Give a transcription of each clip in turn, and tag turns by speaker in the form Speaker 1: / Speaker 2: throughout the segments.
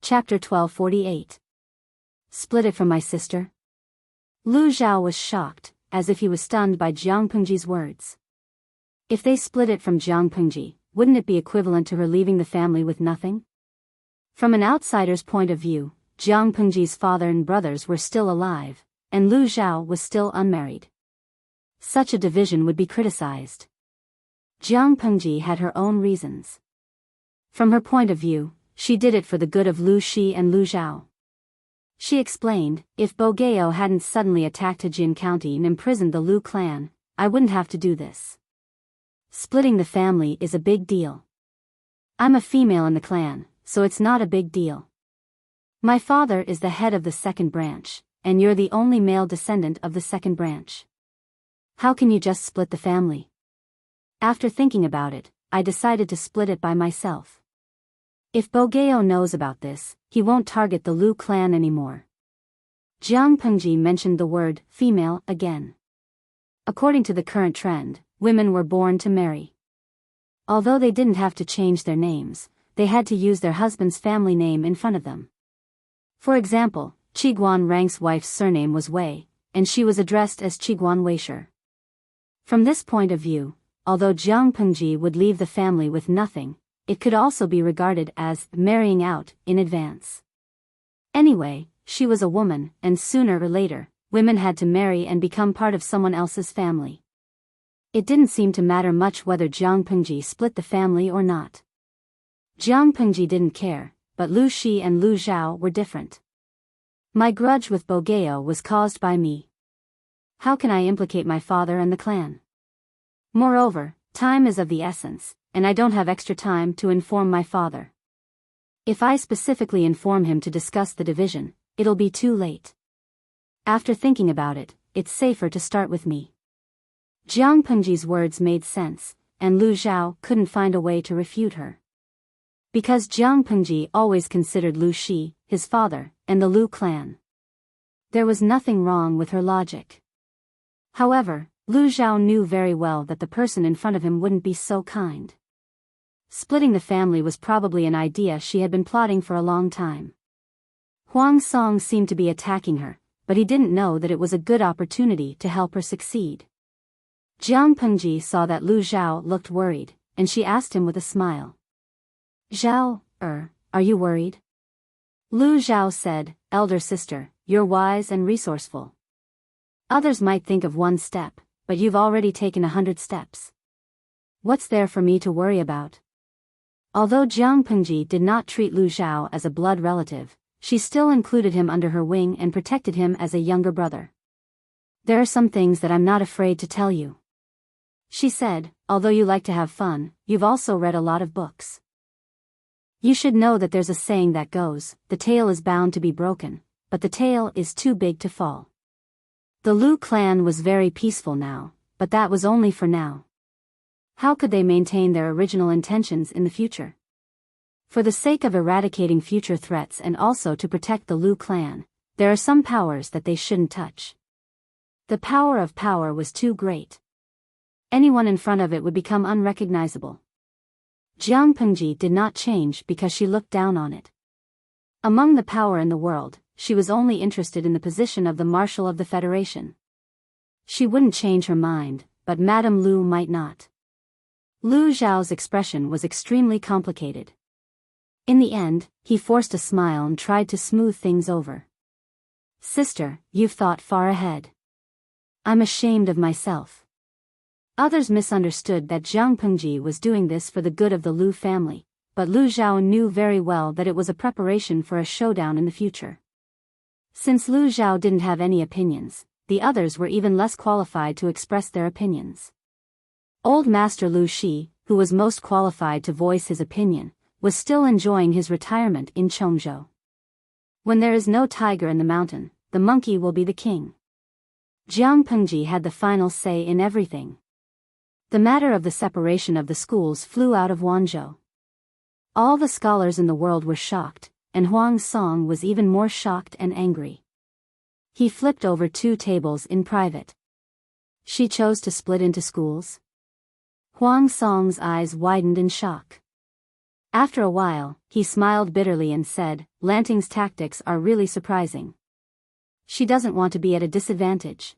Speaker 1: Chapter 1248. Split it from my sister? Lu Zhao was shocked, as if he was stunned by Jiang Pengji's words. If they split it from Jiang Pengji, wouldn't it be equivalent to her leaving the family with nothing? From an outsider's point of view, Jiang Pengji's father and brothers were still alive, and Lu Zhao was still unmarried. Such a division would be criticized. Jiang Pengji had her own reasons. From her point of view, she did it for the good of Lu Shi and Lu Zhao. She explained, if Bogeo hadn't suddenly attacked Hejin County and imprisoned the Lu clan, I wouldn't have to do this. Splitting the family is a big deal. I'm a female in the clan, so it's not a big deal. My father is the head of the second branch, and you're the only male descendant of the second branch. How can you just split the family? After thinking about it, I decided to split it by myself. If Bogeo knows about this, he won't target the Lu clan anymore. Jiang Pengji mentioned the word female again. According to the current trend, women were born to marry. Although they didn't have to change their names, they had to use their husband's family name in front of them. For example, Qiguan Rang's wife's surname was Wei, and she was addressed as Qiguan Weisher. From this point of view, although Jiang Pengji would leave the family with nothing, it could also be regarded as marrying out in advance. Anyway, she was a woman, and sooner or later, women had to marry and become part of someone else's family. It didn't seem to matter much whether Jiang Pengji split the family or not. Jiang Pengji didn't care, but Lu Shi and Lu Zhao were different. My grudge with Bogeo was caused by me. How can I implicate my father and the clan? Moreover, time is of the essence, and I don't have extra time to inform my father. If I specifically inform him to discuss the division, it'll be too late. After thinking about it, it's safer to start with me. Jiang Pengji's words made sense, and Lu Zhao couldn't find a way to refute her. Because Jiang Pengji always considered Lu Shi, his father, and the Lu clan. There was nothing wrong with her logic. However, Lu Zhao knew very well that the person in front of him wouldn't be so kind. Splitting the family was probably an idea she had been plotting for a long time. Huang Song seemed to be attacking her, but he didn't know that it was a good opportunity to help her succeed. Jiang Pengji saw that Lu Zhao looked worried, and she asked him with a smile. Zhao, are you worried? Lu Zhao said, elder sister, you're wise and resourceful. Others might think of one step, but you've already taken 100 steps. What's there for me to worry about? Although Jiang Pengji did not treat Lu Zhao as a blood relative, she still included him under her wing and protected him as a younger brother. There are some things that I'm not afraid to tell you. She said, although you like to have fun, you've also read a lot of books. You should know that there's a saying that goes, the tail is bound to be broken, but the tail is too big to fall. The Lu clan was very peaceful now, but that was only for now. How could they maintain their original intentions in the future? For the sake of eradicating future threats and also to protect the Lu clan, there are some powers that they shouldn't touch. The power of power was too great. Anyone in front of it would become unrecognizable. Jiang Pengji did not change because she looked down on it. Among the power in the world, she was only interested in the position of the Marshal of the Federation. She wouldn't change her mind, but Madame Lu might not. Lu Zhao's expression was extremely complicated. In the end, he forced a smile and tried to smooth things over. Sister, you've thought far ahead. I'm ashamed of myself. Others misunderstood that Jiang Pengji was doing this for the good of the Lu family, but Lu Zhao knew very well that it was a preparation for a showdown in the future. Since Lu Zhao didn't have any opinions, the others were even less qualified to express their opinions. Old Master Lu Shi, who was most qualified to voice his opinion, was still enjoying his retirement in Chongzhou. When there is no tiger in the mountain, the monkey will be the king. Jiang Pengji had the final say in everything. The matter of the separation of the schools flew out of Wanzhou. All the scholars in the world were shocked, and Huang Song was even more shocked and angry. He flipped over 2 tables in private. She chose to split into schools? Huang Song's eyes widened in shock. After a while, he smiled bitterly and said, Lanting's tactics are really surprising. She doesn't want to be at a disadvantage.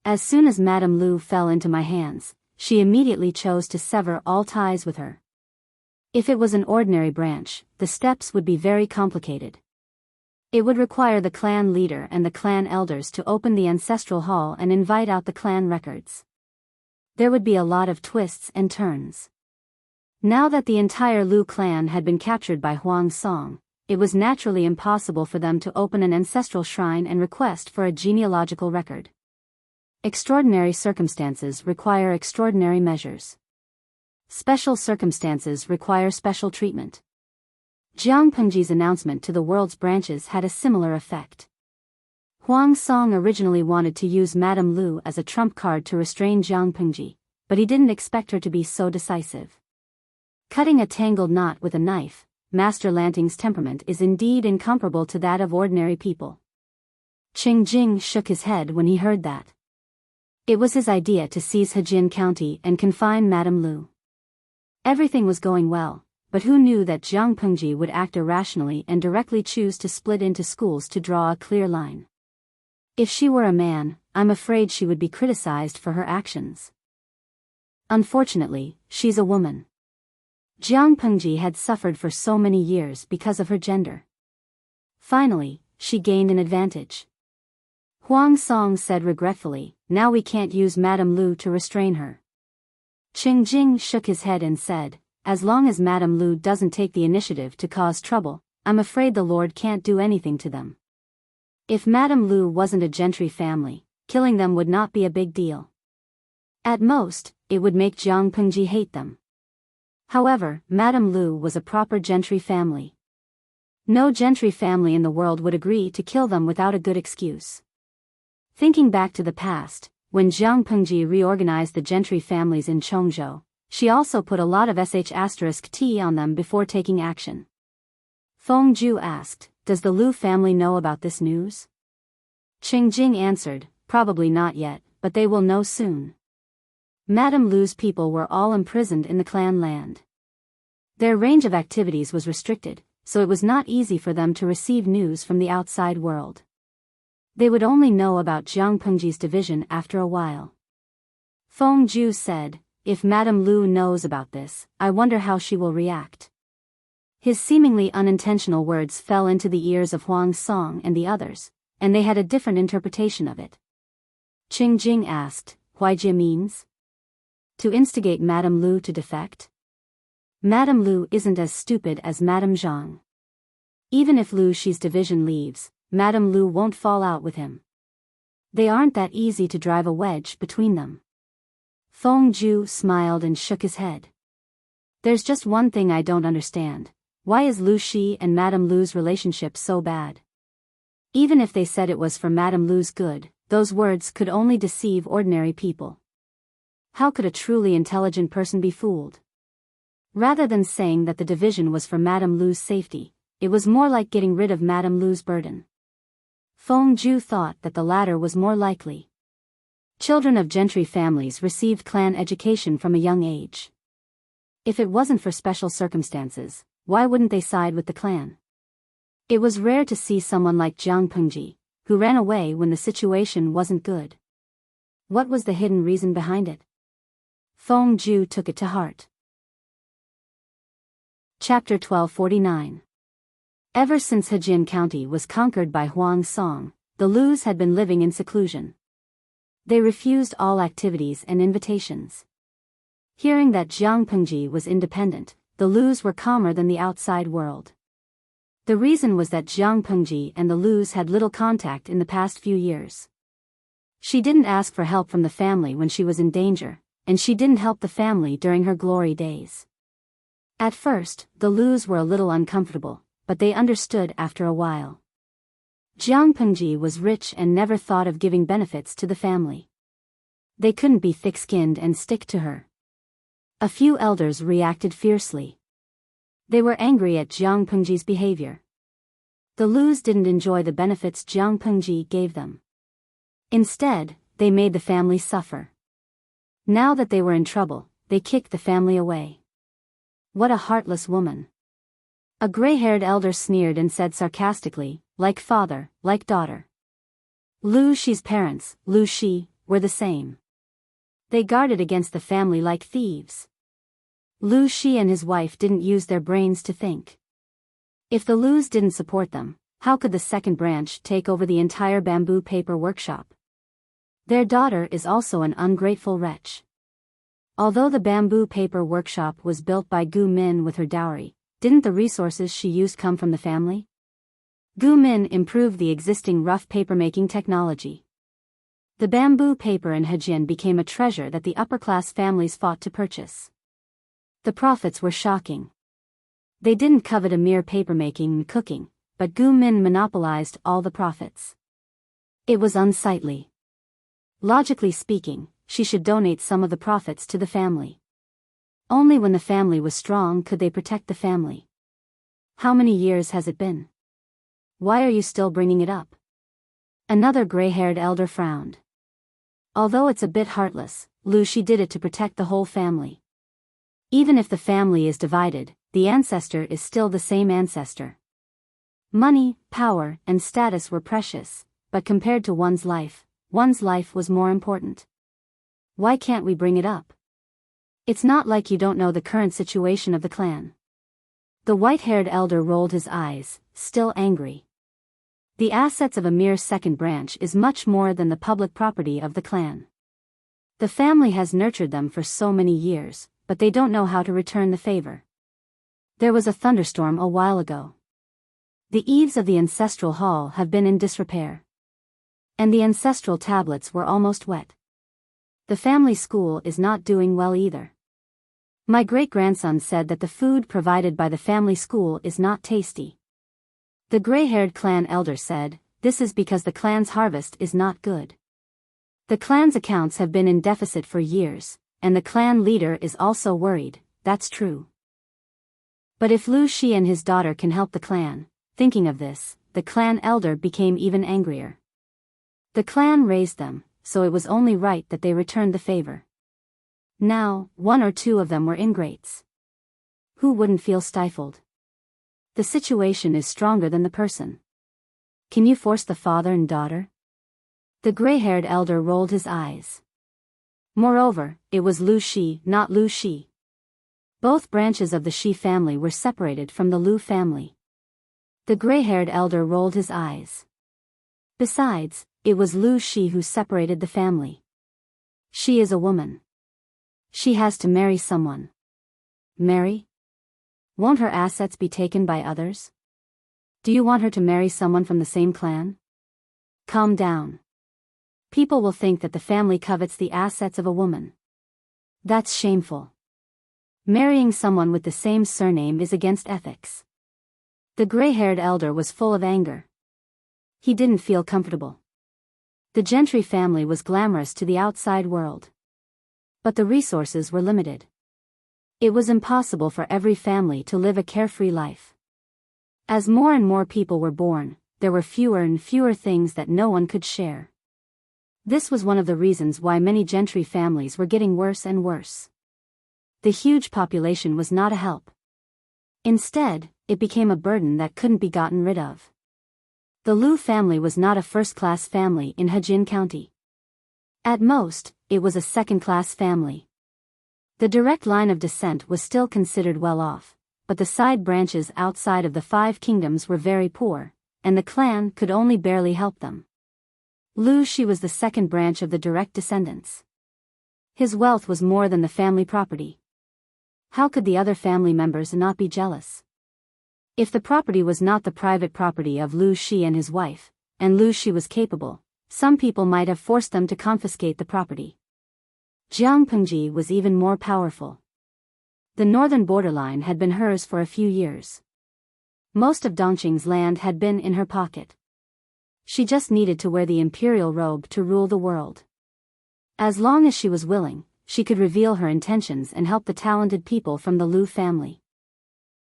Speaker 1: As soon as Madame Lu fell into my hands, she immediately chose to sever all ties with her. If it was an ordinary branch, the steps would be very complicated. It would require the clan leader and the clan elders to open the ancestral hall and invite out the clan records. There would be a lot of twists and turns. Now that the entire Lu clan had been captured by Huang Song, it was naturally impossible for them to open an ancestral shrine and request for a genealogical record. Extraordinary circumstances require extraordinary measures. Special circumstances require special treatment. Jiang Pengji's announcement to the world's branches had a similar effect. Huang Song originally wanted to use Madame Lu as a trump card to restrain Jiang Pengji, but he didn't expect her to be so decisive. Cutting a tangled knot with a knife, Master Lanting's temperament is indeed incomparable to that of ordinary people. Qing Jing shook his head when he heard that. It was his idea to seize Hejin County and confine Madame Lu. Everything was going well, but who knew that Jiang Pengji would act irrationally and directly choose to split into schools to draw a clear line. If she were a man, I'm afraid she would be criticized for her actions. Unfortunately, she's a woman. Jiang Pengji had suffered for so many years because of her gender. Finally, she gained an advantage. Huang Song said regretfully, now we can't use Madame Lu to restrain her. Qing Jing shook his head and said, as long as Madame Lu doesn't take the initiative to cause trouble, I'm afraid the Lord can't do anything to them. If Madame Lu wasn't a gentry family, killing them would not be a big deal. At most, it would make Jiang Pengji hate them. However, Madame Lu was a proper gentry family. No gentry family in the world would agree to kill them without a good excuse. Thinking back to the past, when Jiang Pengji reorganized the gentry families in Chongzhou, she also put a lot of *T on them before taking action. Feng Ju asked, does the Lu family know about this news? Qing Jing answered, probably not yet, but they will know soon. Madame Lu's people were all imprisoned in the clan land. Their range of activities was restricted, so it was not easy for them to receive news from the outside world. They would only know about Jiang Pengji's division after a while. Feng Ju said, if Madame Lu knows about this, I wonder how she will react. His seemingly unintentional words fell into the ears of Huang Song and the others, and they had a different interpretation of it. Qing Jing asked, Huaijie means? To instigate Madame Lu to defect? Madame Lu isn't as stupid as Madame Zhang. Even if Lu Shi's division leaves, Madame Lu won't fall out with him. They aren't that easy to drive a wedge between them. Feng Ju smiled and shook his head. There's just one thing I don't understand. Why is Lu Shi and Madame Lu's relationship so bad? Even if they said it was for Madame Lu's good, those words could only deceive ordinary people. How could a truly intelligent person be fooled? Rather than saying that the division was for Madame Lu's safety, it was more like getting rid of Madame Lu's burden. Feng Ju thought that the latter was more likely. Children of gentry families received clan education from a young age. If it wasn't for special circumstances, why wouldn't they side with the clan? It was rare to see someone like Jiang Pengji, who ran away when the situation wasn't good. What was the hidden reason behind it? Feng Ju took it to heart. Chapter 1249. Ever since Hejin County was conquered by Huang Song, the Lus had been living in seclusion. They refused all activities and invitations. Hearing that Jiang Pengji was independent, the Lus were calmer than the outside world. The reason was that Jiang Pengji and the Lus had little contact in the past few years. She didn't ask for help from the family when she was in danger, and she didn't help the family during her glory days. At first, the Lus were a little uncomfortable, but they understood after a while. Jiang Pengji was rich and never thought of giving benefits to the family. They couldn't be thick-skinned and stick to her. A few elders reacted fiercely. They were angry at Jiang Pengji's behavior. The Lus didn't enjoy the benefits Jiang Pengji gave them. Instead, they made the family suffer. Now that they were in trouble, they kicked the family away. What a heartless woman. A gray-haired elder sneered and said sarcastically, like father, like daughter. Lu Shi's parents, Lu Shi, were the same. They guarded against the family like thieves. Lu Shi and his wife didn't use their brains to think. If the Lus didn't support them, how could the second branch take over the entire bamboo paper workshop? Their daughter is also an ungrateful wretch. Although the bamboo paper workshop was built by Gu Min with her dowry, didn't the resources she used come from the family? Gu Min improved the existing rough papermaking technology. The bamboo paper in Hejian became a treasure that the upper-class families fought to purchase. The profits were shocking. They didn't covet a mere papermaking and cooking, but Gu Min monopolized all the profits. It was unsightly. Logically speaking, she should donate some of the profits to the family. Only when the family was strong could they protect the family. How many years has it been? Why are you still bringing it up? Another gray-haired elder frowned. Although it's a bit heartless, Lu Shi did it to protect the whole family. Even if the family is divided, the ancestor is still the same ancestor. Money, power, and status were precious, but compared to one's life was more important. Why can't we bring it up? It's not like you don't know the current situation of the clan. The white-haired elder rolled his eyes, still angry. The assets of a mere second branch is much more than the public property of the clan. The family has nurtured them for so many years, but they don't know how to return the favor. There was a thunderstorm a while ago. The eaves of the ancestral hall have been in disrepair. And the ancestral tablets were almost wet. The family school is not doing well either. My great-grandson said that the food provided by the family school is not tasty. The gray-haired clan elder said, this is because the clan's harvest is not good. The clan's accounts have been in deficit for years, and the clan leader is also worried, that's true. But if Lu Shi and his daughter can help the clan, thinking of this, the clan elder became even angrier. The clan raised them, so it was only right that they returned the favor. Now, one or two of them were ingrates. Who wouldn't feel stifled? The situation is stronger than the person. Can you force the father and daughter? The gray-haired elder rolled his eyes. Moreover, it was Lu Shi, not Lu Shi. Both branches of the Shi family were separated from the Lu family. The gray-haired elder rolled his eyes. Besides, it was Lu Shi who separated the family. She is a woman. She has to marry someone. Marry? Won't her assets be taken by others? Do you want her to marry someone from the same clan? Calm down. People will think that the family covets the assets of a woman. That's shameful. Marrying someone with the same surname is against ethics. The gray-haired elder was full of anger. He didn't feel comfortable. The gentry family was glamorous to the outside world. But the resources were limited. It was impossible for every family to live a carefree life. As more and more people were born, there were fewer and fewer things that no one could share. This was one of the reasons why many gentry families were getting worse and worse. The huge population was not a help. Instead, it became a burden that couldn't be gotten rid of. The Lu family was not a first-class family in Hejian County. At most, it was a second-class family. The direct line of descent was still considered well off, but the side branches outside of the 5 kingdoms were very poor, and the clan could only barely help them. Lu Shi was the second branch of the direct descendants. His wealth was more than the family property. How could the other family members not be jealous? If the property was not the private property of Lu Shi and his wife, and Lu Shi was capable, some people might have forced them to confiscate the property. Jiangpengji was even more powerful. The northern borderline had been hers for a few years. Most of Dongqing's land had been in her pocket. She just needed to wear the imperial robe to rule the world. As long as she was willing, she could reveal her intentions and help the talented people from the Lu family.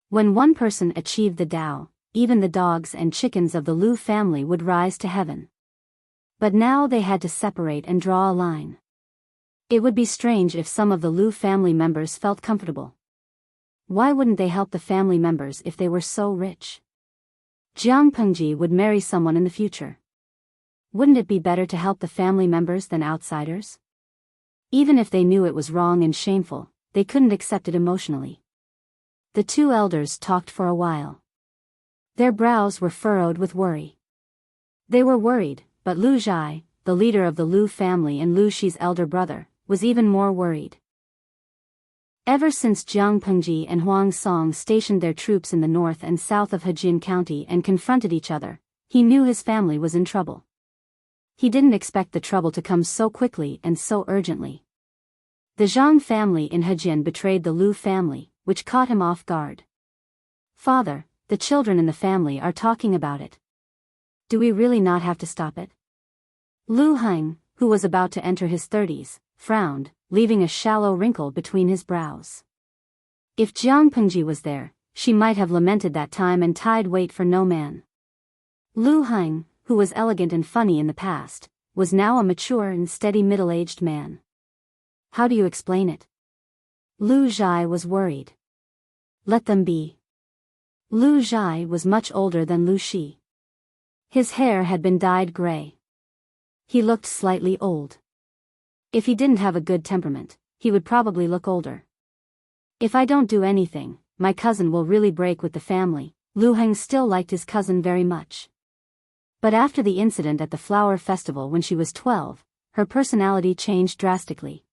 Speaker 1: When one person achieved the Tao, even the dogs and chickens of the Lu family would rise to heaven. But now they had to separate and draw a line. It would be strange if some of the Lu family members felt comfortable. Why wouldn't they help the family members if they were so rich? Jiang Pengji would marry someone in the future. Wouldn't it be better to help the family members than outsiders? Even if they knew it was wrong and shameful, they couldn't accept it emotionally. The two elders talked for a while. Their brows were furrowed with worry. They were worried, but Lu Zhai, the leader of the Lu family and Lu Shi's elder brother, was even more worried. Ever since Jiang Pengji and Huang Song stationed their troops in the north and south of Hejin County and confronted each other, he knew his family was in trouble. He didn't expect the trouble to come so quickly and so urgently. The Zhang family in Hejin betrayed the Lu family, which caught him off guard. "Father, the children in the family are talking about it. Do we really not have to stop it?" Lu Heng, who was about to enter his 30s, frowned, leaving a shallow wrinkle between his brows. If Jiang Pengji was there, she might have lamented that time and tied wait for no man. Lu Heng, who was elegant and funny in the past, was now a mature and steady middle-aged man. "How do you explain it?" Lu Zhai was worried. "Let them be." Lu Zhai was much older than Lu Shi. His hair had been dyed gray. He looked slightly old. If he didn't have a good temperament, he would probably look older. "If I don't do anything, my cousin will really break with the family." Lu Heng still liked his cousin very much. But after the incident at the flower festival when she was 12, her personality changed drastically.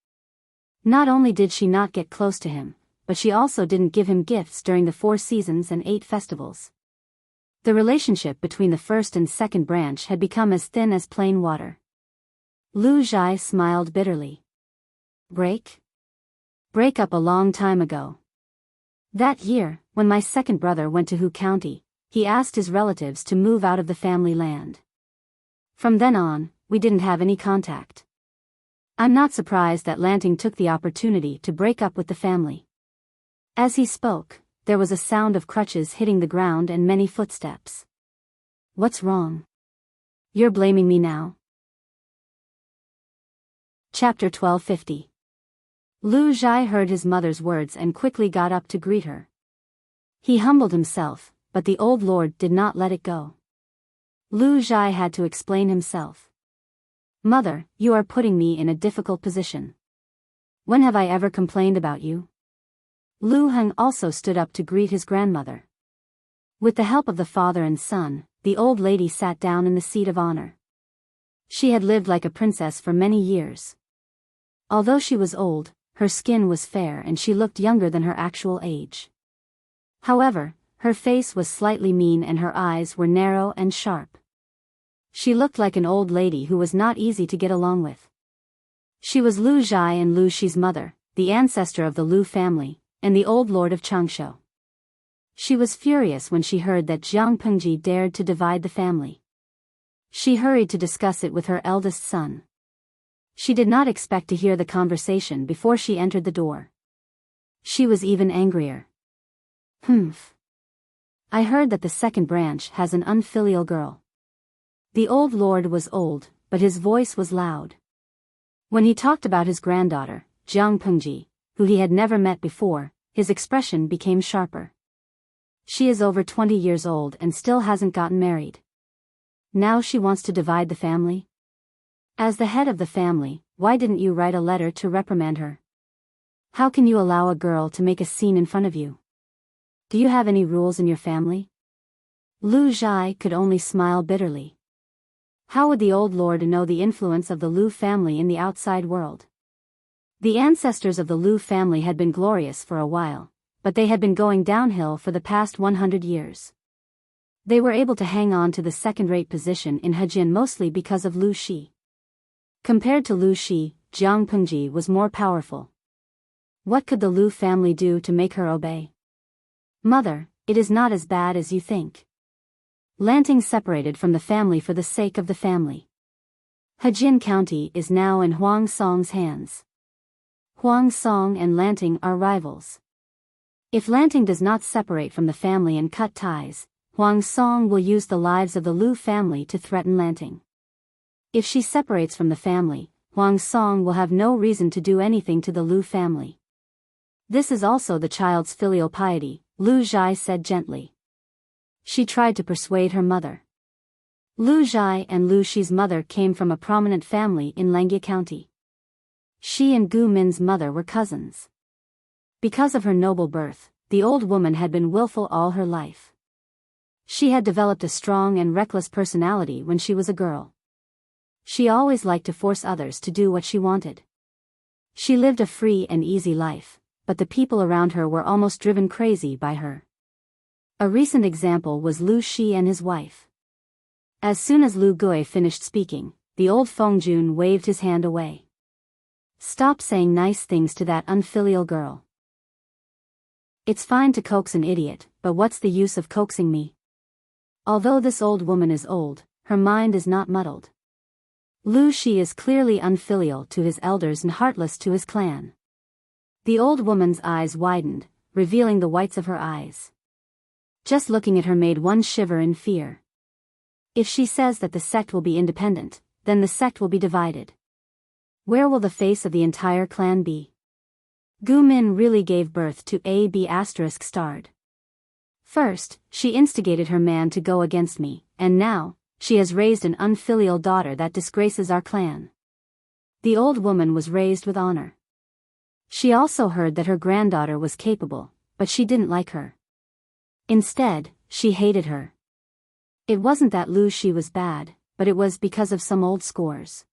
Speaker 1: Not only did she not get close to him, but she also didn't give him gifts during the 4 seasons and 8 festivals. The relationship between the first and second branch had become as thin as plain water. Lu Zhai smiled bitterly. Break up a long time ago. That year, when my second brother went to Hu County, he asked his relatives to move out of the family land. From then on, we didn't have any contact. I'm not surprised that Lanting took the opportunity to break up with the family. As he spoke, there was a sound of crutches hitting the ground and many footsteps. What's wrong? You're blaming me now? Chapter 1250. Lu Zhai heard his mother's words and quickly got up to greet her. He humbled himself, but the old lord did not let it go. Lu Zhai had to explain himself. "Mother, you are putting me in a difficult position. When have I ever complained about you?" Lu Heng also stood up to greet his grandmother. With the help of the father and son, the old lady sat down in the seat of honor. She had lived like a princess for many years. Although she was old, her skin was fair and she looked younger than her actual age. However, her face was slightly mean and her eyes were narrow and sharp. She looked like an old lady who was not easy to get along with. She was Lu Zhai and Lu Shi's mother, the ancestor of the Lu family, and the old lord of Changsha. She was furious when she heard that Jiang Pengji dared to divide the family. She hurried to discuss it with her eldest son. She did not expect to hear the conversation before she entered the door. She was even angrier. "Humph. I heard that the second branch has an unfilial girl." The old lord was old, but his voice was loud. When he talked about his granddaughter, Jiang Pengji, who he had never met before, his expression became sharper. "She is over 20 years old and still hasn't gotten married. Now she wants to divide the family? As the head of the family, why didn't you write a letter to reprimand her? How can you allow a girl to make a scene in front of you? Do you have any rules in your family?" Lu Zhai could only smile bitterly. How would the old lord know the influence of the Lu family in the outside world? The ancestors of the Lu family had been glorious for a while, but they had been going downhill for the past 100 years. They were able to hang on to the second-rate position in Hejin mostly because of Lu Shi. Compared to Lu Shi, Jiang Pengji was more powerful. What could the Lu family do to make her obey? "Mother, it is not as bad as you think." Lanting separated from the family for the sake of the family. Hejin County is now in Huang Song's hands. Huang Song and Lanting are rivals. If Lanting does not separate from the family and cut ties, Huang Song will use the lives of the Lu family to threaten Lanting. If she separates from the family, Huang Song will have no reason to do anything to the Lu family. This is also the child's filial piety, Lu Zhai said gently. She tried to persuade her mother. Lu Zhai and Lu Shi's mother came from a prominent family in Langia County. She and Gu Min's mother were cousins. Because of her noble birth, the old woman had been willful all her life. She had developed a strong and reckless personality when she was a girl. She always liked to force others to do what she wanted. She lived a free and easy life, but the people around her were almost driven crazy by her. A recent example was Lu Shi and his wife. As soon as Lu Gui finished speaking, the old Fengjun waved his hand away. Stop saying nice things to that unfilial girl. It's fine to coax an idiot, but what's the use of coaxing me? Although this old woman is old, her mind is not muddled. Lu Shi is clearly unfilial to his elders and heartless to his clan. The old woman's eyes widened, revealing the whites of her eyes. Just looking at her made one shiver in fear. If she says that the sect will be independent, then the sect will be divided. Where will the face of the entire clan be? Gu Min really gave birth to a B****. First, she instigated her man to go against me, and now, she has raised an unfilial daughter that disgraces our clan. The old woman was raised with honor. She also heard that her granddaughter was capable, but she didn't like her. Instead, she hated her. It wasn't that Lu Shi was bad, but it was because of some old scores.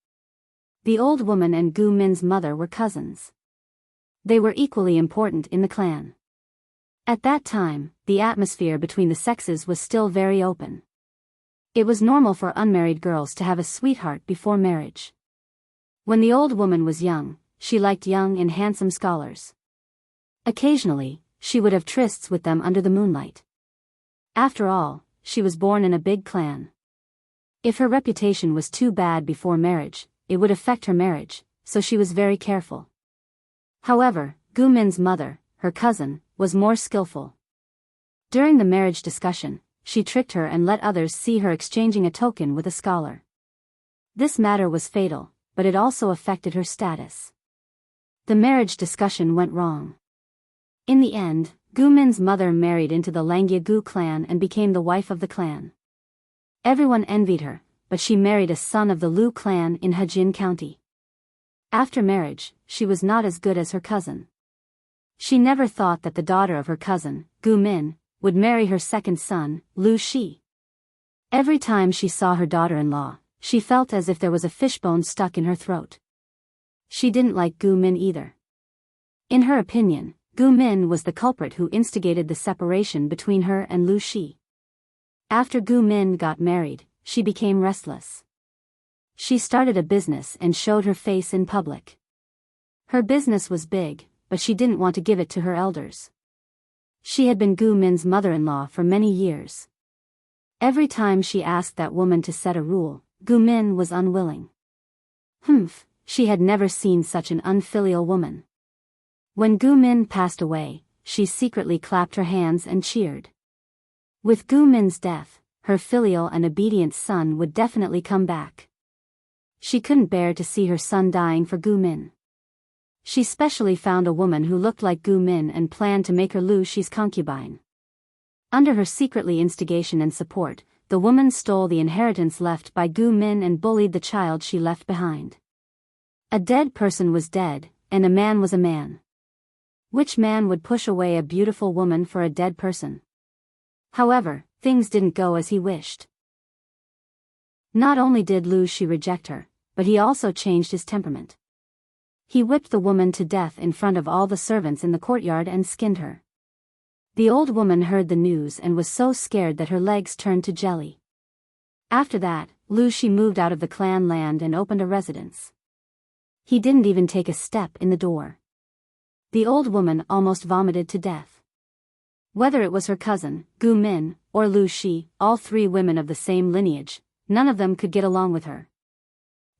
Speaker 1: The old woman and Gu Min's mother were cousins. They were equally important in the clan. At that time, the atmosphere between the sexes was still very open. It was normal for unmarried girls to have a sweetheart before marriage. When the old woman was young, she liked young and handsome scholars. Occasionally, she would have trysts with them under the moonlight. After all, she was born in a big clan. If her reputation was too bad before marriage, it would affect her marriage, so she was very careful. However, Gu Min's mother, her cousin, was more skillful. During the marriage discussion, she tricked her and let others see her exchanging a token with a scholar. This matter was fatal, but it also affected her status. The marriage discussion went wrong. In the end, Gu Min's mother married into the Langia Gu clan and became the wife of the clan. Everyone envied her, but she married a son of the Lu clan in Hejin County. After marriage, she was not as good as her cousin. She never thought that the daughter of her cousin, Gu Min, would marry her second son, Lu Shi. Every time she saw her daughter-in-law, she felt as if there was a fishbone stuck in her throat. She didn't like Gu Min either. In her opinion, Gu Min was the culprit who instigated the separation between her and Lu Shi. After Gu Min got married, she became restless. She started a business and showed her face in public. Her business was big, but she didn't want to give it to her elders. She had been Gu Min's mother-in-law for many years. Every time she asked that woman to set a rule, Gu Min was unwilling. She had never seen such an unfilial woman. When Gu Min passed away, she secretly clapped her hands and cheered. With Gu Min's death, her filial and obedient son would definitely come back. She couldn't bear to see her son dying for Gu Min. She specially found a woman who looked like Gu Min and planned to make her Lu Shi's concubine. Under her secretly instigation and support, the woman stole the inheritance left by Gu Min and bullied the child she left behind. A dead person was dead, and a man was a man. Which man would push away a beautiful woman for a dead person? However, things didn't go as he wished. Not only did Lu Shi reject her, but he also changed his temperament. He whipped the woman to death in front of all the servants in the courtyard and skinned her. The old woman heard the news and was so scared that her legs turned to jelly. After that, Lu Shi moved out of the clan land and opened a residence. He didn't even take a step in the door. The old woman almost vomited to death. Whether it was her cousin, Gu Min, or Lu Shi, all three women of the same lineage, none of them could get along with her.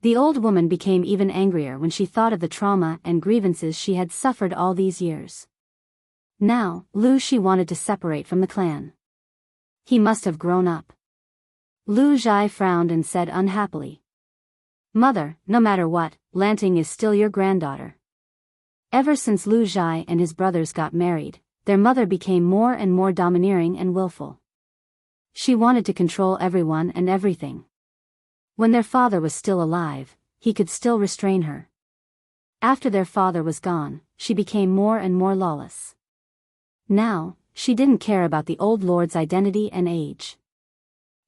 Speaker 1: The old woman became even angrier when she thought of the trauma and grievances she had suffered all these years. Now, Lu Shi wanted to separate from the clan. He must have grown up. Lu Zhai frowned and said unhappily, "Mother, no matter what, Lanting is still your granddaughter. Ever since Lu Zhai and his brothers got married, their mother became more and more domineering and willful. She wanted to control everyone and everything. When their father was still alive, he could still restrain her. After their father was gone, she became more and more lawless. Now, she didn't care about the old lord's identity and age.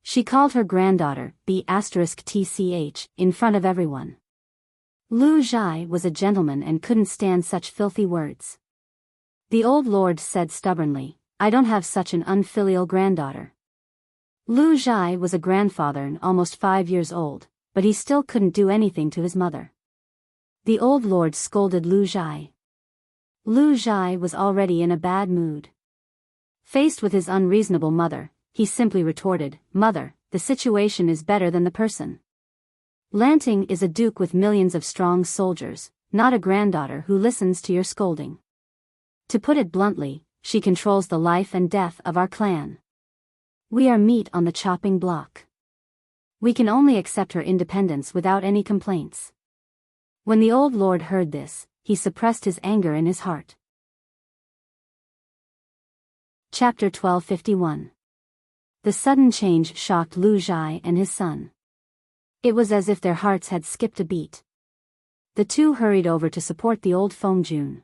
Speaker 1: She called her granddaughter B*TCH in front of everyone. Lu Zhai was a gentleman and couldn't stand such filthy words. The old lord said stubbornly, "I don't have such an unfilial granddaughter." Lu Zhai was a grandfather and almost 5 years old, but he still couldn't do anything to his mother. The old lord scolded Lu Zhai. Lu Zhai was already in a bad mood. Faced with his unreasonable mother, he simply retorted, "Mother, the situation is better than the person. Lanting is a duke with millions of strong soldiers, not a granddaughter who listens to your scolding. To put it bluntly, she controls the life and death of our clan. We are meat on the chopping block. We can only accept her independence without any complaints." When the old lord heard this, he suppressed his anger in his heart. Chapter 1251. The sudden change shocked Lu Zhai and his son. It was as if their hearts had skipped a beat. The two hurried over to support the old Fengjun.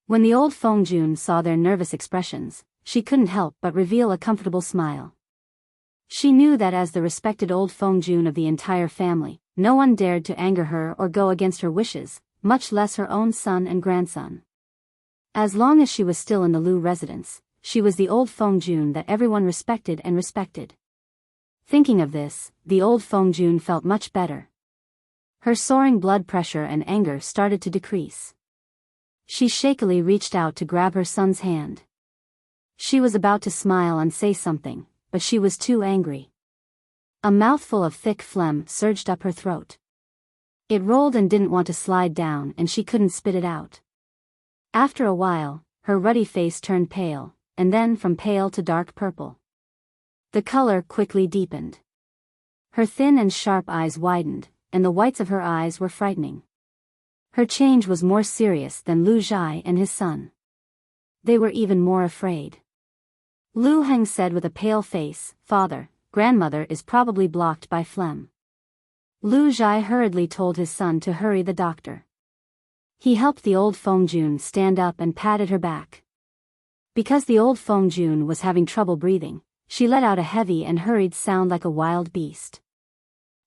Speaker 1: When the old Fengjun saw their nervous expressions, she couldn't help but reveal a comfortable smile. She knew that as the respected old Fengjun of the entire family, no one dared to anger her or go against her wishes, much less her own son and grandson. As long as she was still in the Lu residence, she was the old Fengjun that everyone respected and respected. Thinking of this, the old Fengjun felt much better. Her soaring blood pressure and anger started to decrease. She shakily reached out to grab her son's hand. She was about to smile and say something, but she was too angry. A mouthful of thick phlegm surged up her throat. It rolled and didn't want to slide down, and she couldn't spit it out. After a while, her ruddy face turned pale, and then from pale to dark purple. The color quickly deepened. Her thin and sharp eyes widened, and the whites of her eyes were frightening. Her change was more serious than Lu Zhai and his son. They were even more afraid. Lu Heng said with a pale face, "Father, grandmother is probably blocked by phlegm." Lu Zhai hurriedly told his son to hurry the doctor. He helped the old Fengjun stand up and patted her back. Because the old Fengjun was having trouble breathing, she let out a heavy and hurried sound like a wild beast.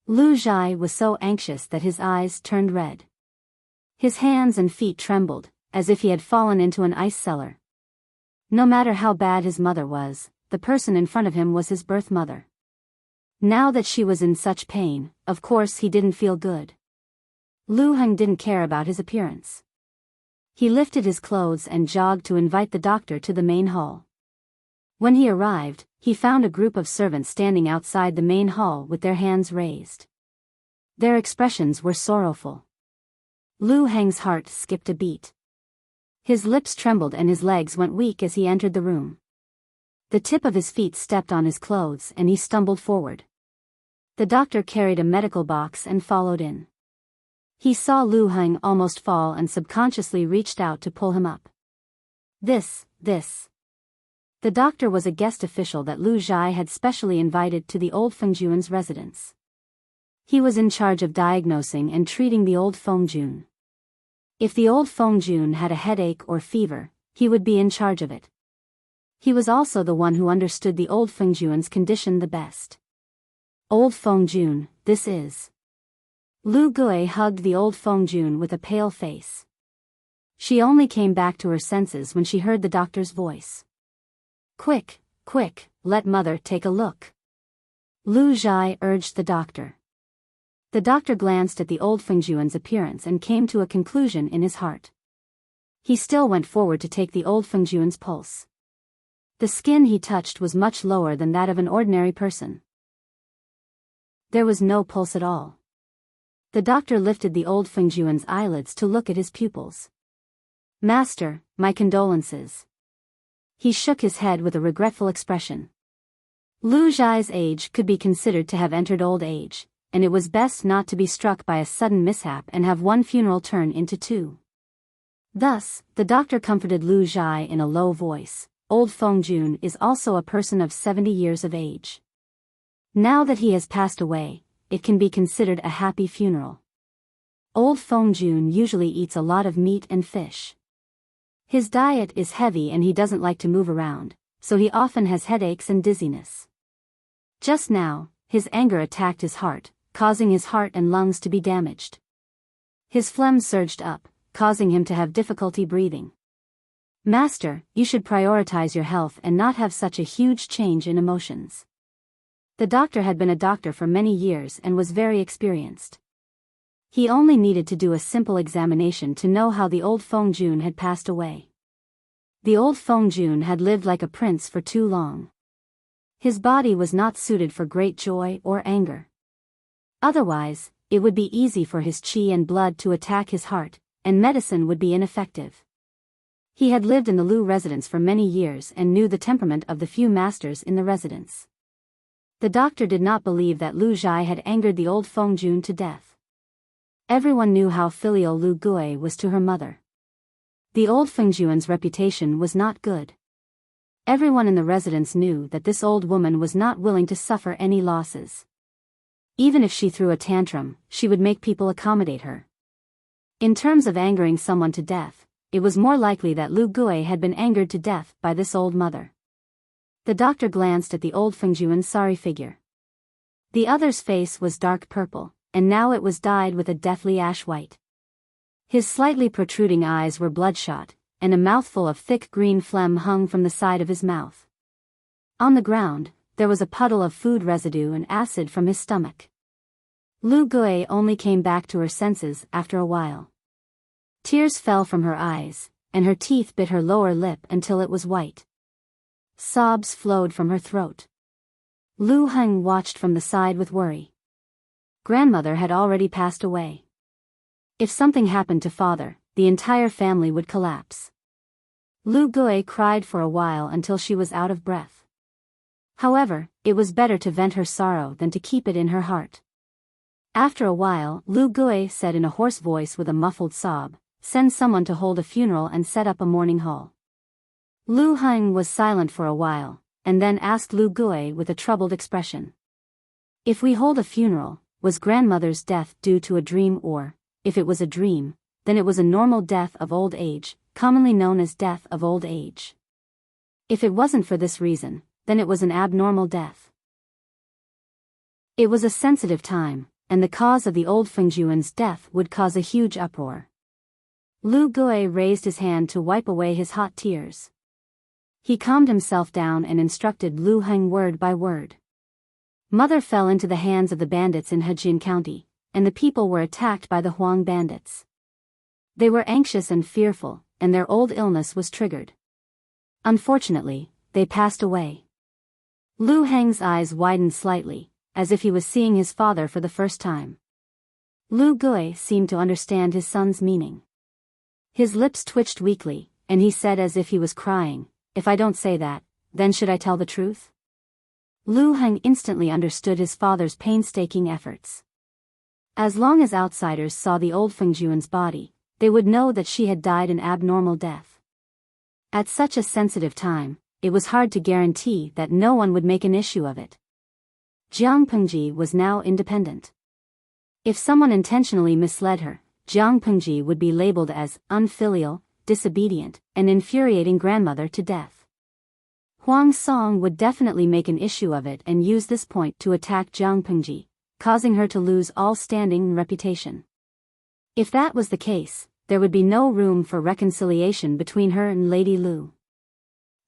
Speaker 1: Lu Zhai was so anxious that his eyes turned red. His hands and feet trembled, as if he had fallen into an ice cellar. No matter how bad his mother was, the person in front of him was his birth mother. Now that she was in such pain, of course he didn't feel good. Lu Heng didn't care about his appearance. He lifted his clothes and jogged to invite the doctor to the main hall. When he arrived, he found a group of servants standing outside the main hall with their hands raised. Their expressions were sorrowful. Lu Heng's heart skipped a beat. His lips trembled and his legs went weak as he entered the room. The tip of his feet stepped on his clothes and he stumbled forward. The doctor carried a medical box and followed in. He saw Lu Heng almost fall and subconsciously reached out to pull him up. This. The doctor was a guest official that Lu Zhai had specially invited to the old Fengjun's residence. He was in charge of diagnosing and treating the old Fengjun. If the old Fengjun had a headache or fever, he would be in charge of it. He was also the one who understood the old Fengjun's condition the best. "Old Fengjun, this is..." Lu Gui hugged the old Fengjun with a pale face. She only came back to her senses when she heard the doctor's voice. Quick, let mother take a look." Lu Zhai urged the doctor. The doctor glanced at the old Fengjun's appearance and came to a conclusion in his heart. He still went forward to take the old Fengjun's pulse. The skin he touched was much lower than that of an ordinary person. There was no pulse at all. The doctor lifted the old Fengjun's eyelids to look at his pupils. "Master, my condolences." He shook his head with a regretful expression. Lu Zhai's age could be considered to have entered old age, and it was best not to be struck by a sudden mishap and have one funeral turn into two. Thus, the doctor comforted Lu Zhai in a low voice. Old Fengjun is also a person of 70 years of age. Now that he has passed away, it can be considered a happy funeral. Old Fengjun usually eats a lot of meat and fish. His diet is heavy and he doesn't like to move around, so he often has headaches and dizziness. Just now, his anger attacked his heart, causing his heart and lungs to be damaged. His phlegm surged up, causing him to have difficulty breathing. Master, you should prioritize your health and not have such a huge change in emotions. The doctor had been a doctor for many years and was very experienced. He only needed to do a simple examination to know how the old Fengjun had passed away. The old Fengjun had lived like a prince for too long. His body was not suited for great joy or anger. Otherwise, it would be easy for his qi and blood to attack his heart, and medicine would be ineffective. He had lived in the Lu residence for many years and knew the temperament of the few masters in the residence. The doctor did not believe that Lu Zhai had angered the old Fengjun to death. Everyone knew how filial Lu Gui was to her mother. The old Fengjun's reputation was not good. Everyone in the residence knew that this old woman was not willing to suffer any losses. Even if she threw a tantrum, she would make people accommodate her. In terms of angering someone to death, it was more likely that Lu Gui had been angered to death by this old mother. The doctor glanced at the old Fengjun's sorry figure. The other's face was dark purple, and now it was dyed with a deathly ash white. His slightly protruding eyes were bloodshot, and a mouthful of thick green phlegm hung from the side of his mouth. On the ground, there was a puddle of food residue and acid from his stomach. Lu Gui only came back to her senses after a while. Tears fell from her eyes, and her teeth bit her lower lip until it was white. Sobs flowed from her throat. Lu Heng watched from the side with worry. Grandmother had already passed away. If something happened to father, the entire family would collapse. Lu Gui cried for a while until she was out of breath. However, it was better to vent her sorrow than to keep it in her heart. After a while, Lu Gui said in a hoarse voice with a muffled sob, "Send someone to hold a funeral and set up a mourning hall." Lu Heng was silent for a while, and then asked Lu Gui with a troubled expression. "If we hold a funeral, was grandmother's death due to a dream or, if it was a dream, then it was a normal death of old age, commonly known as death of old age? If it wasn't for this reason, then it was an abnormal death." It was a sensitive time, and the cause of the old Fengjun's death would cause a huge uproar. Lu Gui raised his hand to wipe away his hot tears. He calmed himself down and instructed Lu Heng word by word. Mother fell into the hands of the bandits in Hejian County, and the people were attacked by the Huang bandits. They were anxious and fearful, and their old illness was triggered. Unfortunately, they passed away. Lu Heng's eyes widened slightly, as if he was seeing his father for the first time. Lu Gui seemed to understand his son's meaning. His lips twitched weakly, and he said as if he was crying, "If I don't say that, then should I tell the truth?" Lu Heng instantly understood his father's painstaking efforts. As long as outsiders saw the old Fengjun's body, they would know that she had died an abnormal death. At such a sensitive time, it was hard to guarantee that no one would make an issue of it. Jiang Pengji was now independent. If someone intentionally misled her, Jiang Pengji would be labeled as unfilial, disobedient, and infuriating grandmother to death. Huang Song would definitely make an issue of it and use this point to attack Jiang Pengji, causing her to lose all standing and reputation. If that was the case, there would be no room for reconciliation between her and Lady Lu.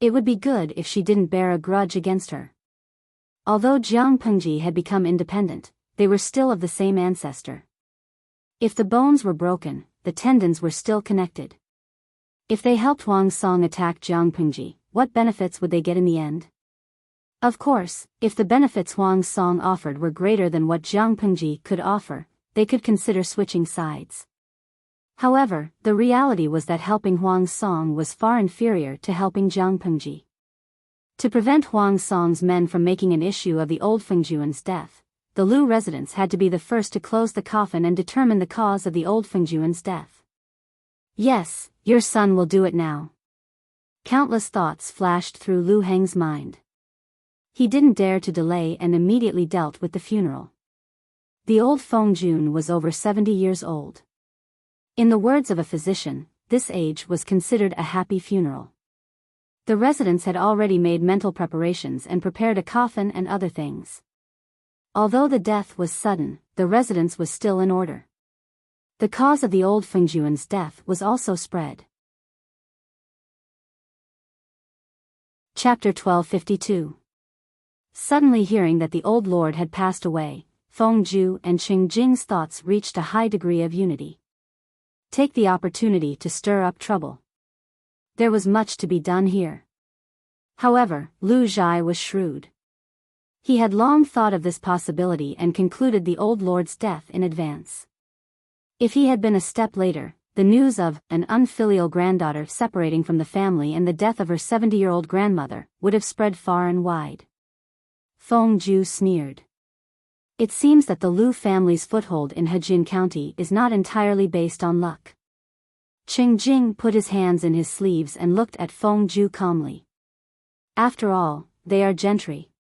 Speaker 1: It would be good if she didn't bear a grudge against her. Although Jiang Pengji had become independent, they were still of the same ancestor. If the bones were broken, the tendons were still connected. If they helped Huang Song attack Jiang Pengji, what benefits would they get in the end? Of course, if the benefits Huang Song offered were greater than what Jiang Pengji could offer, they could consider switching sides. However, the reality was that helping Huang Song was far inferior to helping Jiang Pengji. To prevent Huang Song's men from making an issue of the old Fengjun's death, the Lu residents had to be the first to close the coffin and determine the cause of the old Fengjun's death. Yes, your son will do it now. Countless thoughts flashed through Lu Heng's mind. He didn't dare to delay and immediately dealt with the funeral. The old Feng Jun was over 70 years old. In the words of a physician, this age was considered a happy funeral. The residents had already made mental preparations and prepared a coffin and other things. Although the death was sudden, the residence was still in order. The cause of the old Fengjuan's death was also spread. Chapter 1252. Suddenly hearing that the old lord had passed away, Feng Ju and Qing Jing's thoughts reached a high degree of unity. Take the opportunity to stir up trouble. There was much to be done here. However, Lu Zhai was shrewd. He had long thought of this possibility and concluded the old lord's death in advance. If he had been a step later, the news of an unfilial granddaughter separating from the family and the death of her 70-year-old grandmother would have spread far and wide. Feng Ju sneered. It seems that the Lu family's foothold in Hejin County is not entirely based on luck. Qing Jing put his hands in his sleeves and looked at Feng Ju calmly. After all, they are gentry.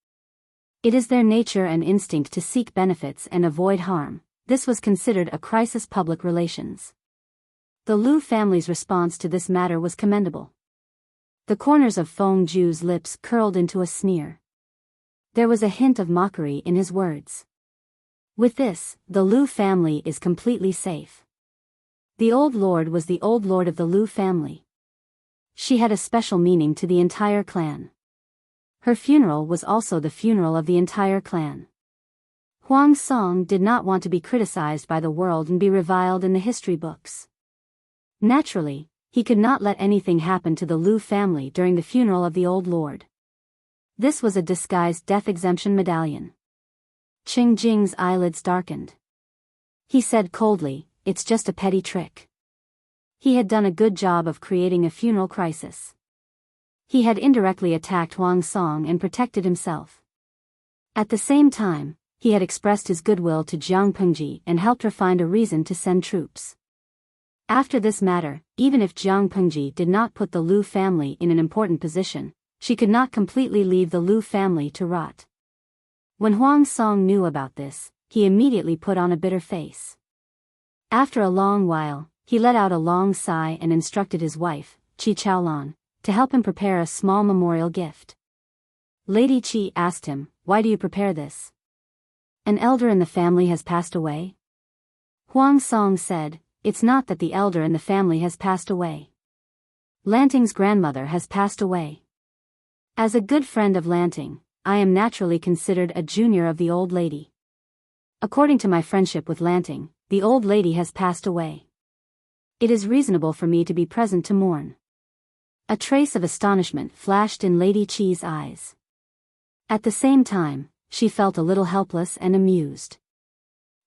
Speaker 1: It is their nature and instinct to seek benefits and avoid harm. This was considered a crisis public relations. The Lu family's response to this matter was commendable. The corners of Feng Ju's lips curled into a sneer. There was a hint of mockery in his words. With this, the Lu family is completely safe. The old lord was the old lord of the Lu family. She had a special meaning to the entire clan. Her funeral was also the funeral of the entire clan. Huang Song did not want to be criticized by the world and be reviled in the history books. Naturally, he could not let anything happen to the Lu family during the funeral of the old lord. This was a disguised death exemption medallion. Qing Jing's eyelids darkened. He said coldly, "It's just a petty trick." He had done a good job of creating a funeral crisis. He had indirectly attacked Huang Song and protected himself. At the same time, he had expressed his goodwill to Jiang Pengji and helped her find a reason to send troops. After this matter, even if Jiang Pengji did not put the Lu family in an important position, she could not completely leave the Lu family to rot. When Huang Song knew about this, he immediately put on a bitter face. After a long while, he let out a long sigh and instructed his wife, Qi Chaolan, to help him prepare a small memorial gift. Lady Qi asked him, "Why do you prepare this? An elder in the family has passed away?" Huang Song said, "It's not that the elder in the family has passed away. Lanting's grandmother has passed away. As a good friend of Lanting, I am naturally considered a junior of the old lady. According to my friendship with Lanting, the old lady has passed away. It is reasonable for me to be present to mourn." A trace of astonishment flashed in Lady Qi's eyes. At the same time, she felt a little helpless and amused.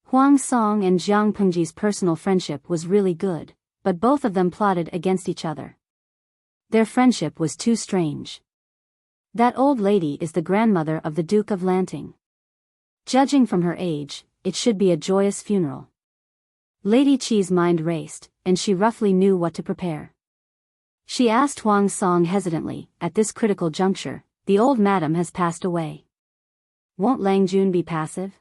Speaker 1: Huang Song and Jiang Pengji's personal friendship was really good, but both of them plotted against each other. Their friendship was too strange. That old lady is the grandmother of the Duke of Lanting. Judging from her age, it should be a joyous funeral. Lady Qi's mind raced, and she roughly knew what to prepare. She asked Huang Song hesitantly, "At this critical juncture, the old madam has passed away. Won't Lang Jun be passive?"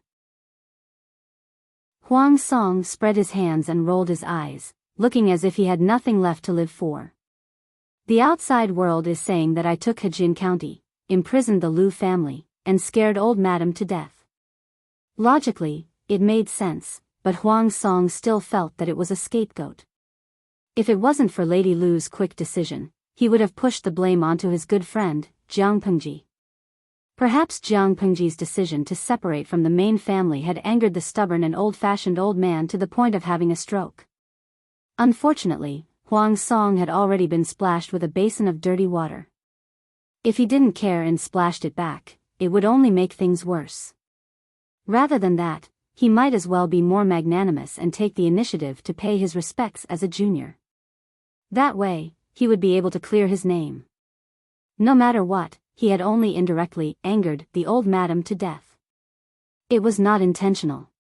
Speaker 1: Huang Song spread his hands and rolled his eyes, looking as if he had nothing left to live for. The outside world is saying that I took Hejin County, imprisoned the Lu family, and scared old madam to death. Logically, it made sense, but Huang Song still felt that it was a scapegoat. If it wasn't for Lady Lu's quick decision, he would have pushed the blame onto his good friend, Jiang Pengji. Perhaps Jiang Pengji's decision to separate from the main family had angered the stubborn and old-fashioned old man to the point of having a stroke. Unfortunately, Huang Song had already been splashed with a basin of dirty water. If he didn't care and splashed it back, it would only make things worse. Rather than that, he might as well be more magnanimous and take the initiative to pay his respects as a junior. That way, he would be able to clear his name. No matter what, he had only indirectly angered the old madam to death. It was not intentional.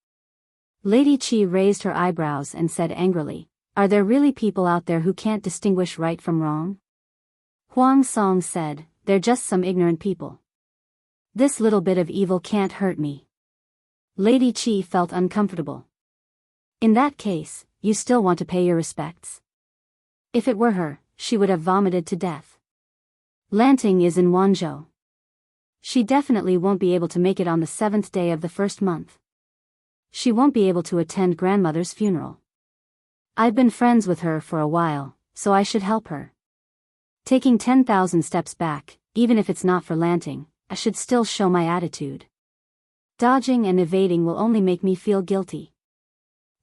Speaker 1: Lady Qi raised her eyebrows and said angrily, Are there really people out there who can't distinguish right from wrong? Huang Song said, they're just some ignorant people. This little bit of evil can't hurt me. Lady Qi felt uncomfortable. In that case, you still want to pay your respects? If it were her, she would have vomited to death. Lanting is in Wanzhou. She definitely won't be able to make it on the 7th day of the first month. She won't be able to attend grandmother's funeral. I've been friends with her for a while, so I should help her. Taking 10,000 steps back, even if it's not for Lanting, I should still show my attitude. Dodging and evading will only make me feel guilty.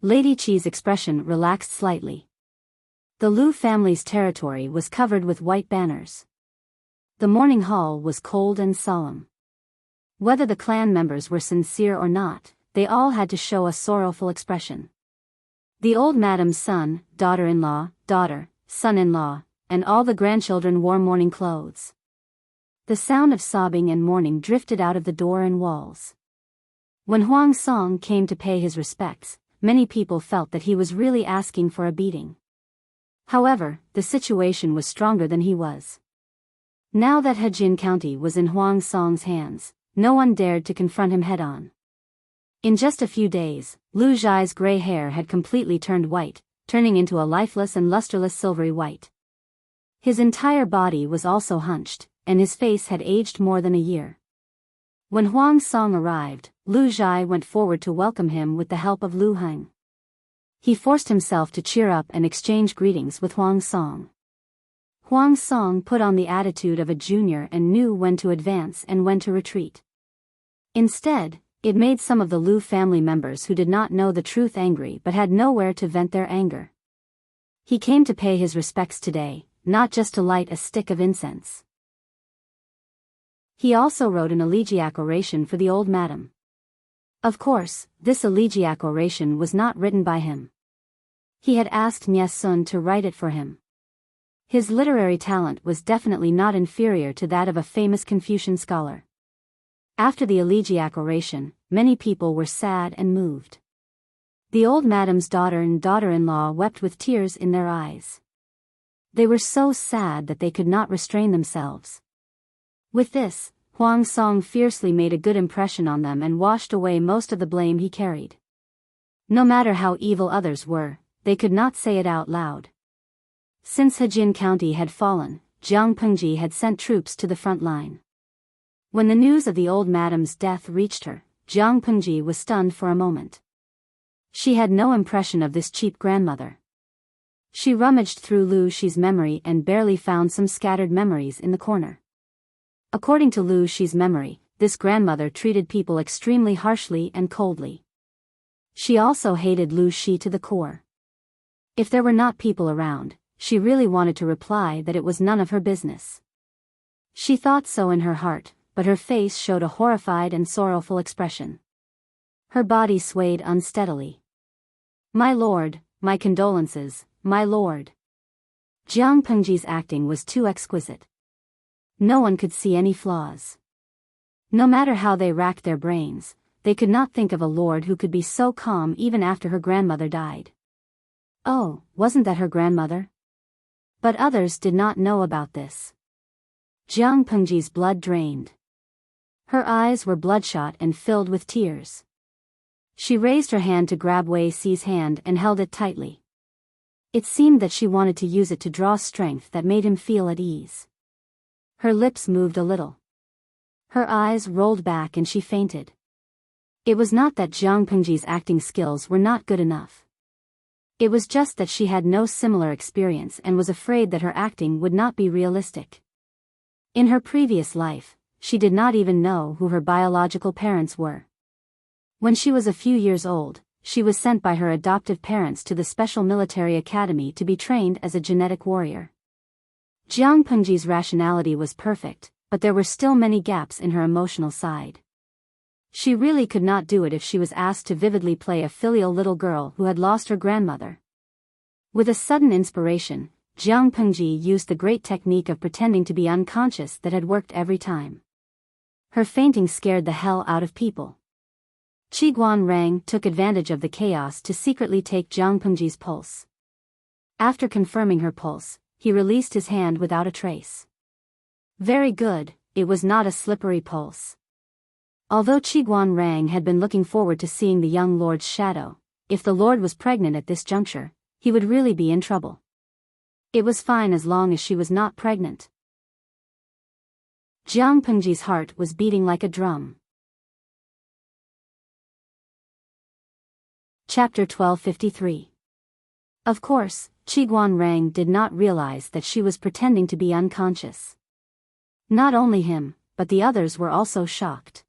Speaker 1: Lady Qi's expression relaxed slightly. The Lu family's territory was covered with white banners. The morning hall was cold and solemn. Whether the clan members were sincere or not, they all had to show a sorrowful expression. The old madam's son, daughter-in-law, daughter, son-in-law, and all the grandchildren wore mourning clothes. The sound of sobbing and mourning drifted out of the door and walls. When Huang Song came to pay his respects, many people felt that he was really asking for a beating. However, the situation was stronger than he was. Now that Hejin County was in Huang Song's hands, no one dared to confront him head-on. In just a few days, Lu Zhai's gray hair had completely turned white, turning into a lifeless and lusterless silvery white. His entire body was also hunched, and his face had aged more than a year. When Huang Song arrived, Lu Zhai went forward to welcome him with the help of Lu Heng. He forced himself to cheer up and exchange greetings with Huang Song. Huang Song put on the attitude of a junior and knew when to advance and when to retreat. Instead, it made some of the Lu family members who did not know the truth angry but had nowhere to vent their anger. He came to pay his respects today, not just to light a stick of incense. He also wrote an elegiac oration for the old madam. Of course, this elegiac oration was not written by him. He had asked Nye Sun to write it for him. His literary talent was definitely not inferior to that of a famous Confucian scholar. After the elegiac oration, many people were sad and moved. The old madam's daughter and daughter-in-law wept with tears in their eyes. They were so sad that they could not restrain themselves. With this, Huang Song fiercely made a good impression on them and washed away most of the blame he carried. No matter how evil others were, they could not say it out loud. Since Hejin County had fallen, Jiang Pengji had sent troops to the front line. When the news of the old madam's death reached her, Jiang Pengji was stunned for a moment. She had no impression of this cheap grandmother. She rummaged through Lu Shi's memory and barely found some scattered memories in the corner. According to Lu Shi's memory, this grandmother treated people extremely harshly and coldly. She also hated Lu Shi to the core. If there were not people around, she really wanted to reply that it was none of her business. She thought so in her heart, but her face showed a horrified and sorrowful expression. Her body swayed unsteadily. "My lord, my condolences, my lord." Jiang Pengji's acting was too exquisite. No one could see any flaws. No matter how they racked their brains, they could not think of a lord who could be so calm even after her grandmother died. Oh, wasn't that her grandmother? But others did not know about this. Jiang Pengji's blood drained. Her eyes were bloodshot and filled with tears. She raised her hand to grab Wei Si's hand and held it tightly. It seemed that she wanted to use it to draw strength that made him feel at ease. Her lips moved a little. Her eyes rolled back and she fainted. It was not that Jiang Pengji's acting skills were not good enough. It was just that she had no similar experience and was afraid that her acting would not be realistic. In her previous life, she did not even know who her biological parents were. When she was a few years old, she was sent by her adoptive parents to the Special Military Academy to be trained as a genetic warrior. Jiang Pengji's rationality was perfect, but there were still many gaps in her emotional side. She really could not do it if she was asked to vividly play a filial little girl who had lost her grandmother. With a sudden inspiration, Jiang Pengji used the great technique of pretending to be unconscious that had worked every time. Her fainting scared the hell out of people. Qiguan Rang took advantage of the chaos to secretly take Jiang Pengji's pulse. After confirming her pulse, he released his hand without a trace. Very good, it was not a slippery pulse. Although Qiguan Rang had been looking forward to seeing the young lord's shadow, if the lord was pregnant at this juncture, he would really be in trouble. It was fine as long as she was not pregnant. Jiang Pengji's heart was beating like a drum. Chapter 1253. Of course, Qiguan Rang did not realize that she was pretending to be unconscious. Not only him, but the others were also shocked.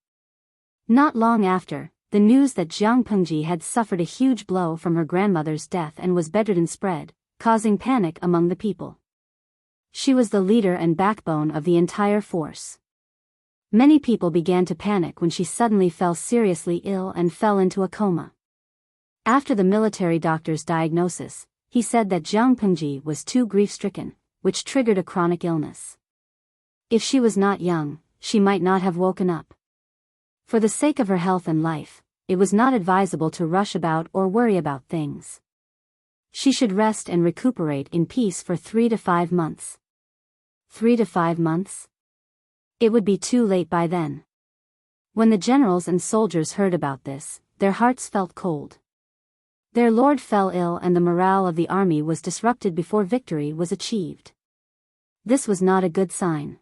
Speaker 1: Not long after, the news that Jiang Pengji had suffered a huge blow from her grandmother's death and was bedridden spread, causing panic among the people. She was the leader and backbone of the entire force. Many people began to panic when she suddenly fell seriously ill and fell into a coma. After the military doctor's diagnosis, he said that Jiang Pengji was too grief-stricken, which triggered a chronic illness. If she was not young, she might not have woken up. For the sake of her health and life, it was not advisable to rush about or worry about things. She should rest and recuperate in peace for 3 to 5 months. 3 to 5 months? It would be too late by then. When the generals and soldiers heard about this, their hearts felt cold. Their lord fell ill and the morale of the army was disrupted before victory was achieved. This was not a good sign.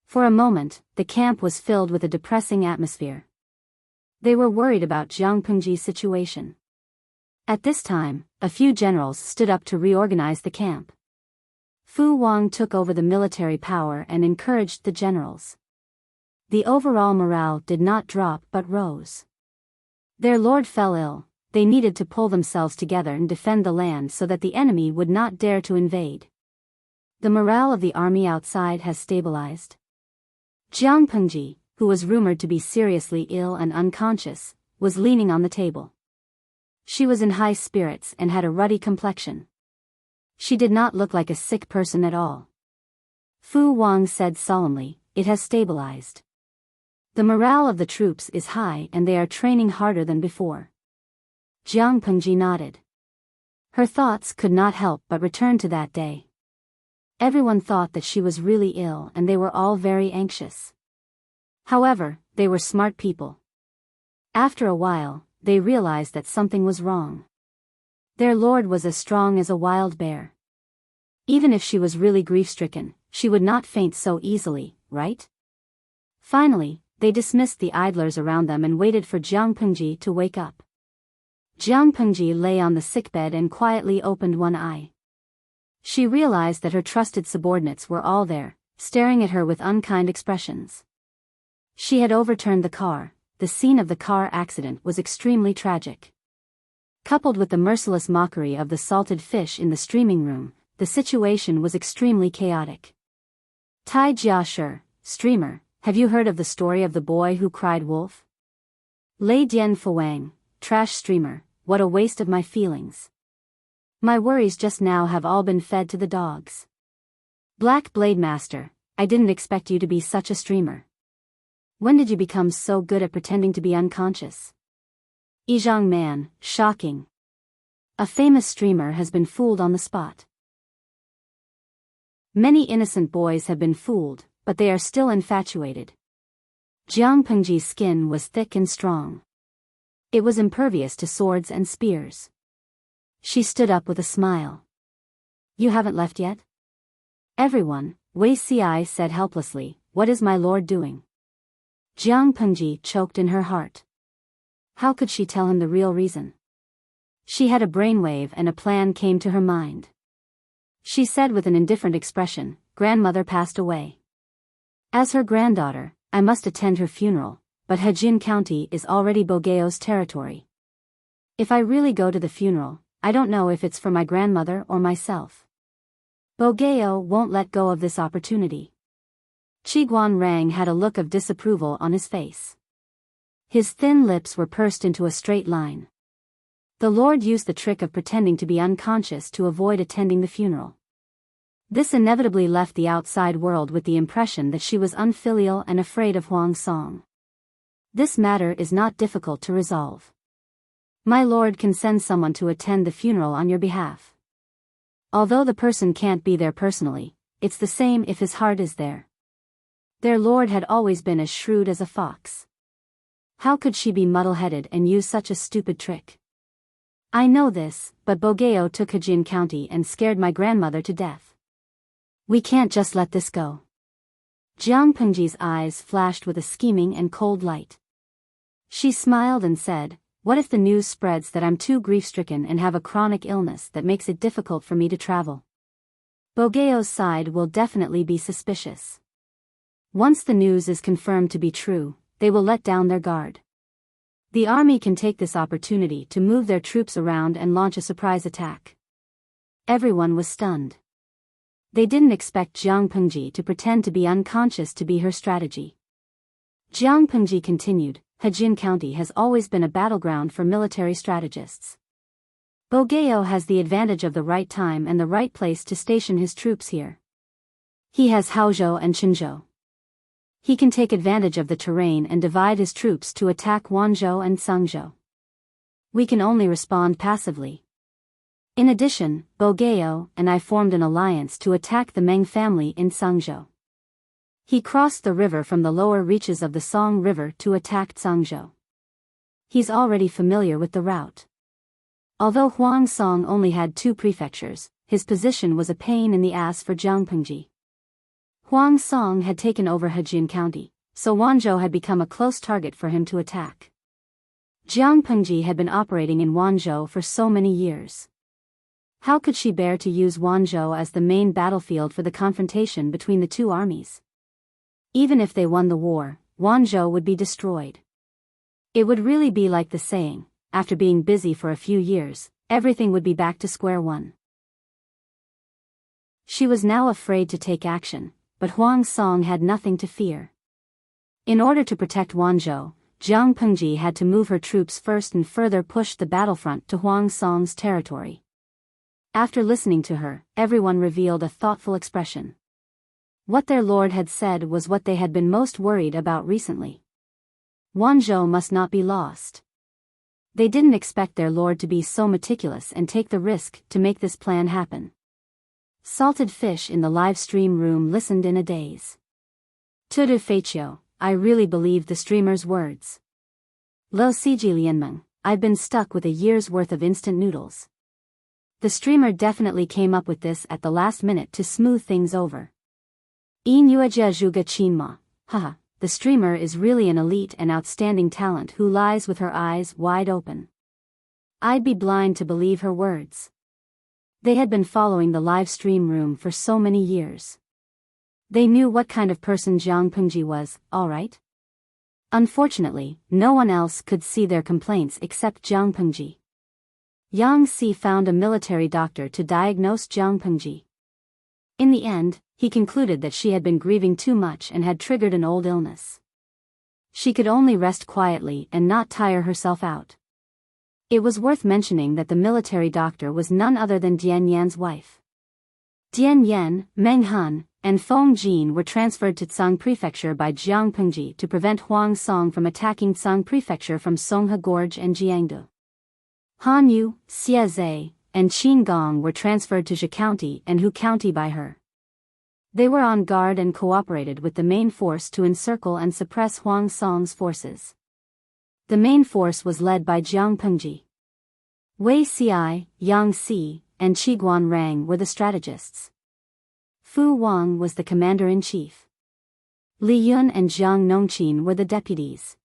Speaker 1: For a moment, the camp was filled with a depressing atmosphere. They were worried about Jiang Pengji's situation. At this time, a few generals stood up to reorganize the camp. Fu Wang took over the military power and encouraged the generals. The overall morale did not drop but rose. Their lord fell ill, they needed to pull themselves together and defend the land so that the enemy would not dare to invade. The morale of the army outside has stabilized. Jiang Pengji, who was rumored to be seriously ill and unconscious, was leaning on the table. She was in high spirits and had a ruddy complexion. She did not look like a sick person at all. Fu Wang said solemnly, "It has stabilized. The morale of the troops is high and they are training harder than before." Jiang Pengji nodded. Her thoughts could not help but return to that day. Everyone thought that she was really ill and they were all very anxious. However, they were smart people. After a while, they realized that something was wrong. Their lord was as strong as a wild bear. Even if she was really grief-stricken, she would not faint so easily, right? Finally, they dismissed the idlers around them and waited for Jiang Pengji to wake up. Jiang Pengji lay on the sickbed and quietly opened one eye. She realized that her trusted subordinates were all there, staring at her with unkind expressions. She had overturned the car. The scene of the car accident was extremely tragic. Coupled with the merciless mockery of the salted fish in the streaming room, the situation was extremely chaotic. Tai Jiashi, streamer, have you heard of the story of the boy who cried wolf? Lei Dian Fuang, trash streamer, what a waste of my feelings. My worries just now have all been fed to the dogs. Black Blade Master, I didn't expect you to be such a streamer. When did you become so good at pretending to be unconscious? Yizhang Man, shocking. A famous streamer has been fooled on the spot. Many innocent boys have been fooled, but they are still infatuated. Jiang Pengji's skin was thick and strong. It was impervious to swords and spears. She stood up with a smile. You haven't left yet? Everyone, Wei Ci said helplessly, what is my lord doing? Jiang Pengji choked in her heart. How could she tell him the real reason? She had a brainwave and a plan came to her mind. She said with an indifferent expression, grandmother passed away. As her granddaughter, I must attend her funeral, but Hejin County is already Bogeo's territory. If I really go to the funeral, I don't know if it's for my grandmother or myself. Bogeo won't let go of this opportunity. Qiguan Rang had a look of disapproval on his face. His thin lips were pursed into a straight line. The Lord used the trick of pretending to be unconscious to avoid attending the funeral. This inevitably left the outside world with the impression that she was unfilial and afraid of Huang Song. This matter is not difficult to resolve. My lord can send someone to attend the funeral on your behalf. Although the person can't be there personally, it's the same if his heart is there. Their lord had always been as shrewd as a fox. How could she be muddle-headed and use such a stupid trick? I know this, but Bogeo took Hajin County and scared my grandmother to death. We can't just let this go. Jiang Pengji's eyes flashed with a scheming and cold light. She smiled and said, "What if the news spreads that I'm too grief-stricken and have a chronic illness that makes it difficult for me to travel?" Bogeo's side will definitely be suspicious. Once the news is confirmed to be true, they will let down their guard. The army can take this opportunity to move their troops around and launch a surprise attack. Everyone was stunned. They didn't expect Jiang Pengji to pretend to be unconscious to be her strategy. Jiang Pengji continued, "Hajin County has always been a battleground for military strategists. Bogeo has the advantage of the right time and the right place to station his troops here. He has Haozhou and Qinzhou. He can take advantage of the terrain and divide his troops to attack Wanzhou and Sangzhou. We can only respond passively. In addition, Bogeo and I formed an alliance to attack the Meng family in Sangzhou. He crossed the river from the lower reaches of the Song River to attack Sangzhou. He's already familiar with the route. Although Huang Song only had 2 prefectures, his position was a pain in the ass for Jiang Pengji. Huang Song had taken over Hajin County, so Wanzhou had become a close target for him to attack. Jiang Pengji had been operating in Wanzhou for so many years. How could she bear to use Wanzhou as the main battlefield for the confrontation between the two armies? Even if they won the war, Wanzhou would be destroyed. It would really be like the saying, after being busy for a few years, everything would be back to square one. She was now afraid to take action, but Huang Song had nothing to fear. In order to protect Wanzhou, Jiang Pengji had to move her troops first and further push the battlefront to Huang Song's territory. After listening to her, everyone revealed a thoughtful expression. What their lord had said was what they had been most worried about recently. Wanzhou must not be lost. They didn't expect their lord to be so meticulous and take the risk to make this plan happen. Salted Fish in the live stream room listened in a daze. Tudu Feiqiu, I really believed the streamer's words. Lo Siji Lianmeng, I've been stuck with a year's worth of instant noodles. The streamer definitely came up with this at the last minute to smooth things over. Inuaja Zhuga Qinma, haha, the streamer is really an elite and outstanding talent who lies with her eyes wide open. I'd be blind to believe her words. They had been following the live stream room for so many years. They knew what kind of person Jiang Pengji was, alright? Unfortunately, no one else could see their complaints except Jiang Pengji. Yang Si found a military doctor to diagnose Jiang Pengji. In the end, he concluded that she had been grieving too much and had triggered an old illness. She could only rest quietly and not tire herself out. It was worth mentioning that the military doctor was none other than Dian Yan's wife. Dian Yan, Meng Han, and Feng Jin were transferred to Tsang Prefecture by Jiang Pengji to prevent Huang Song from attacking Tsang Prefecture from Songhe Gorge and Jiangdu. Han Yu, Xie Zhe, and Qin Gong were transferred to Zhe County and Hu County by her. They were on guard and cooperated with the main force to encircle and suppress Huang Song's forces. The main force was led by Jiang Pengji. Wei Xi, Yang Si, and Qiguan Rang were the strategists. Fu Wang was the commander-in-chief. Li Yun and Jiang Nongqin were the deputies.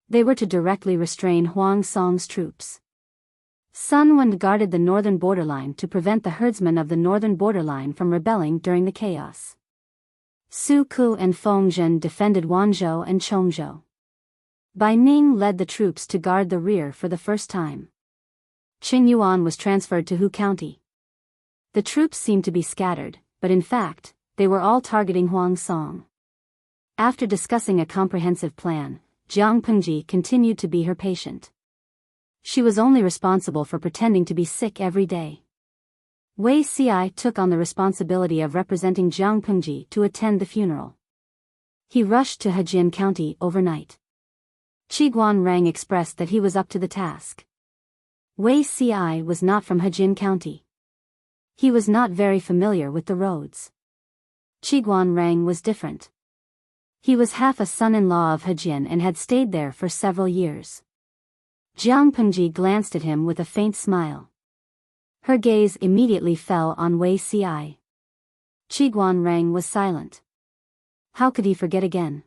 Speaker 1: They were to directly restrain Huang Song's troops. Sun Wen guarded the northern borderline to prevent the herdsmen of the northern borderline from rebelling during the chaos. Su Ku and Feng Zhen defended Wanzhou and Chongzhou. Bai Ning led the troops to guard the rear for the first time. Qing Yuan was transferred to Hu County. The troops seemed to be scattered, but in fact, they were all targeting Huang Song. After discussing a comprehensive plan, Jiang Pengji continued to be her patient. She was only responsible for pretending to be sick every day. Wei Xi took on the responsibility of representing Jiang Pengji to attend the funeral. He rushed to Hajin County overnight. Qiguan Rang expressed that he was up to the task. Wei Xi was not from Hajin County. He was not very familiar with the roads. Qiguan Rang was different. He was half a son-in-law of Hejian and had stayed there for several years. Jiang Pengji glanced at him with a faint smile. Her gaze immediately fell on Wei Ci. Qiguan Rang was silent. How could he forget again?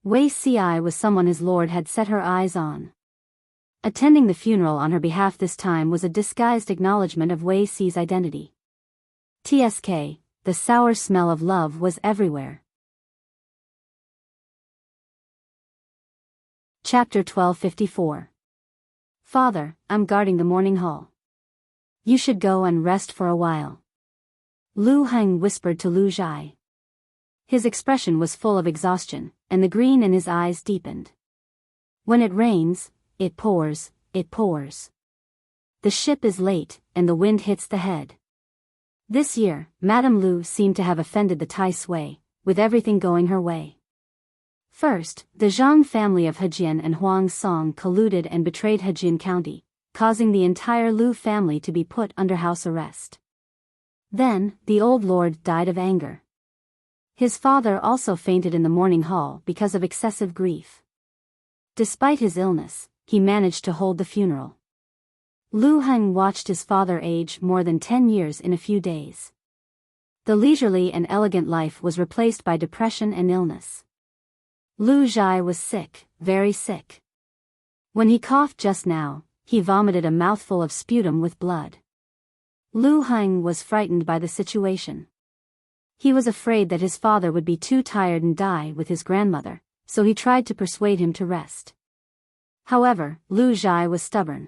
Speaker 1: Wei Ci was someone his lord had set her eyes on. Attending the funeral on her behalf this time was a disguised acknowledgement of Wei Ci's identity. TSK, the sour smell of love was everywhere. Chapter 1254. Father, I'm guarding the morning hall. You should go and rest for a while. Lu Heng whispered to Lu Zhai. His expression was full of exhaustion, and the green in his eyes deepened. When it rains, it pours, it pours. The ship is late, and the wind hits the head. This year, Madame Lu seemed to have offended the Tai Sui, with everything going her way. First, the Zhang family of Hejian and Huang Song colluded and betrayed Hejian County, causing the entire Lu family to be put under house arrest. Then, the old lord died of anger. His father also fainted in the morning hall because of excessive grief. Despite his illness, he managed to hold the funeral. Lu Heng watched his father age more than 10 years in a few days. The leisurely and elegant life was replaced by depression and illness. Lu Zhai was sick, very sick. When he coughed just now, he vomited a mouthful of sputum with blood. Lu Heng was frightened by the situation. He was afraid that his father would be too tired and die with his grandmother, so he tried to persuade him to rest. However, Lu Zhai was stubborn.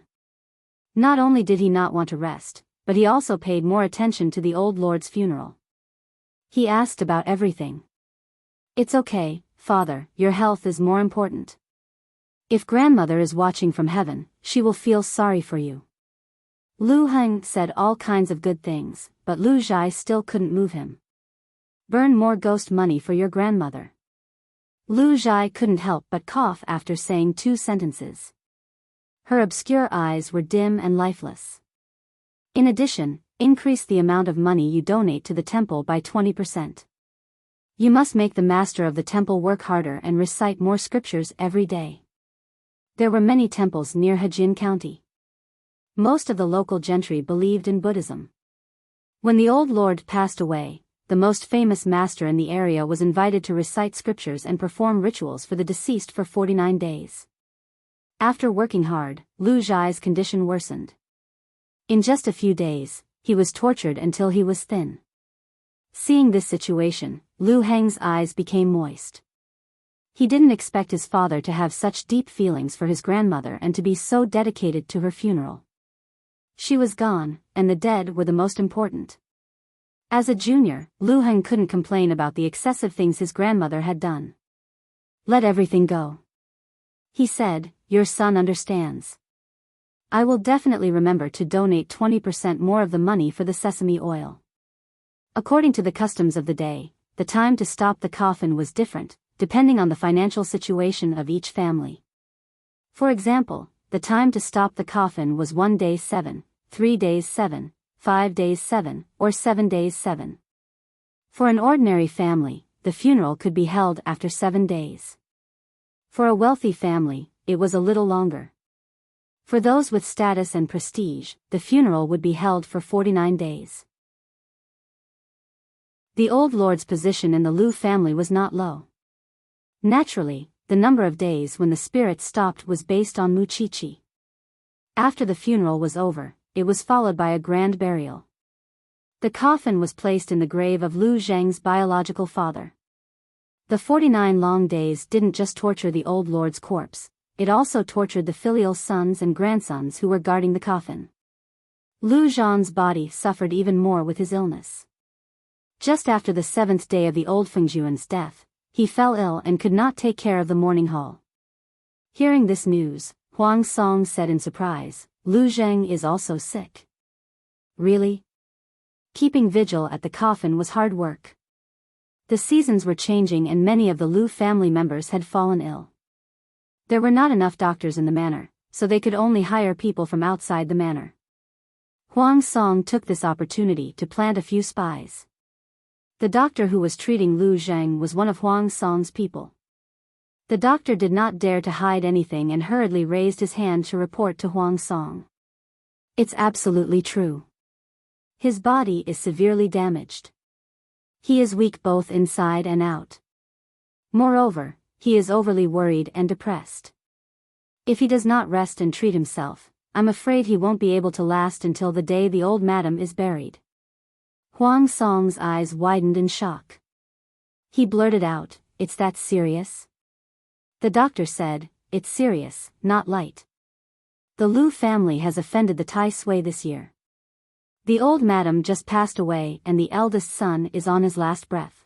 Speaker 1: Not only did he not want to rest, but he also paid more attention to the old lord's funeral. He asked about everything. It's okay, father, your health is more important. If grandmother is watching from heaven, she will feel sorry for you. Lu Heng said all kinds of good things, but Lu Zhai still couldn't move him. Burn more ghost money for your grandmother. Lu Zhai couldn't help but cough after saying 2 sentences. Her obscure eyes were dim and lifeless. In addition, increase the amount of money you donate to the temple by 20%. You must make the master of the temple work harder and recite more scriptures every day. There were many temples near Hejian County. Most of the local gentry believed in Buddhism. When the old lord passed away, the most famous master in the area was invited to recite scriptures and perform rituals for the deceased for 49 days. After working hard, Lu Zhai's condition worsened. In just a few days, he was tortured until he was thin. Seeing this situation, Lu Heng's eyes became moist. He didn't expect his father to have such deep feelings for his grandmother and to be so dedicated to her funeral. She was gone, and the dead were the most important. As a junior, Lu Heng couldn't complain about the excessive things his grandmother had done. Let everything go. He said, your son understands. I will definitely remember to donate 20% more of the money for the sesame oil. According to the customs of the day, the time to stop the coffin was different, depending on the financial situation of each family. For example, the time to stop the coffin was 1 day 7, 3 days 7, 5 days 7, or 7 days 7. For an ordinary family, the funeral could be held after 7 days. For a wealthy family, it was a little longer. For those with status and prestige, the funeral would be held for 49 days. The old lord's position in the Lu family was not low. Naturally, the number of days when the spirit stopped was based on Muqiqi. After the funeral was over, it was followed by a grand burial. The coffin was placed in the grave of Lu Zheng's biological father. The 49 long days didn't just torture the old lord's corpse, it also tortured the filial sons and grandsons who were guarding the coffin. Lu Zhan's body suffered even more with his illness. Just after the 7th day of the old Fengjuan's death, he fell ill and could not take care of the mourning hall. Hearing this news, Huang Song said in surprise, Lu Zheng is also sick. Really? Keeping vigil at the coffin was hard work. The seasons were changing and many of the Lu family members had fallen ill. There were not enough doctors in the manor, so they could only hire people from outside the manor. Huang Song took this opportunity to plant a few spies. The doctor who was treating Lu Zheng was one of Huang Song's people. The doctor did not dare to hide anything and hurriedly raised his hand to report to Huang Song. It's absolutely true. His body is severely damaged. He is weak both inside and out. Moreover, he is overly worried and depressed. If he does not rest and treat himself, I'm afraid he won't be able to last until the day the old madam is buried. Huang Song's eyes widened in shock. He blurted out, "It's that serious?" The doctor said, "It's serious, not light. The Lu family has offended the Tai Sui this year. The old madam just passed away and the eldest son is on his last breath.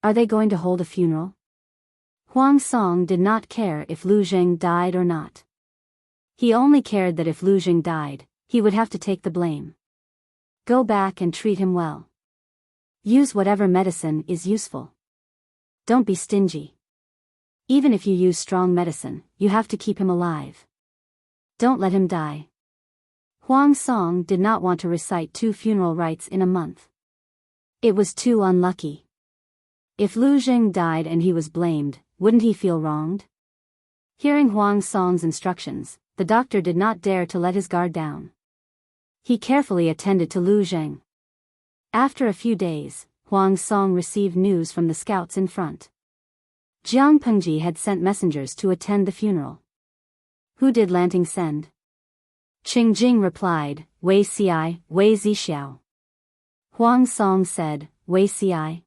Speaker 1: Are they going to hold a funeral?" Huang Song did not care if Lu Zheng died or not. He only cared that if Lu Zheng died, he would have to take the blame. Go back and treat him well. Use whatever medicine is useful. Don't be stingy. Even if you use strong medicine, you have to keep him alive. Don't let him die. Huang Song did not want to recite 2 funeral rites in a month. It was too unlucky. If Lu Zheng died and he was blamed, wouldn't he feel wronged? Hearing Huang Song's instructions, the doctor did not dare to let his guard down. He carefully attended to Lu Zheng. After a few days, Huang Song received news from the scouts in front. Jiang Pengji had sent messengers to attend the funeral. Who did Lanting send? Qing Jing replied, Wei Ci, Wei Zixiao. Huang Song said, Wei Ci.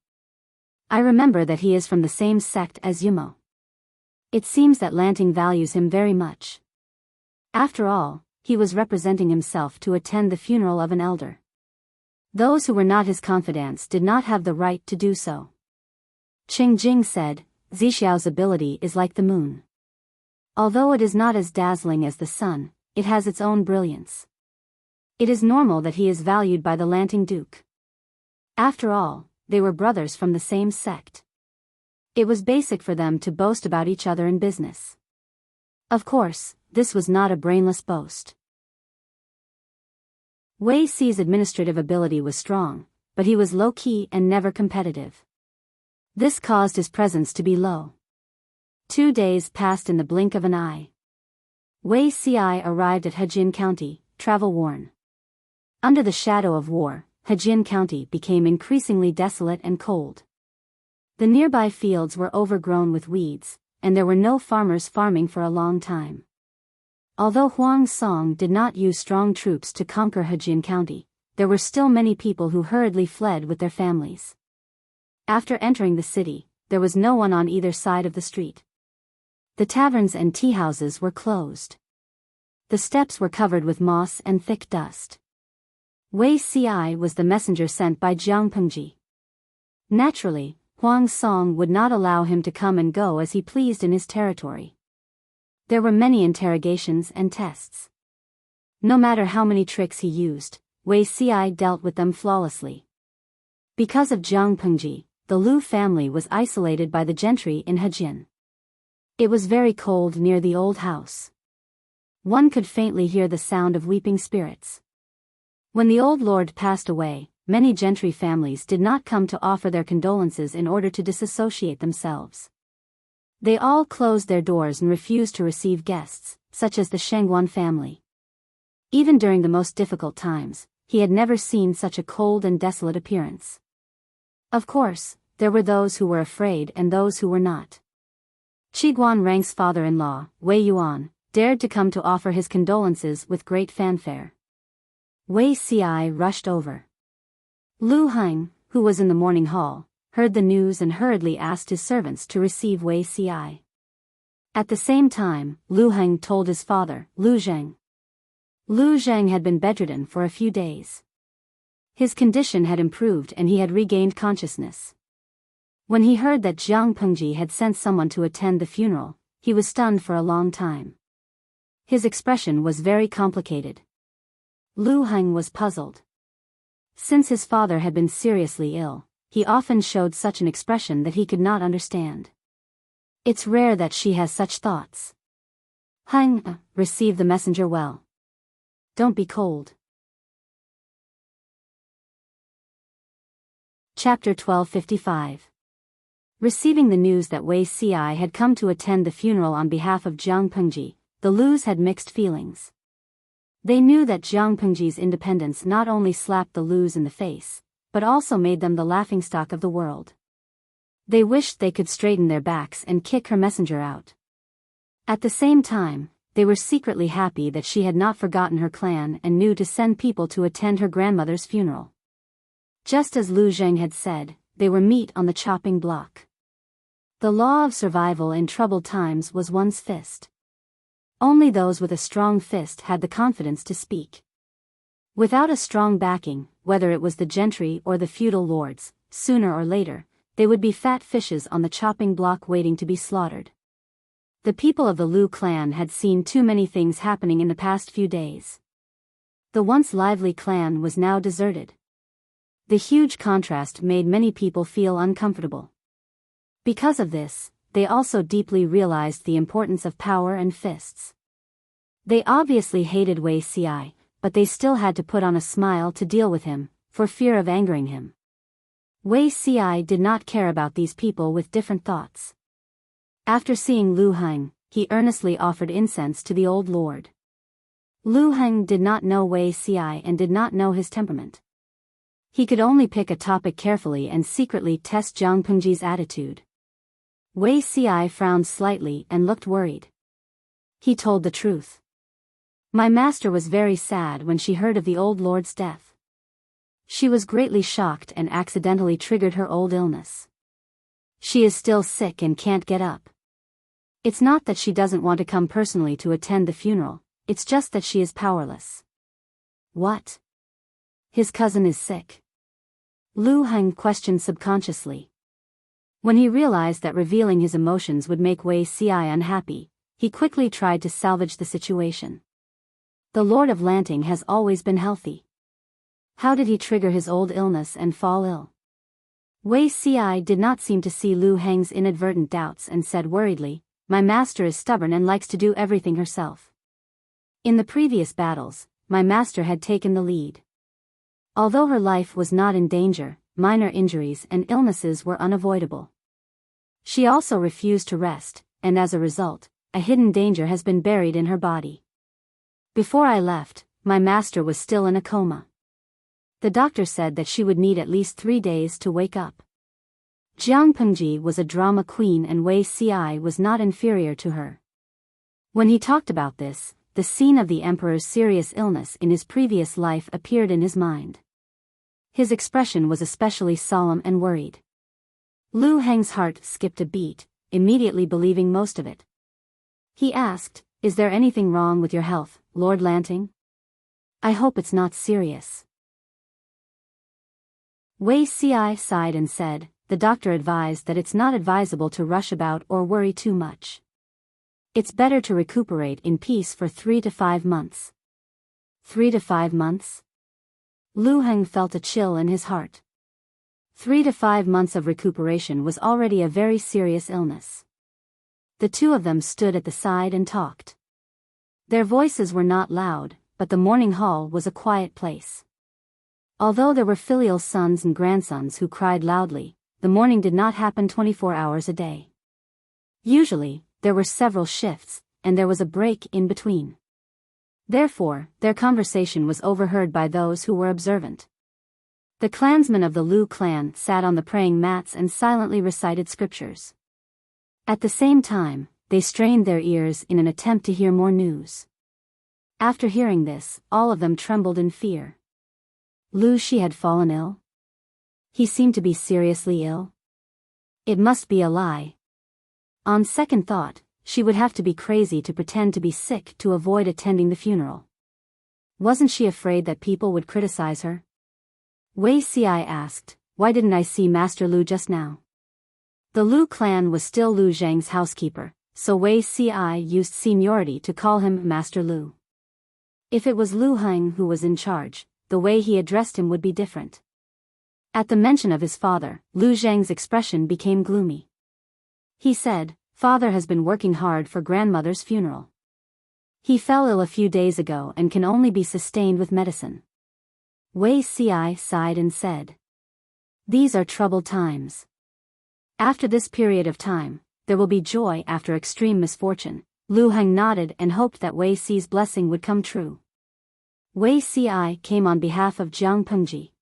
Speaker 1: I remember that he is from the same sect as Yumo. It seems that Lanting values him very much. After all, he was representing himself to attend the funeral of an elder. Those who were not his confidants did not have the right to do so. Qing Jing said, Zixiao's ability is like the moon. Although it is not as dazzling as the sun, it has its own brilliance. It is normal that he is valued by the Lanting Duke. After all, they were brothers from the same sect. It was basic for them to boast about each other in business. Of course, this was not a brainless boast. Wei Ci's administrative ability was strong, but he was low-key and never competitive. This caused his presence to be low. 2 days passed in the blink of an eye. Wei Ci arrived at Hejin County, travel-worn. Under the shadow of war, Hejin County became increasingly desolate and cold. The nearby fields were overgrown with weeds, and there were no farmers farming for a long time. Although Huang Song did not use strong troops to conquer Hejin County, there were still many people who hurriedly fled with their families. After entering the city, there was no one on either side of the street. The taverns and tea houses were closed. The steps were covered with moss and thick dust. Wei Ci was the messenger sent by Jiang Pengji. Naturally, Huang Song would not allow him to come and go as he pleased in his territory. There were many interrogations and tests. No matter how many tricks he used, Wei Ci dealt with them flawlessly. Because of Jiang Pengji, the Lu family was isolated by the gentry in Hejin. It was very cold near the old house. One could faintly hear the sound of weeping spirits. When the old lord passed away, many gentry families did not come to offer their condolences in order to disassociate themselves. They all closed their doors and refused to receive guests, such as the Shengguan family. Even during the most difficult times, he had never seen such a cold and desolate appearance. Of course, there were those who were afraid and those who were not. Qiguan Rang's father-in-law, Wei Yuan, dared to come to offer his condolences with great fanfare. Wei Ci rushed over. Lu Heng, who was in the morning hall, heard the news and hurriedly asked his servants to receive Wei Ci. At the same time, Lu Heng told his father, Lu Zheng. Lu Zheng had been bedridden for a few days. His condition had improved and he had regained consciousness. When he heard that Jiang Pengji had sent someone to attend the funeral, he was stunned for a long time. His expression was very complicated. Lu Heng was puzzled. Since his father had been seriously ill, he often showed such an expression that he could not understand. It's rare that she has such thoughts. Heng, receive the messenger well. Don't be cold. Chapter 1255. Receiving the news that Wei Xiai had come to attend the funeral on behalf of Jiang Pengji, the Lus had mixed feelings. They knew that Jiang Pengji's independence not only slapped the Lus in the face, but also made them the laughingstock of the world. They wished they could straighten their backs and kick her messenger out. At the same time, they were secretly happy that she had not forgotten her clan and knew to send people to attend her grandmother's funeral. Just as Lu Zheng had said, they were meat on the chopping block. The law of survival in troubled times was one's fist. Only those with a strong fist had the confidence to speak. Without a strong backing, whether it was the gentry or the feudal lords, sooner or later, they would be fat fishes on the chopping block waiting to be slaughtered. The people of the Lu clan had seen too many things happening in the past few days. The once lively clan was now deserted. The huge contrast made many people feel uncomfortable. Because of this, they also deeply realized the importance of power and fists. They obviously hated Wei Xiai, but they still had to put on a smile to deal with him, for fear of angering him. Wei Xiai did not care about these people with different thoughts. After seeing Lu Heng, he earnestly offered incense to the old lord. Lu Heng did not know Wei Xiai and did not know his temperament. He could only pick a topic carefully and secretly test Jiang Pengji's attitude. Wei Xiai frowned slightly and looked worried. He told the truth. My master was very sad when she heard of the old lord's death. She was greatly shocked and accidentally triggered her old illness. She is still sick and can't get up. It's not that she doesn't want to come personally to attend the funeral, it's just that she is powerless. What? His cousin is sick? Lu Heng questioned subconsciously. When he realized that revealing his emotions would make Wei Xiai unhappy, he quickly tried to salvage the situation. The Lord of Lanting has always been healthy. How did he trigger his old illness and fall ill? Wei Xiai did not seem to see Lu Heng's inadvertent doubts and said worriedly, my master is stubborn and likes to do everything herself. In the previous battles, my master had taken the lead. Although her life was not in danger, minor injuries and illnesses were unavoidable. She also refused to rest, and as a result, a hidden danger has been buried in her body. Before I left, my master was still in a coma. The doctor said that she would need at least 3 days to wake up. Jiang Pengji was a drama queen and Wei Xiai was not inferior to her. When he talked about this, the scene of the emperor's serious illness in his previous life appeared in his mind. His expression was especially solemn and worried. Lu Heng's heart skipped a beat, immediately believing most of it. He asked, is there anything wrong with your health, Lord Lanting? I hope it's not serious. Wei Xiai sighed and said, the doctor advised that it's not advisable to rush about or worry too much. It's better to recuperate in peace for 3 to 5 months. 3 to 5 months? Lu Heng felt a chill in his heart. 3 to 5 months of recuperation was already a very serious illness. The two of them stood at the side and talked. Their voices were not loud, but the morning hall was a quiet place. Although there were filial sons and grandsons who cried loudly, the mourning did not happen 24 hours a day. Usually, there were several shifts, and there was a break in between. Therefore, their conversation was overheard by those who were observant. The clansmen of the Lu clan sat on the praying mats and silently recited scriptures. At the same time, they strained their ears in an attempt to hear more news. After hearing this, all of them trembled in fear. Lu Shi had fallen ill? He seemed to be seriously ill. It must be a lie. On second thought, she would have to be crazy to pretend to be sick to avoid attending the funeral. Wasn't she afraid that people would criticize her? Wei Xiai asked, why didn't I see Master Lu just now? The Lu clan was still Lu Zheng's housekeeper, so Wei Xiai used seniority to call him Master Lu. If it was Lu Heng who was in charge, the way he addressed him would be different. At the mention of his father, Lu Zheng's expression became gloomy. He said, Father has been working hard for grandmother's funeral. He fell ill a few days ago and can only be sustained with medicine. Wei Xiai sighed and said, These are troubled times. After this period of time, there will be joy after extreme misfortune. Lu Heng nodded and hoped that Wei Si's blessing would come true. Wei Si came on behalf of Jiang Pengji.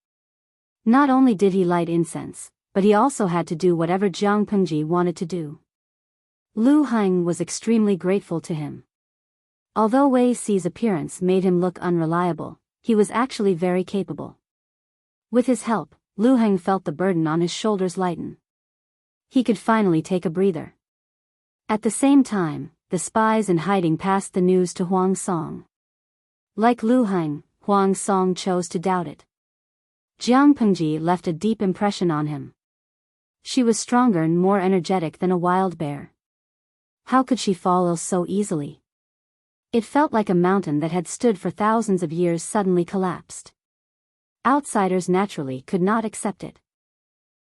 Speaker 1: Not only did he light incense, but he also had to do whatever Jiang Pengji wanted to do. Lu Heng was extremely grateful to him. Although Wei Si's appearance made him look unreliable, he was actually very capable. With his help, Lu Heng felt the burden on his shoulders lighten. He could finally take a breather. At the same time, the spies in hiding passed the news to Huang Song. Like Lu Heng, Huang Song chose to doubt it. Jiang Pengji left a deep impression on him. She was stronger and more energetic than a wild bear. How could she fall ill so easily? It felt like a mountain that had stood for thousands of years suddenly collapsed. Outsiders naturally could not accept it.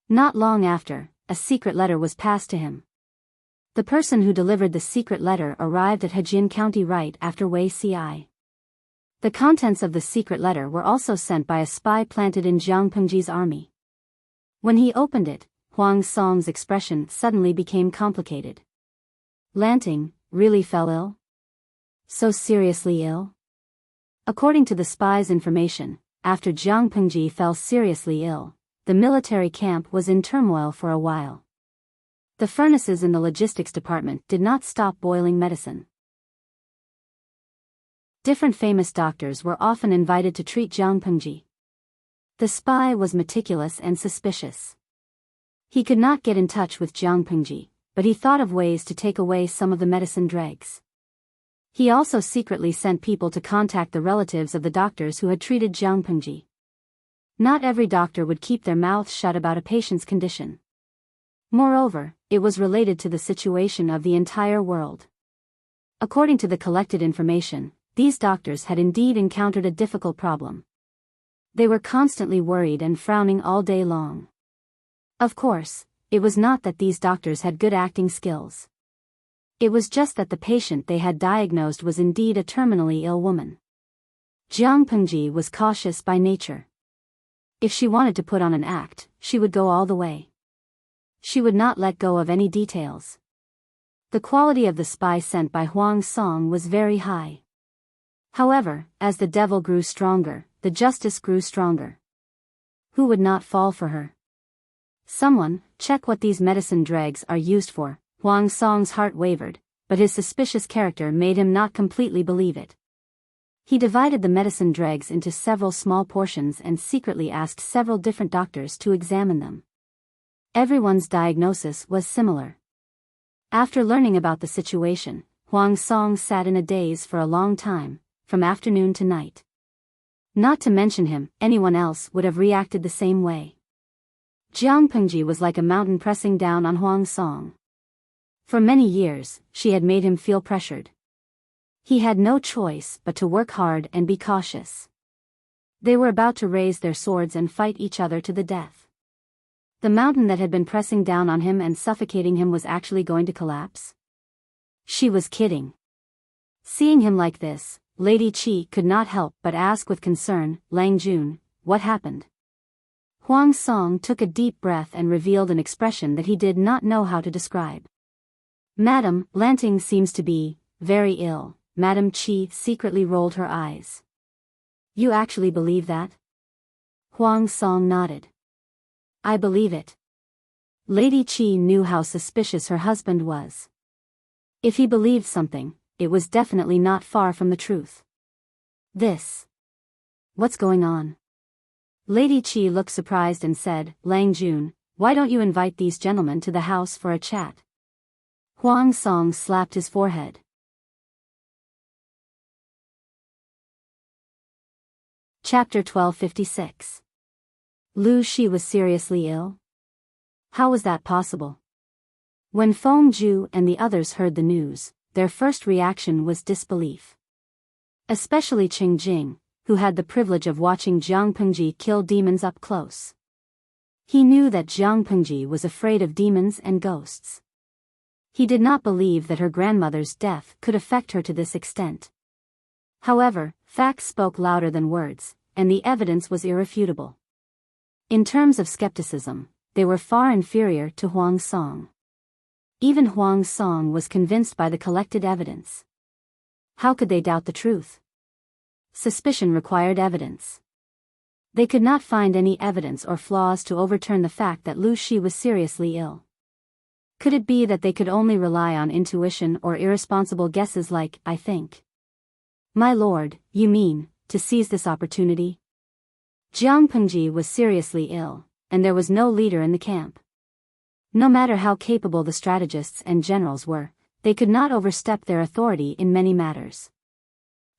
Speaker 1: Not long after, a secret letter was passed to him. The person who delivered the secret letter arrived at Hejin County right after Wei Si. The contents of the secret letter were also sent by a spy planted in Jiang Pengji's army. When he opened it, Huang Song's expression suddenly became complicated. Lanting really fell ill? So seriously ill? According to the spy's information, after Jiang Pengji fell seriously ill, the military camp was in turmoil for a while. The furnaces in the logistics department did not stop boiling medicine. Different famous doctors were often invited to treat Jiang Pengji. The spy was meticulous and suspicious. He could not get in touch with Jiang Pengji, but he thought of ways to take away some of the medicine dregs. He also secretly sent people to contact the relatives of the doctors who had treated Jiang Pengji. Not every doctor would keep their mouth shut about a patient's condition. Moreover, it was related to the situation of the entire world. According to the collected information, these doctors had indeed encountered a difficult problem. They were constantly worried and frowning all day long. Of course, it was not that these doctors had good acting skills. It was just that the patient they had diagnosed was indeed a terminally ill woman. Jiang Pengji was cautious by nature. If she wanted to put on an act, she would go all the way. She would not let go of any details. The quality of the spy sent by Huang Song was very high. However, as the devil grew stronger, the justice grew stronger. Who would not fall for her? Someone, check what these medicine dregs are used for. Huang Song's heart wavered, but his suspicious character made him not completely believe it. He divided the medicine dregs into several small portions and secretly asked several different doctors to examine them. Everyone's diagnosis was similar. After learning about the situation, Huang Song sat in a daze for a long time, from afternoon to night. Not to mention him, anyone else would have reacted the same way. Jiang Pengji was like a mountain pressing down on Huang Song. For many years, she had made him feel pressured. He had no choice but to work hard and be cautious. They were about to raise their swords and fight each other to the death. The mountain that had been pressing down on him and suffocating him was actually going to collapse. She was kidding. Seeing him like this, Lady Qi could not help but ask with concern, "Lang Jun, what happened?" Huang Song took a deep breath and revealed an expression that he did not know how to describe. "Madam, Lanting seems to be very ill." Madam Qi secretly rolled her eyes. "You actually believe that?" Huang Song nodded. "I believe it." Lady Qi knew how suspicious her husband was. If he believed something, it was definitely not far from the truth. What's going on?" Lady Qi looked surprised and said, "Lang Jun, why don't you invite these gentlemen to the house for a chat?" Huang Song slapped his forehead. Chapter 1256. Lu Shi was seriously ill? How was that possible? When Feng Zhu and the others heard the news, their first reaction was disbelief. Especially Qing Jing, who had the privilege of watching Jiang Pengji kill demons up close. He knew that Jiang Pengji was afraid of demons and ghosts. He did not believe that her grandmother's death could affect her to this extent. However, facts spoke louder than words, and the evidence was irrefutable. In terms of skepticism, they were far inferior to Huang Song. Even Huang Song was convinced by the collected evidence. How could they doubt the truth? Suspicion required evidence. They could not find any evidence or flaws to overturn the fact that Lu Shi was seriously ill. Could it be that they could only rely on intuition or irresponsible guesses like, "I think"? "My lord, you mean, to seize this opportunity?" Jiang Pengji was seriously ill, and there was no leader in the camp. No matter how capable the strategists and generals were, they could not overstep their authority in many matters.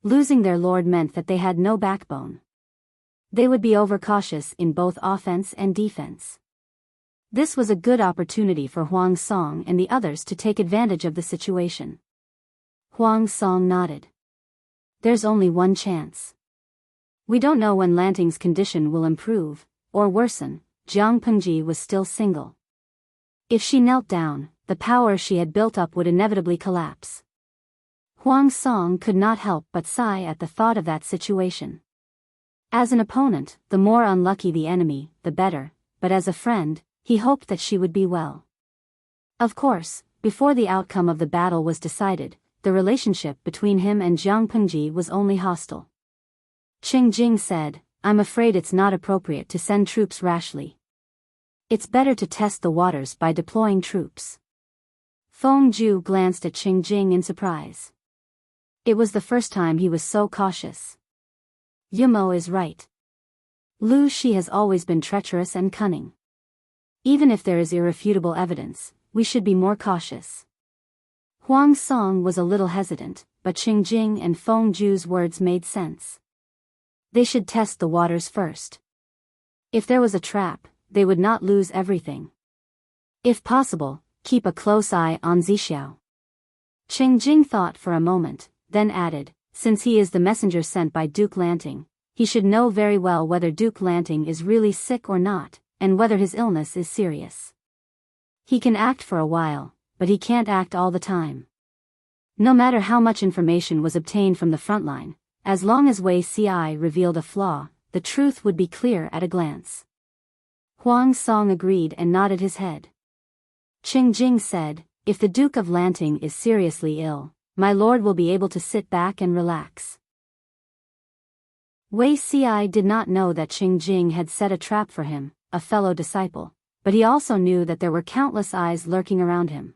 Speaker 1: Losing their lord meant that they had no backbone. They would be overcautious in both offense and defense. This was a good opportunity for Huang Song and the others to take advantage of the situation. Huang Song nodded. "There's only one chance. We don't know when Lanting's condition will improve, or worsen." Jiang Pengji was still single. If she knelt down, the power she had built up would inevitably collapse. Huang Song could not help but sigh at the thought of that situation. As an opponent, the more unlucky the enemy, the better, but as a friend, he hoped that she would be well. Of course, before the outcome of the battle was decided, the relationship between him and Jiang Pengji was only hostile. Qing Jing said, "I'm afraid it's not appropriate to send troops rashly. It's better to test the waters by deploying troops." Feng Ju glanced at Qing Jing in surprise. It was the first time he was so cautious. Yumo is right. Lu Shi has always been treacherous and cunning. Even if there is irrefutable evidence, we should be more cautious. Huang Song was a little hesitant, but Qing Jing and Feng Ju's words made sense. They should test the waters first. If there was a trap, they would not lose everything. If possible, keep a close eye on Zixiao. Qing Jing thought for a moment, then added, "Since he is the messenger sent by Duke Lanting, he should know very well whether Duke Lanting is really sick or not, and whether his illness is serious. He can act for a while, but he can't act all the time." No matter how much information was obtained from the front line, as long as Wei Ci revealed a flaw, the truth would be clear at a glance. Huang Song agreed and nodded his head. Qing Jing said, "If the Duke of Lanting is seriously ill, my lord will be able to sit back and relax." Wei Ci did not know that Qing Jing had set a trap for him, a fellow disciple, but he also knew that there were countless eyes lurking around him.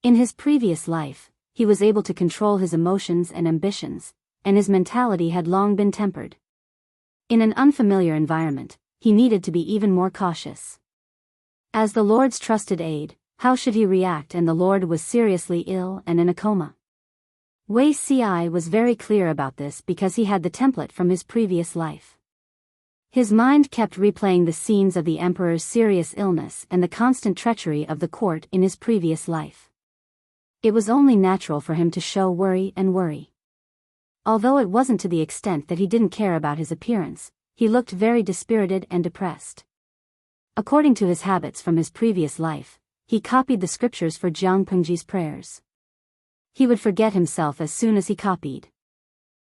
Speaker 1: In his previous life, he was able to control his emotions and ambitions, and his mentality had long been tempered. In an unfamiliar environment, he needed to be even more cautious. As the Lord's trusted aide, how should he react? And the Lord was seriously ill and in a coma. Wei Ci was very clear about this because he had the template from his previous life. His mind kept replaying the scenes of the Emperor's serious illness and the constant treachery of the court in his previous life. It was only natural for him to show worry and worry. Although it wasn't to the extent that he didn't care about his appearance, he looked very dispirited and depressed. According to his habits from his previous life, he copied the scriptures for Jiang Pengji's prayers. He would forget himself as soon as he copied.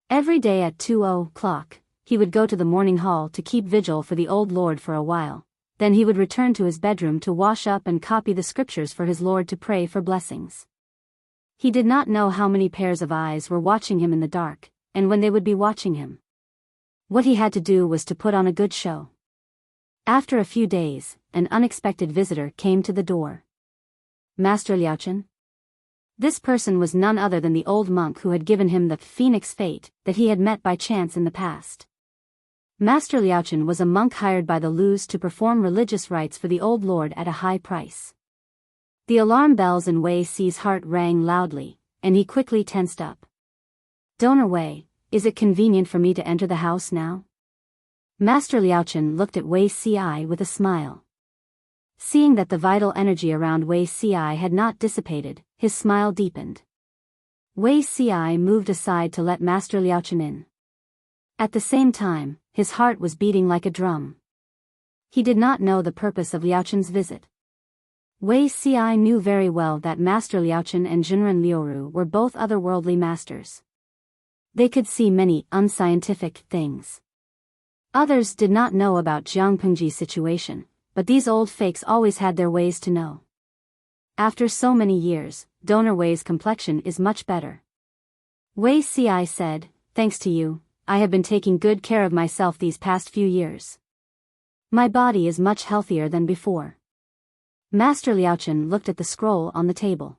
Speaker 1: Every day at 2:00, he would go to the morning hall to keep vigil for the old lord for a while, then he would return to his bedroom to wash up and copy the scriptures for his lord to pray for blessings. He did not know how many pairs of eyes were watching him in the dark, and when they would be watching him. What he had to do was to put on a good show. After a few days, an unexpected visitor came to the door. "Master Liaochen?" This person was none other than the old monk who had given him the phoenix fate that he had met by chance in the past. Master Liaochen was a monk hired by the Lus to perform religious rites for the old lord at a high price. The alarm bells in Wei Ci's heart rang loudly, and he quickly tensed up. "Donor Wei, is it convenient for me to enter the house now?" Master Liaochen looked at Wei Ci with a smile. Seeing that the vital energy around Wei Ci had not dissipated, his smile deepened. Wei Ci moved aside to let Master Liaochen in. At the same time, his heart was beating like a drum. He did not know the purpose of Liaochen's visit. Wei Ci knew very well that Master Liaochen and Junren Liuru were both otherworldly masters. They could see many unscientific things. Others did not know about Jiang Pengji's situation, but these old fakes always had their ways to know. After so many years, Donor Wei's complexion is much better. Wei Si said, "Thanks to you, I have been taking good care of myself these past few years. My body is much healthier than before." Master Liaochen looked at the scroll on the table.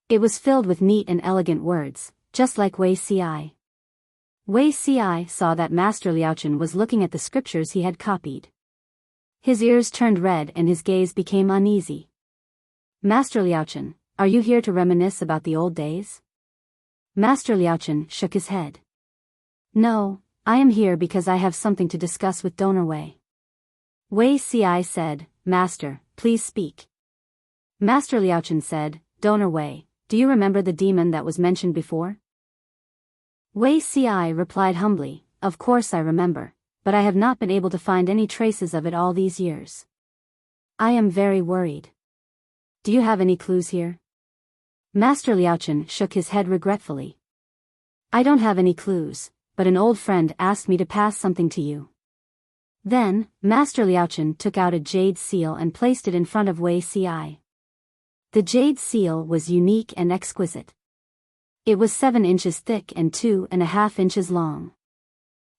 Speaker 1: It was filled with neat and elegant words, just like Wei Si. Wei Si saw that Master Liaochen was looking at the scriptures he had copied. His ears turned red and his gaze became uneasy. "Master Liaochen, are you here to reminisce about the old days?" Master Liaochen shook his head. "No, I am here because I have something to discuss with Donor Wei." Wei Si said, "Master, please speak." Master Liaochen said, "Donor Wei, do you remember the demon that was mentioned before?" Wei Si replied humbly, "Of course I remember, but I have not been able to find any traces of it all these years. I am very worried. Do you have any clues here?" Master Liaochen shook his head regretfully. "I don't have any clues, but an old friend asked me to pass something to you." Then, Master Liaochen took out a jade seal and placed it in front of Wei Si. The jade seal was unique and exquisite. It was 7 inches thick and 2.5 inches long.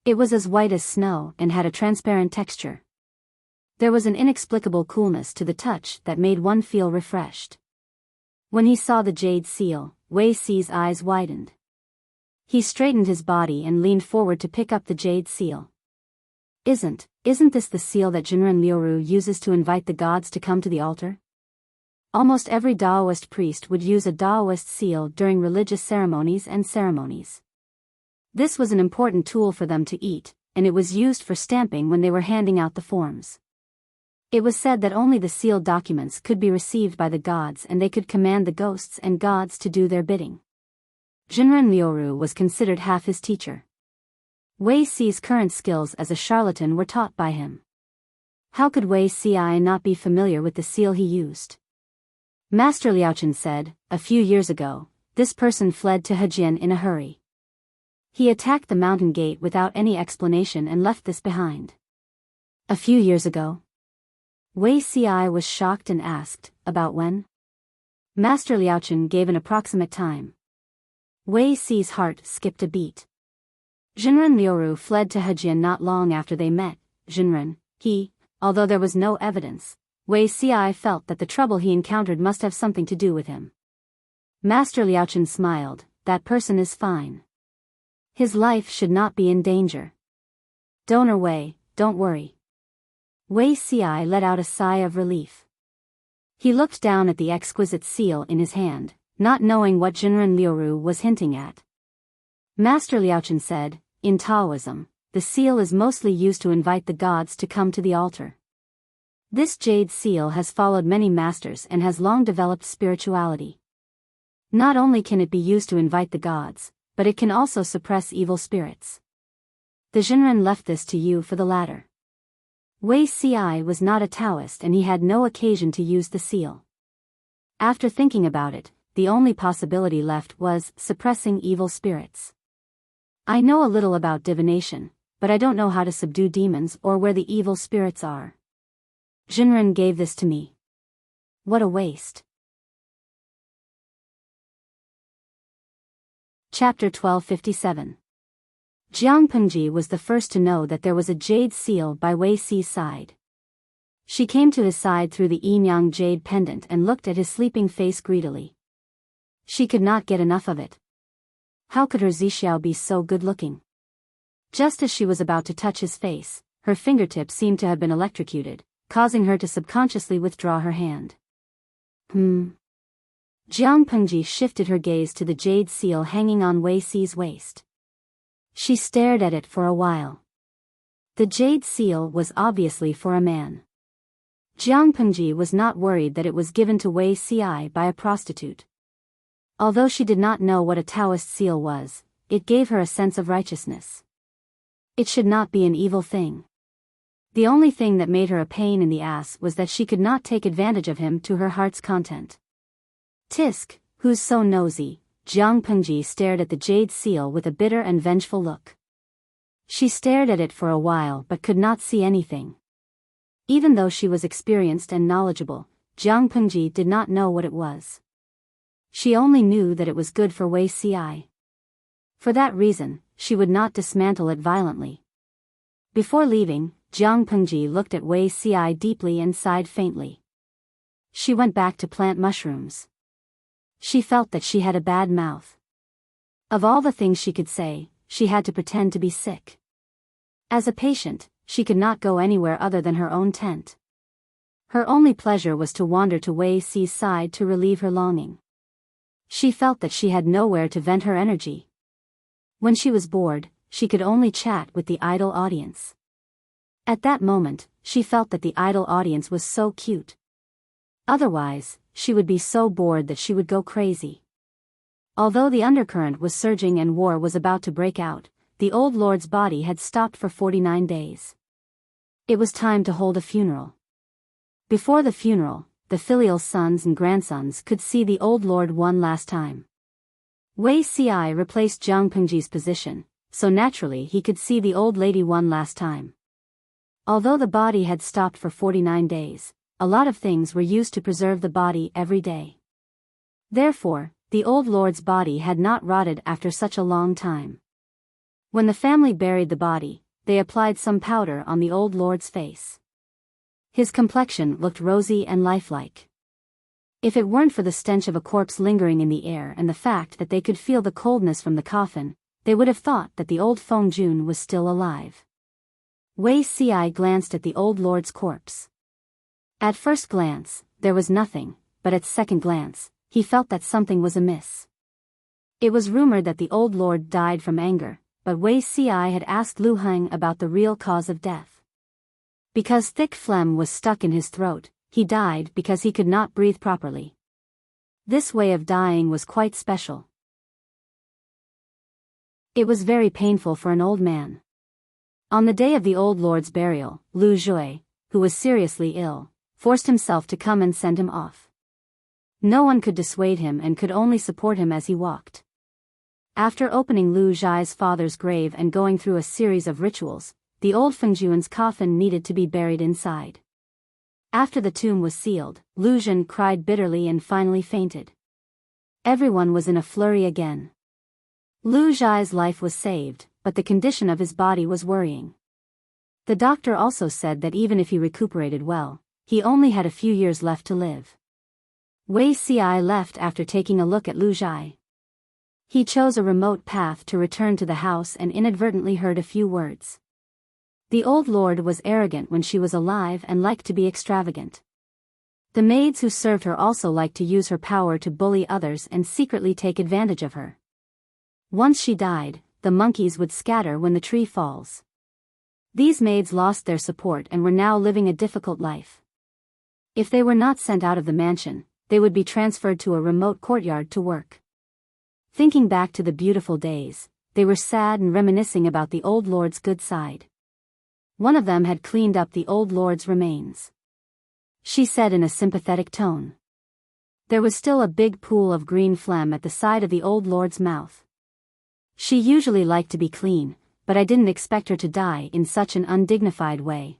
Speaker 1: It was as white as snow and had a transparent texture. There was an inexplicable coolness to the touch that made one feel refreshed. When he saw the jade seal, Wei Si's eyes widened. He straightened his body and leaned forward to pick up the jade seal. Isn't this the seal that Jinren Liuru uses to invite the gods to come to the altar?" Almost every Daoist priest would use a Daoist seal during religious ceremonies and ceremonies. This was an important tool for them to eat, and it was used for stamping when they were handing out the forms. It was said that only the sealed documents could be received by the gods and they could command the ghosts and gods to do their bidding. Jinren Liuru was considered half his teacher. Wei Si's current skills as a charlatan were taught by him. How could Wei Si not be familiar with the seal he used? Master Liaochen said, "A few years ago, this person fled to Hejian in a hurry. He attacked the mountain gate without any explanation and left this behind." "A few years ago?" Wei Si was shocked and asked, "About when?" Master Liaochen gave an approximate time. Wei Si's heart skipped a beat. Jinren Liuru fled to Hejian not long after they met. Although there was no evidence, Wei Si felt that the trouble he encountered must have something to do with him. Master Liaochen smiled, "That person is fine. His life should not be in danger. Donor Wei, don't worry." Wei Si let out a sigh of relief. He looked down at the exquisite seal in his hand, not knowing what Jinren Liuru was hinting at. Master Liaochen said, "In Taoism, the seal is mostly used to invite the gods to come to the altar. This jade seal has followed many masters and has long developed spirituality. Not only can it be used to invite the gods, but it can also suppress evil spirits. The Jinren left this to you for the latter." Wei Si was not a Taoist and he had no occasion to use the seal. After thinking about it, the only possibility left was suppressing evil spirits. "I know a little about divination, but I don't know how to subdue demons or where the evil spirits are. Jinren gave this to me. What a waste." Chapter 1257. Jiang Pengji was the first to know that there was a jade seal by Wei Si's side. She came to his side through the Enyang jade pendant and looked at his sleeping face greedily. She could not get enough of it. How could her Zixiao be so good-looking? Just as she was about to touch his face, her fingertips seemed to have been electrocuted, causing her to subconsciously withdraw her hand. Jiang Pengji shifted her gaze to the jade seal hanging on Wei Si's waist. She stared at it for a while. The jade seal was obviously for a man. Jiang Pengji was not worried that it was given to Wei Si by a prostitute. Although she did not know what a Taoist seal was, it gave her a sense of righteousness. It should not be an evil thing. The only thing that made her a pain in the ass was that she could not take advantage of him to her heart's content. "Tisk, who's so nosy?" Jiang Pengji stared at the jade seal with a bitter and vengeful look. She stared at it for a while but could not see anything. Even though she was experienced and knowledgeable, Jiang Pengji did not know what it was. She only knew that it was good for Wei Ci. For that reason, she would not dismantle it violently. Before leaving, Jiang Pengji looked at Wei Ci deeply and sighed faintly. She went back to plant mushrooms. She felt that she had a bad mouth. Of all the things she could say, she had to pretend to be sick. As a patient, she could not go anywhere other than her own tent. Her only pleasure was to wander to Wei Ci's side to relieve her longing. She felt that she had nowhere to vent her energy. When she was bored, she could only chat with the idle audience. At that moment, she felt that the idle audience was so cute. Otherwise, she would be so bored that she would go crazy. Although the undercurrent was surging and war was about to break out, the old lord's body had stopped for 49 days. It was time to hold a funeral. Before the funeral, the filial sons and grandsons could see the old lord one last time. Wei Ci replaced Jiang Pengji's position, so naturally he could see the old lady one last time. Although the body had stopped for 49 days, a lot of things were used to preserve the body every day. Therefore, the old lord's body had not rotted after such a long time. When the family buried the body, they applied some powder on the old lord's face. His complexion looked rosy and lifelike. If it weren't for the stench of a corpse lingering in the air and the fact that they could feel the coldness from the coffin, they would have thought that the old Feng Jun was still alive. Wei Ci glanced at the old lord's corpse. At first glance, there was nothing, but at second glance, he felt that something was amiss. It was rumored that the old lord died from anger, but Wei Ci had asked Lu Heng about the real cause of death. Because thick phlegm was stuck in his throat, he died because he could not breathe properly. This way of dying was quite special. It was very painful for an old man. On the day of the old lord's burial, Lu Jue, who was seriously ill, forced himself to come and send him off. No one could dissuade him and could only support him as he walked. After opening Lu Jue's father's grave and going through a series of rituals, the old Fengjuan's coffin needed to be buried inside. After the tomb was sealed, Lu Jun cried bitterly and finally fainted. Everyone was in a flurry again. Lu Jue's life was saved, but the condition of his body was worrying. The doctor also said that even if he recuperated well, he only had a few years left to live. Wei Ci left after taking a look at Lu Jue. He chose a remote path to return to the house and inadvertently heard a few words. The old lord was arrogant when she was alive and liked to be extravagant. The maids who served her also liked to use her power to bully others and secretly take advantage of her. Once she died, the monkeys would scatter when the tree falls. These maids lost their support and were now living a difficult life. If they were not sent out of the mansion, they would be transferred to a remote courtyard to work. Thinking back to the beautiful days, they were sad and reminiscing about the old lord's good side. One of them had cleaned up the old lord's remains. She said in a sympathetic tone. There was still a big pool of green phlegm at the side of the old lord's mouth. She usually liked to be clean, but I didn't expect her to die in such an undignified way.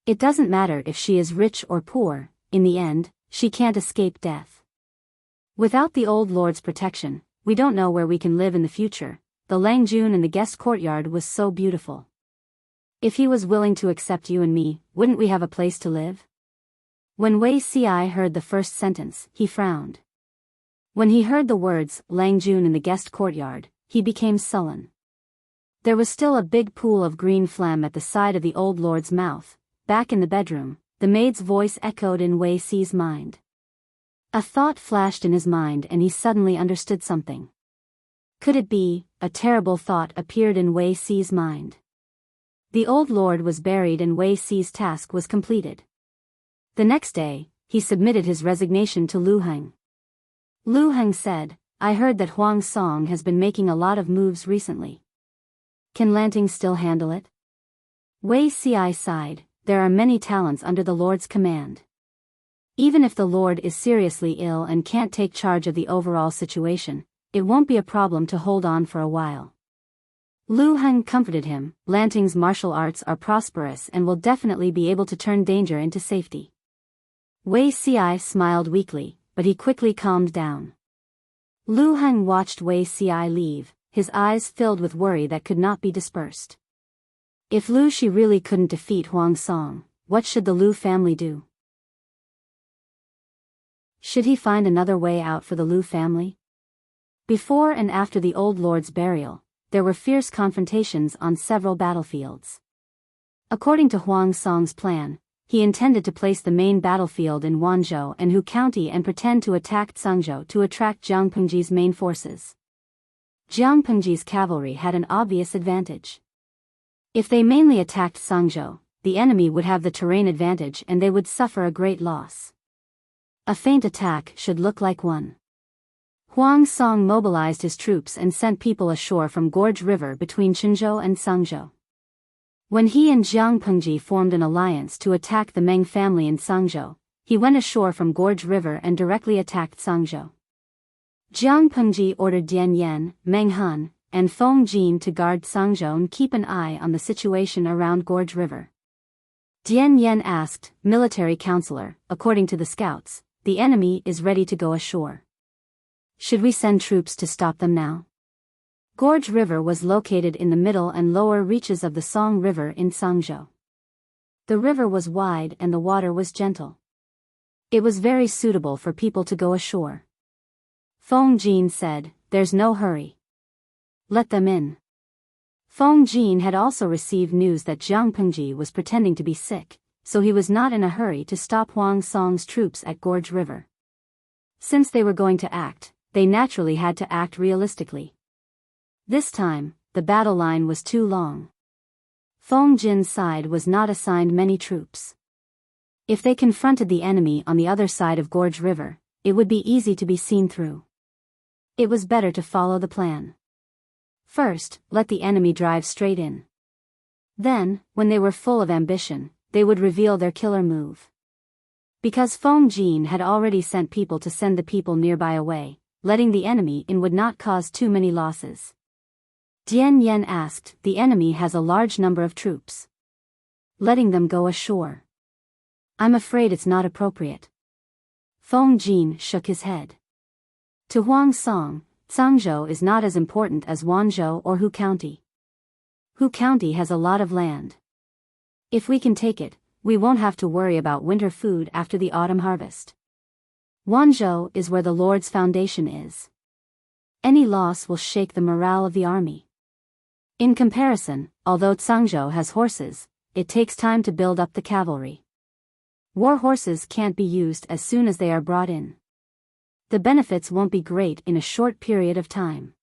Speaker 1: It doesn't matter if she is rich or poor, in the end, she can't escape death. Without the old lord's protection, we don't know where we can live in the future. The Langjun in the guest courtyard was so beautiful. If he was willing to accept you and me, wouldn't we have a place to live? When Wei Ci heard the first sentence, he frowned. When he heard the words, Langjun in the guest courtyard, he became sullen. There was still a big pool of green phlegm at the side of the old lord's mouth. Back in the bedroom, the maid's voice echoed in Wei Ci's mind. A thought flashed in his mind and he suddenly understood something. Could it be? A terrible thought appeared in Wei Ci's mind. The old lord was buried and Wei Ci's task was completed. The next day, he submitted his resignation to Lu Heng. Lu Heng said, I heard that Huang Song has been making a lot of moves recently. Can Lanting still handle it? Wei Ci sighed, there are many talents under the lord's command. Even if the lord is seriously ill and can't take charge of the overall situation, it won't be a problem to hold on for a while. Lu Heng comforted him. Lanting's martial arts are prosperous and will definitely be able to turn danger into safety. Wei Ci smiled weakly, but he quickly calmed down. Lu Heng watched Wei Ci leave, his eyes filled with worry that could not be dispersed. If Lu Shi really couldn't defeat Huang Song, what should the Lu family do? Should he find another way out for the Lu family? Before and after the old lord's burial, there were fierce confrontations on several battlefields. According to Huang Song's plan, he intended to place the main battlefield in Wanzhou and Hu County and pretend to attack Cangzhou to attract Jiang Pengji's main forces. Jiang Pengji's cavalry had an obvious advantage. If they mainly attacked Cangzhou, the enemy would have the terrain advantage and they would suffer a great loss. A feint attack should look like one. Huang Song mobilized his troops and sent people ashore from Gorge River between Qinzhou and Cangzhou. When he and Jiang Pengji formed an alliance to attack the Meng family in Cangzhou, he went ashore from Gorge River and directly attacked Cangzhou. Jiang Pengji ordered Dian Yan, Meng Han, and Feng Jin to guard Cangzhou and keep an eye on the situation around Gorge River. Dian Yan asked, "Military counselor, according to the scouts, the enemy is ready to go ashore. Should we send troops to stop them now?" Gorge River was located in the middle and lower reaches of the Song River in Cangzhou. The river was wide and the water was gentle. It was very suitable for people to go ashore. Feng Jin said, "There's no hurry. Let them in." Feng Jin had also received news that Jiang Pengji was pretending to be sick, so he was not in a hurry to stop Huang Song's troops at Gorge River. Since they were going to act, they naturally had to act realistically. This time, the battle line was too long. Feng Jin's side was not assigned many troops. If they confronted the enemy on the other side of Gorge River, it would be easy to be seen through. It was better to follow the plan. First, let the enemy drive straight in. Then, when they were full of ambition, they would reveal their killer move. Because Feng Jin had already sent people to send the people nearby away, letting the enemy in would not cause too many losses. Dian Yan asked, "The enemy has a large number of troops. Letting them go ashore. I'm afraid it's not appropriate." Feng Jin shook his head. To Huang Song, Cangzhou is not as important as Wanzhou or Hu County. Hu County has a lot of land. If we can take it, we won't have to worry about winter food after the autumn harvest. Wanzhou is where the Lord's foundation is. Any loss will shake the morale of the army. In comparison, although Cangzhou has horses, it takes time to build up the cavalry. War horses can't be used as soon as they are brought in. The benefits won't be great in a short period of time.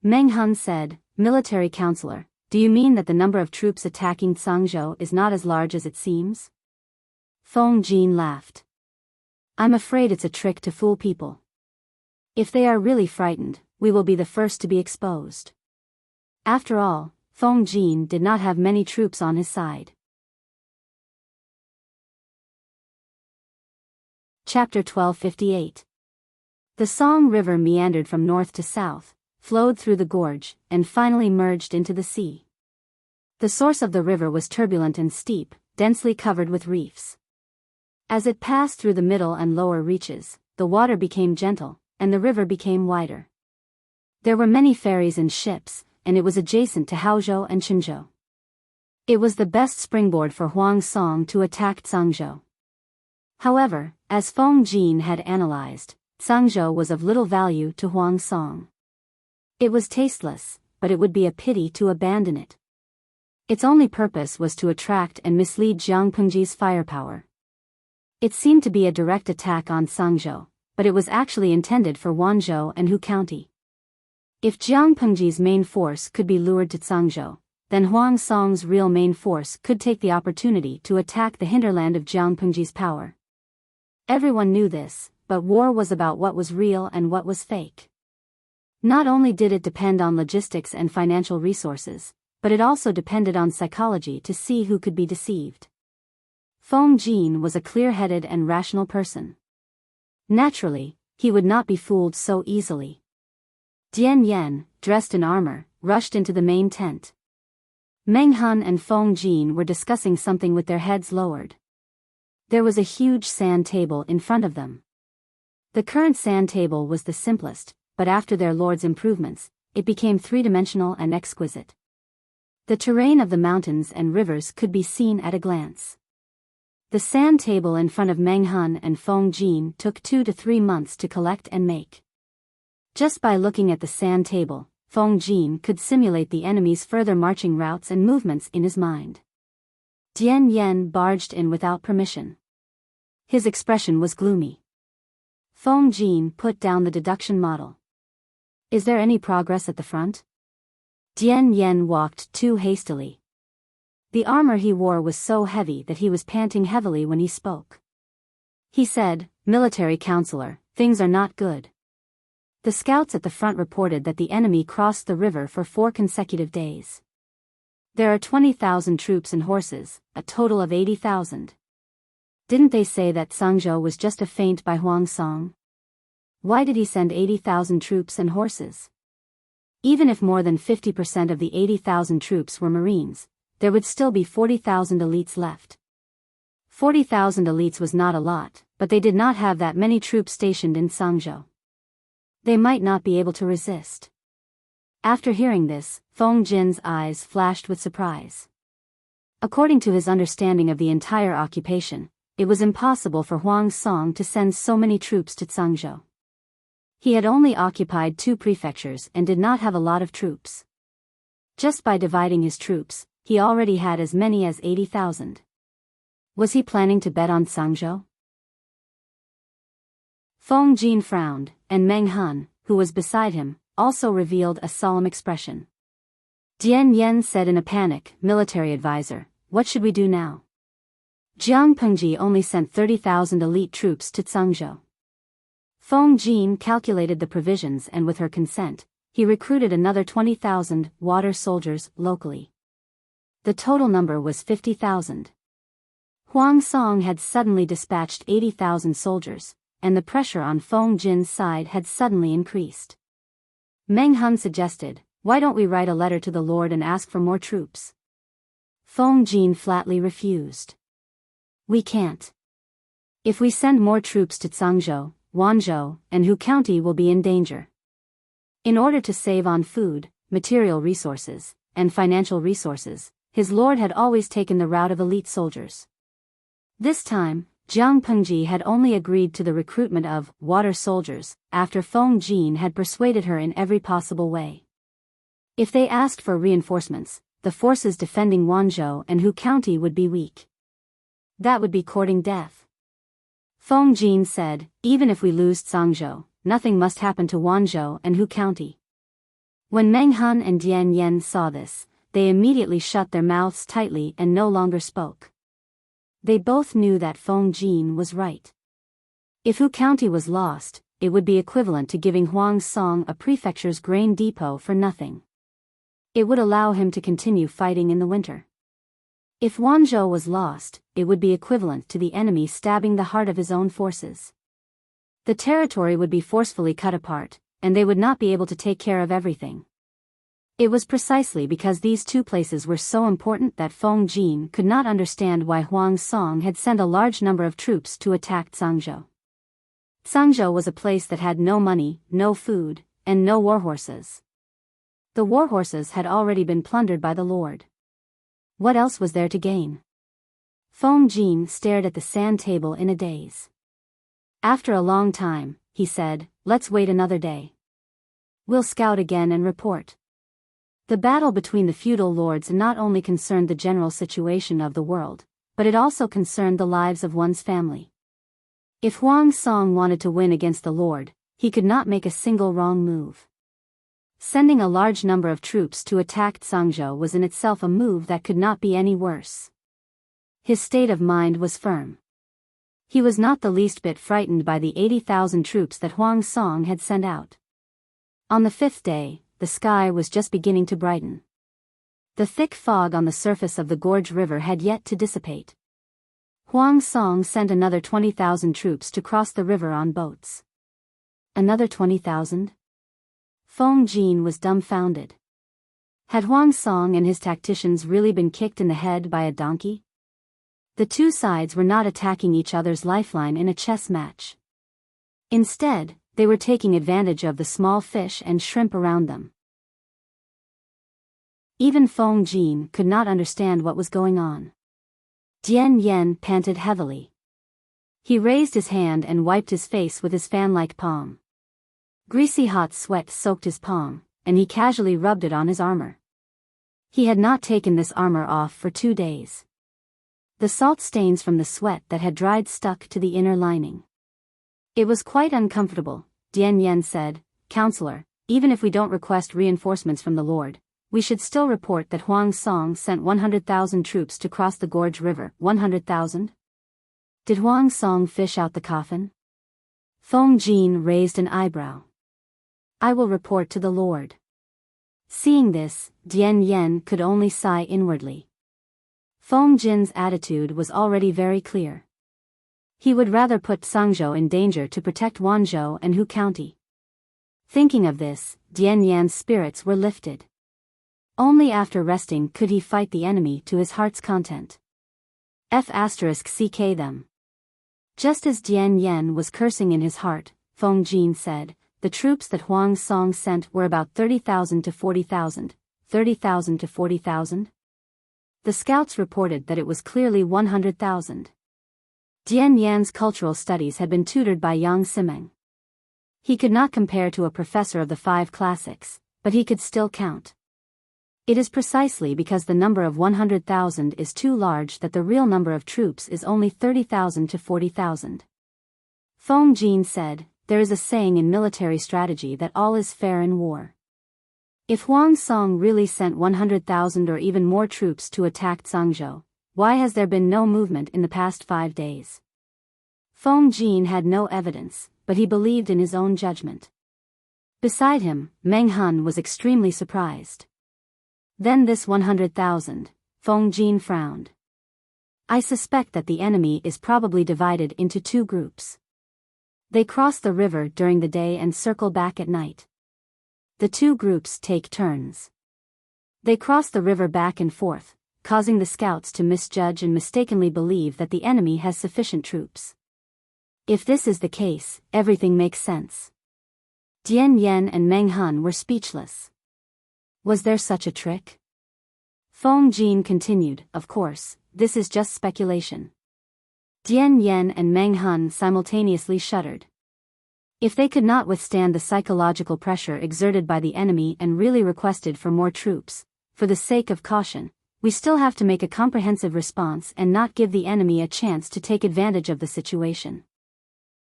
Speaker 1: Meng Han said, "Military counselor, do you mean that the number of troops attacking Cangzhou is not as large as it seems?" Feng Jin laughed. "I'm afraid it's a trick to fool people. If they are really frightened, we will be the first to be exposed." After all, Feng Jin did not have many troops on his side. Chapter 1258. The Song River meandered from north to south, flowed through the gorge, and finally merged into the sea. The source of the river was turbulent and steep, densely covered with reefs. As it passed through the middle and lower reaches, the water became gentle, and the river became wider. There were many ferries and ships, and it was adjacent to Haozhou and Qinzhou. It was the best springboard for Huang Song to attack Cangzhou. However, as Feng Jin had analyzed, Cangzhou was of little value to Huang Song. It was tasteless, but it would be a pity to abandon it. Its only purpose was to attract and mislead Jiang Pengji's firepower. It seemed to be a direct attack on Cangzhou, but it was actually intended for Wanzhou and Hu County. If Jiang Pengji's main force could be lured to Cangzhou, then Huang Song's real main force could take the opportunity to attack the hinterland of Jiang Pengji's power. Everyone knew this, but war was about what was real and what was fake. Not only did it depend on logistics and financial resources, but it also depended on psychology to see who could be deceived. Feng Jin was a clear-headed and rational person. Naturally, he would not be fooled so easily. Dian Yan, dressed in armor, rushed into the main tent. Meng Han and Feng Jin were discussing something with their heads lowered. There was a huge sand table in front of them. The current sand table was the simplest, but after their lord's improvements, it became three-dimensional and exquisite. The terrain of the mountains and rivers could be seen at a glance. The sand table in front of Meng Han and Feng Jin took 2 to 3 months to collect and make. Just by looking at the sand table, Feng Jin could simulate the enemy's further marching routes and movements in his mind. Dian Yen barged in without permission. His expression was gloomy. Feng Jin put down the deduction model. Is there any progress at the front? Dian Yen walked too hastily. The armor he wore was so heavy that he was panting heavily when he spoke. He said, "Military counselor, things are not good. The scouts at the front reported that the enemy crossed the river for 4 consecutive days. There are 20,000 troops and horses, a total of 80,000. Didn't they say that Sangzhou was just a feint by Huang Song? Why did he send 80,000 troops and horses? Even if more than 50% of the 80,000 troops were Marines, there would still be 40,000 elites left. 40,000 elites was not a lot, but they did not have that many troops stationed in Sangzhou. They might not be able to resist." After hearing this, Feng Jin's eyes flashed with surprise. According to his understanding of the entire occupation, it was impossible for Huang Song to send so many troops to Sangzhou. He had only occupied 2 prefectures and did not have a lot of troops. Just by dividing his troops, he already had as many as 80,000. Was he planning to bet on Sangzhou? Feng Jin frowned, and Meng Han, who was beside him, also revealed a solemn expression. Dian Yen said in a panic, "Military advisor, what should we do now? Jiang Pengji only sent 30,000 elite troops to Sangzhou." Feng Jin calculated the provisions and with her consent, he recruited another 20,000 water soldiers locally. The total number was 50,000. Huang Song had suddenly dispatched 80,000 soldiers, and the pressure on Feng Jin's side had suddenly increased. Meng Han suggested, "Why don't we write a letter to the Lord and ask for more troops?" Feng Jin flatly refused. "We can't. If we send more troops to Sangzhou, Wanzhou, and Hu County will be in danger. In order to save on food, material resources, and financial resources, his lord had always taken the route of elite soldiers. This time, Jiang Pengji had only agreed to the recruitment of water soldiers after Feng Jin had persuaded her in every possible way. If they asked for reinforcements, the forces defending Wanzhou and Hu County would be weak. That would be courting death. Feng Jin said, "Even if we lose Sangzhou, nothing must happen to Wanzhou and Hu County." When Meng Han and Dian Yen saw this, they immediately shut their mouths tightly and no longer spoke. They both knew that Feng Jin was right. If Hu County was lost, it would be equivalent to giving Huang Song a prefecture's grain depot for nothing. It would allow him to continue fighting in the winter. If Wanzhou was lost, it would be equivalent to the enemy stabbing the heart of his own forces. The territory would be forcefully cut apart, and they would not be able to take care of everything. It was precisely because these 2 places were so important that Feng Jin could not understand why Huang Song had sent a large number of troops to attack Sangzhou. Sangzhou was a place that had no money, no food, and no warhorses. The warhorses had already been plundered by the lord. What else was there to gain? Feng Jin stared at the sand table in a daze. After a long time, he said, "Let's wait another day. We'll scout again and report." The battle between the feudal lords not only concerned the general situation of the world, but it also concerned the lives of one's family. If Huang Song wanted to win against the lord, he could not make a single wrong move. Sending a large number of troops to attack Sangzhou was in itself a move that could not be any worse. His state of mind was firm. He was not the least bit frightened by the 80,000 troops that Huang Song had sent out. On the 5th day, the sky was just beginning to brighten. The thick fog on the surface of the Gorge River had yet to dissipate. Huang Song sent another 20,000 troops to cross the river on boats. Another 20,000? Feng Jin was dumbfounded. Had Huang Song and his tacticians really been kicked in the head by a donkey? The two sides were not attacking each other's lifeline in a chess match. Instead, they were taking advantage of the small fish and shrimp around them. Even Feng Jin could not understand what was going on. Dian Yen panted heavily. He raised his hand and wiped his face with his fan-like palm. Greasy hot sweat soaked his palm, and he casually rubbed it on his armor. He had not taken this armor off for 2 days. The salt stains from the sweat that had dried stuck to the inner lining. It was quite uncomfortable, Dian Yen said. Counselor, even if we don't request reinforcements from the Lord, we should still report that Huang Song sent 100,000 troops to cross the Gorge River. 100,000? Did Huang Song fish out the coffin? Feng Jin raised an eyebrow. I will report to the Lord. Seeing this, Dian Yen could only sigh inwardly. Feng Jin's attitude was already very clear. He would rather put Sangzhou in danger to protect Wanzhou and Hu County. Thinking of this, Dian Yan's spirits were lifted. Only after resting could he fight the enemy to his heart's content. *CK them. Just as Dian Yen was cursing in his heart, Feng Jin said, the troops that Huang Song sent were about 30,000 to 40,000, 30,000 to 40,000? The scouts reported that it was clearly 100,000. Dian Yan's cultural studies had been tutored by Yang Simeng. He could not compare to a professor of the 5 classics, but he could still count. It is precisely because the number of 100,000 is too large that the real number of troops is only 30,000 to 40,000. Feng Jin said, there is a saying in military strategy that all is fair in war. If Huang Song really sent 100,000 or even more troops to attack Sangzhou, why has there been no movement in the past 5 days? Feng Jin had no evidence, but he believed in his own judgment. Beside him, Meng Han was extremely surprised. Then this 100,000, Feng Jin frowned. I suspect that the enemy is probably divided into 2 groups. They cross the river during the day and circle back at night. The 2 groups take turns. They cross the river back and forth, causing the scouts to misjudge and mistakenly believe that the enemy has sufficient troops. If this is the case, everything makes sense. Dian Yen and Meng Han were speechless. Was there such a trick? Feng Jin continued, of course, this is just speculation. Dian Yen and Meng Han simultaneously shuddered. If they could not withstand the psychological pressure exerted by the enemy and really requested for more troops, for the sake of caution, we still have to make a comprehensive response and not give the enemy a chance to take advantage of the situation.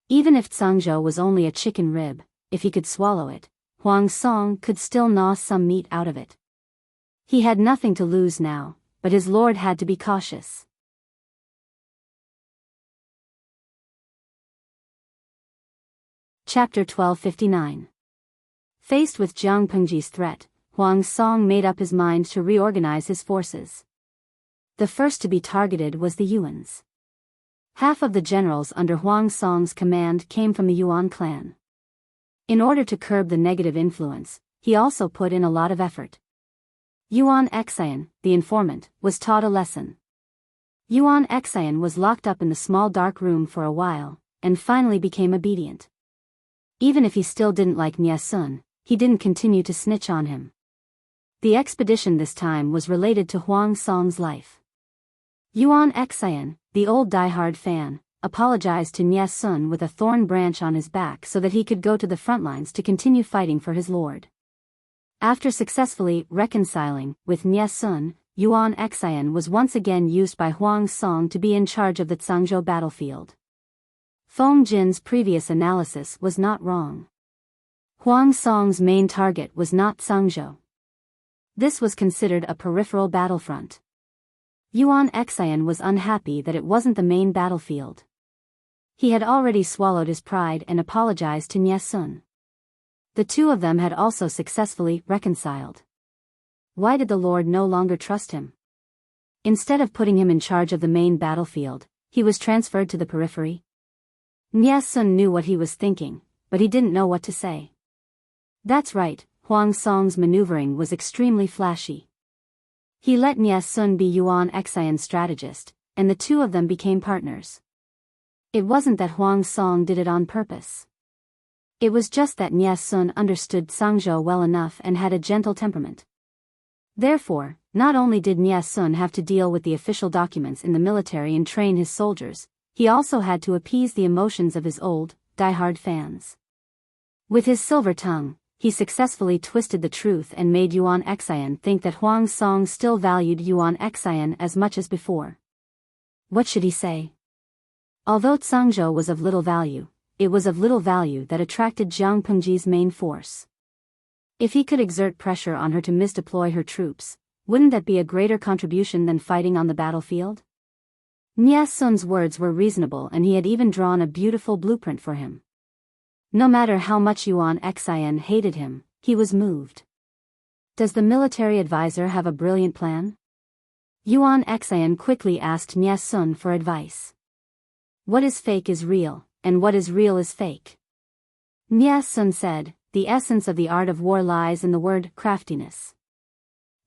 Speaker 1: Even if Sangzhou was only a chicken rib, if he could swallow it, Huang Song could still gnaw some meat out of it. He had nothing to lose now, but his lord had to be cautious. Chapter 1259. Faced with Jiang Pengji's threat, Huang Song made up his mind to reorganize his forces. The first to be targeted was the Yuans. Half of the generals under Huang Song's command came from the Yuan clan. In order to curb the negative influence, he also put in a lot of effort. Yuan Xian, the informant, was taught a lesson. Yuan Xian was locked up in the small dark room for a while, and finally became obedient. Even if he still didn't like Nie Sun, he didn't continue to snitch on him. The expedition this time was related to Huang Song's life. Yuan Xian, the old diehard fan, apologized to Nie Sun with a thorn branch on his back so that he could go to the front lines to continue fighting for his lord. After successfully reconciling with Nie Sun, Yuan Xian was once again used by Huang Song to be in charge of the Sangzhou battlefield. Feng Jin's previous analysis was not wrong. Huang Song's main target was not Sangzhou. This was considered a peripheral battlefront. Yuan Xian was unhappy that it wasn't the main battlefield. He had already swallowed his pride and apologized to Nie Sun. The two of them had also successfully reconciled. Why did the Lord no longer trust him? Instead of putting him in charge of the main battlefield, he was transferred to the periphery. Nie Sun knew what he was thinking, but he didn't know what to say. That's right, Huang Song's maneuvering was extremely flashy. He let Nie Sun be Yuan Xian's strategist, and the two of them became partners. It wasn't that Huang Song did it on purpose. It was just that Nie Sun understood Sangzhou well enough and had a gentle temperament. Therefore, not only did Nie Sun have to deal with the official documents in the military and train his soldiers, he also had to appease the emotions of his old, die-hard fans. With his silver tongue, he successfully twisted the truth and made Yuan Xian think that Huang Song still valued Yuan Xian as much as before. What should he say? Although Sangzhou was of little value, it was of little value that attracted Jiang Pengji's main force. If he could exert pressure on her to misdeploy her troops, wouldn't that be a greater contribution than fighting on the battlefield? Nie Sun's words were reasonable, and he had even drawn a beautiful blueprint for him. No matter how much Yuan Xian hated him, he was moved. Does the military advisor have a brilliant plan? Yuan Xian quickly asked Nie Sun for advice. What is fake is real, and what is real is fake. Nie Sun said, the essence of the art of war lies in the word craftiness.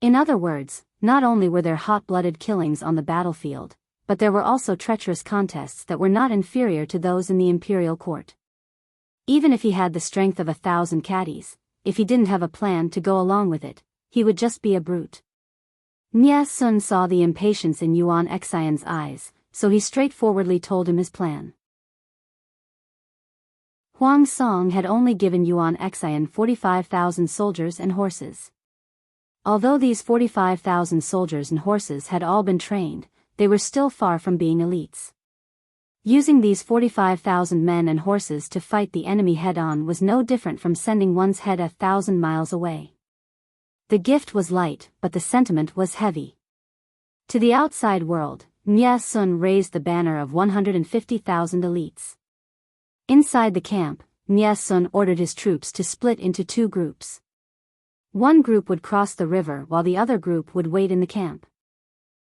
Speaker 1: In other words, not only were there hot-blooded killings on the battlefield, but there were also treacherous contests that were not inferior to those in the imperial court. Even if he had the strength of 1,000 caddies, if he didn't have a plan to go along with it, he would just be a brute. Nie Sun saw the impatience in Yuan Xian's eyes, so he straightforwardly told him his plan. Huang Song had only given Yuan Xian 45,000 soldiers and horses. Although these 45,000 soldiers and horses had all been trained, they were still far from being elites. Using these 45,000 men and horses to fight the enemy head-on was no different from sending one's head 1,000 miles away. The gift was light, but the sentiment was heavy. To the outside world, Nie Sun raised the banner of 150,000 elites. Inside the camp, Nie Sun ordered his troops to split into two groups. One group would cross the river while the other group would wait in the camp.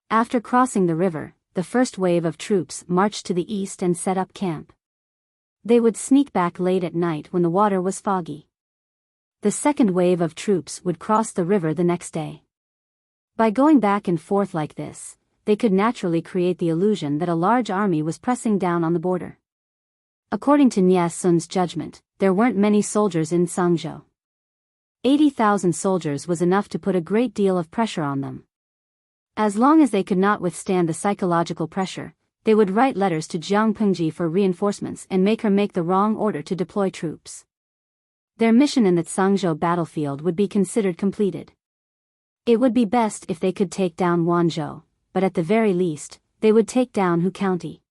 Speaker 1: After crossing the river, the first wave of troops marched to the east and set up camp. They would sneak back late at night when the water was foggy. The second wave of troops would cross the river the next day. By going back and forth like this, they could naturally create the illusion that a large army was pressing down on the border. According to Nie Sun's judgment, there weren't many soldiers in Sangzhou. 80,000 soldiers was enough to put a great deal of pressure on them. As long as they could not withstand the psychological pressure, they would write letters to Jiang Pengji for reinforcements and make her make the wrong order to deploy troops. Their mission in the Sangzhou battlefield would be considered completed. It would be best if they could take down Wanzhou, but at the very least, they would take down Hu County.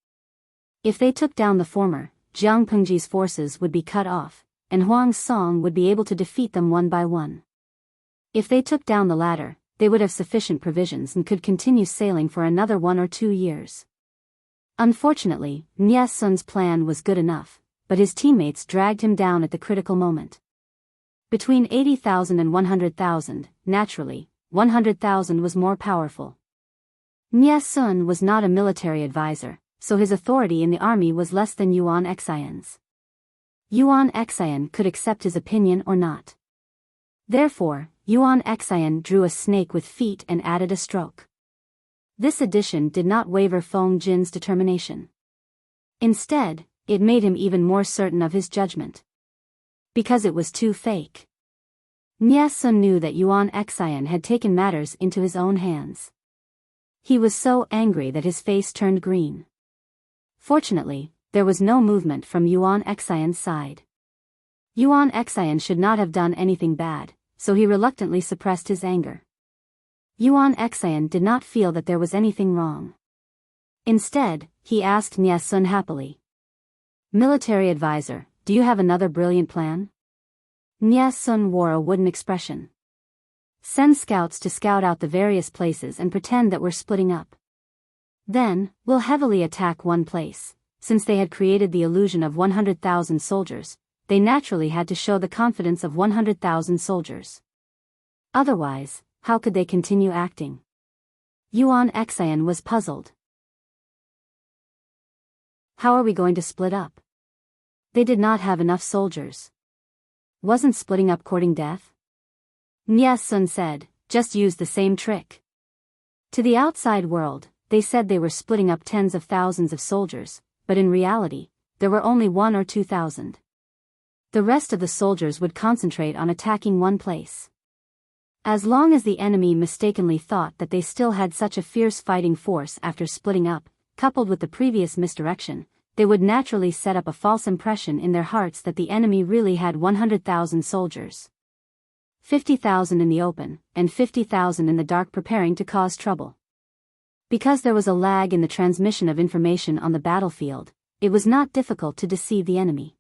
Speaker 1: If they took down the former, Jiang Pengji's forces would be cut off, and Huang Song would be able to defeat them one by one. If they took down the latter, they would have sufficient provisions and could continue sailing for another 1 or 2 years. Unfortunately, Nie Sun's plan was good enough, but his teammates dragged him down at the critical moment. Between 80,000 and 100,000, naturally, 100,000 was more powerful. Nie Sun was not a military advisor, so his authority in the army was less than Yuan Xian's. Yuan Xian could accept his opinion or not. Therefore, Yuan Xian drew a snake with feet and added a stroke. This addition did not waver Feng Jin's determination. Instead, it made him even more certain of his judgment. Because it was too fake. Nie Sun knew that Yuan Xian had taken matters into his own hands. He was so angry that his face turned green. Fortunately, there was no movement from Yuan Xian's side. Yuan Xian should not have done anything bad, so he reluctantly suppressed his anger. Yuan Xian did not feel that there was anything wrong. Instead, he asked Nie Sun happily. Military advisor, do you have another brilliant plan? Nie Sun wore a wooden expression. Send scouts to scout out the various places and pretend that we're splitting up. Then, we'll heavily attack one place. Since they had created the illusion of 100,000 soldiers, they naturally had to show the confidence of 100,000 soldiers. Otherwise, how could they continue acting? Yuan Xian was puzzled. How are we going to split up? They did not have enough soldiers. Wasn't splitting up courting death? Nie Sun said, just use the same trick. To the outside world, they said they were splitting up tens of thousands of soldiers, but in reality, there were only 1 or 2,000. The rest of the soldiers would concentrate on attacking one place. As long as the enemy mistakenly thought that they still had such a fierce fighting force after splitting up, coupled with the previous misdirection, they would naturally set up a false impression in their hearts that the enemy really had 100,000 soldiers. 50,000 in the open, and 50,000 in the dark preparing to cause trouble. Because there was a lag in the transmission of information on the battlefield, it was not difficult to deceive the enemy.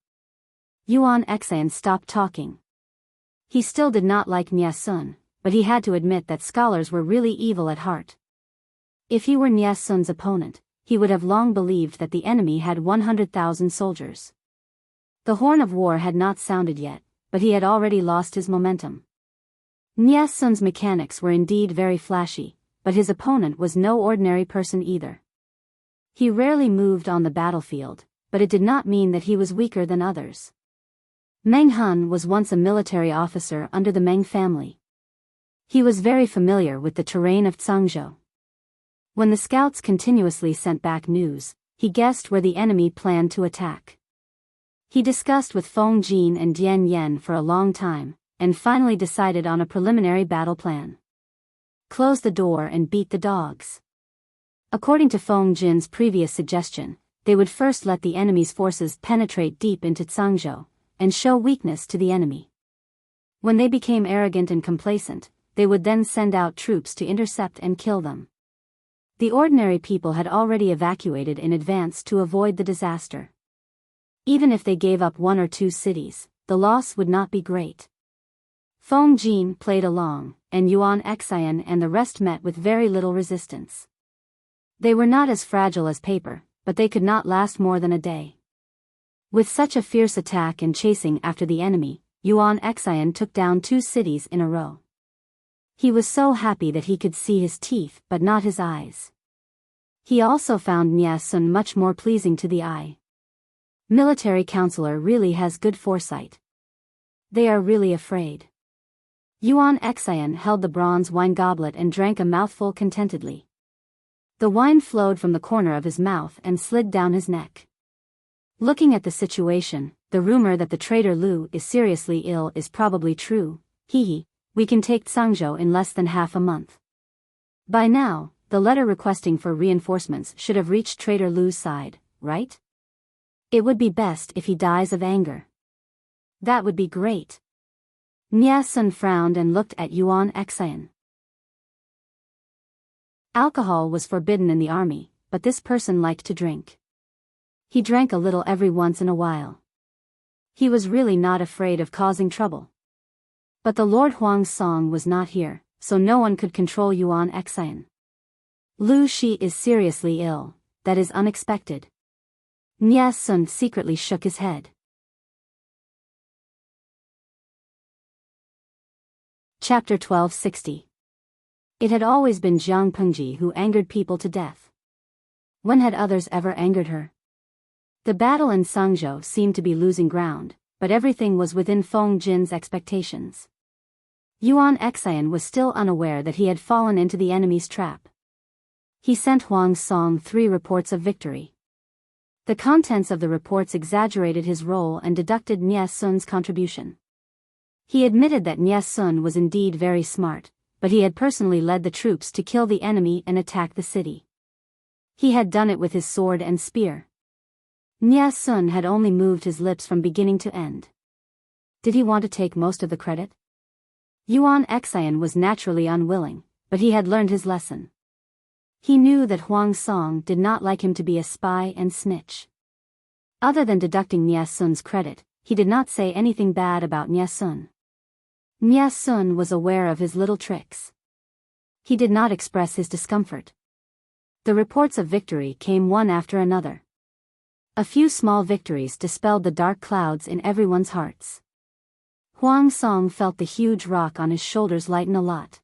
Speaker 1: Yuan Exan stopped talking. He still did not like Nie Sun, but he had to admit that scholars were really evil at heart. If he were Nie Sun's opponent, he would have long believed that the enemy had 100,000 soldiers. The horn of war had not sounded yet, but he had already lost his momentum. Nie Sun's mechanics were indeed very flashy, but his opponent was no ordinary person either. He rarely moved on the battlefield, but it did not mean that he was weaker than others. Meng Hun was once a military officer under the Meng family. He was very familiar with the terrain of Zhangzhou. When the scouts continuously sent back news, he guessed where the enemy planned to attack. He discussed with Feng Jin and Dian Yen for a long time, and finally decided on a preliminary battle plan. Close the door and beat the dogs. According to Feng Jin's previous suggestion, they would first let the enemy's forces penetrate deep into Zhangzhou, and show weakness to the enemy. When they became arrogant and complacent, they would then send out troops to intercept and kill them. The ordinary people had already evacuated in advance to avoid the disaster. Even if they gave up 1 or 2 cities, the loss would not be great. Feng Jin played along, and Yuan Exan and the rest met with very little resistance. They were not as fragile as paper, but they could not last more than a day. With such a fierce attack and chasing after the enemy, Yuan Exan took down 2 cities in a row. He was so happy that he could see his teeth but not his eyes. He also found Nie Sun much more pleasing to the eye. Military counselor really has good foresight. They are really afraid. Yuan Exan held the bronze wine goblet and drank a mouthful contentedly. The wine flowed from the corner of his mouth and slid down his neck. Looking at the situation, the rumor that the traitor Lu is seriously ill is probably true. We can take Zhangzhou in less than half a month. By now, the letter requesting for reinforcements should have reached traitor Lu's side, right? It would be best if he dies of anger. That would be great. Nie Sun frowned and looked at Yuan Exan. Alcohol was forbidden in the army, but this person liked to drink. He drank a little every once in a while. He was really not afraid of causing trouble. But the Lord Huang's song was not here, so no one could control Yuan Exan. Lu Shi is seriously ill, that is unexpected. Nie Sun secretly shook his head. Chapter 1260. It had always been Jiang Pengji who angered people to death. When had others ever angered her? The battle in Zhangzhou seemed to be losing ground, but everything was within Feng Jin's expectations. Yuan Exan was still unaware that he had fallen into the enemy's trap. He sent Huang's song 3 reports of victory. The contents of the reports exaggerated his role and deducted Nie Sun's contribution. He admitted that Nie Sun was indeed very smart, but he had personally led the troops to kill the enemy and attack the city. He had done it with his sword and spear. Nie Sun had only moved his lips from beginning to end. Did he want to take most of the credit? Yuan Exan was naturally unwilling, but he had learned his lesson. He knew that Huang Song did not like him to be a spy and snitch. Other than deducting Nie Sun's credit, he did not say anything bad about Nie Sun. Nie Sun was aware of his little tricks. He did not express his discomfort. The reports of victory came one after another. A few small victories dispelled the dark clouds in everyone's hearts. Huang Song felt the huge rock on his shoulders lighten a lot.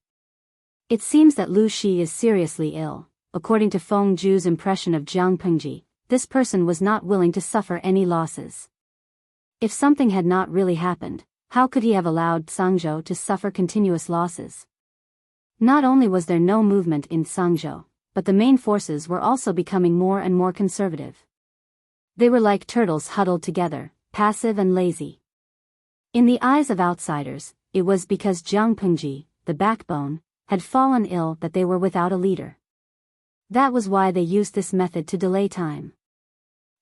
Speaker 1: It seems that Lu Shi is seriously ill. According to Feng Ju's impression of Jiang Pengji, this person was not willing to suffer any losses. If something had not really happened, How could he have allowed Sangzhou to suffer continuous losses? Not only was there no movement in Sangzhou, but the main forces were also becoming more and more conservative. They were like turtles huddled together, passive and lazy. In the eyes of outsiders, it was because Jiang Pengji, the backbone, had fallen ill that they were without a leader. That was why they used this method to delay time.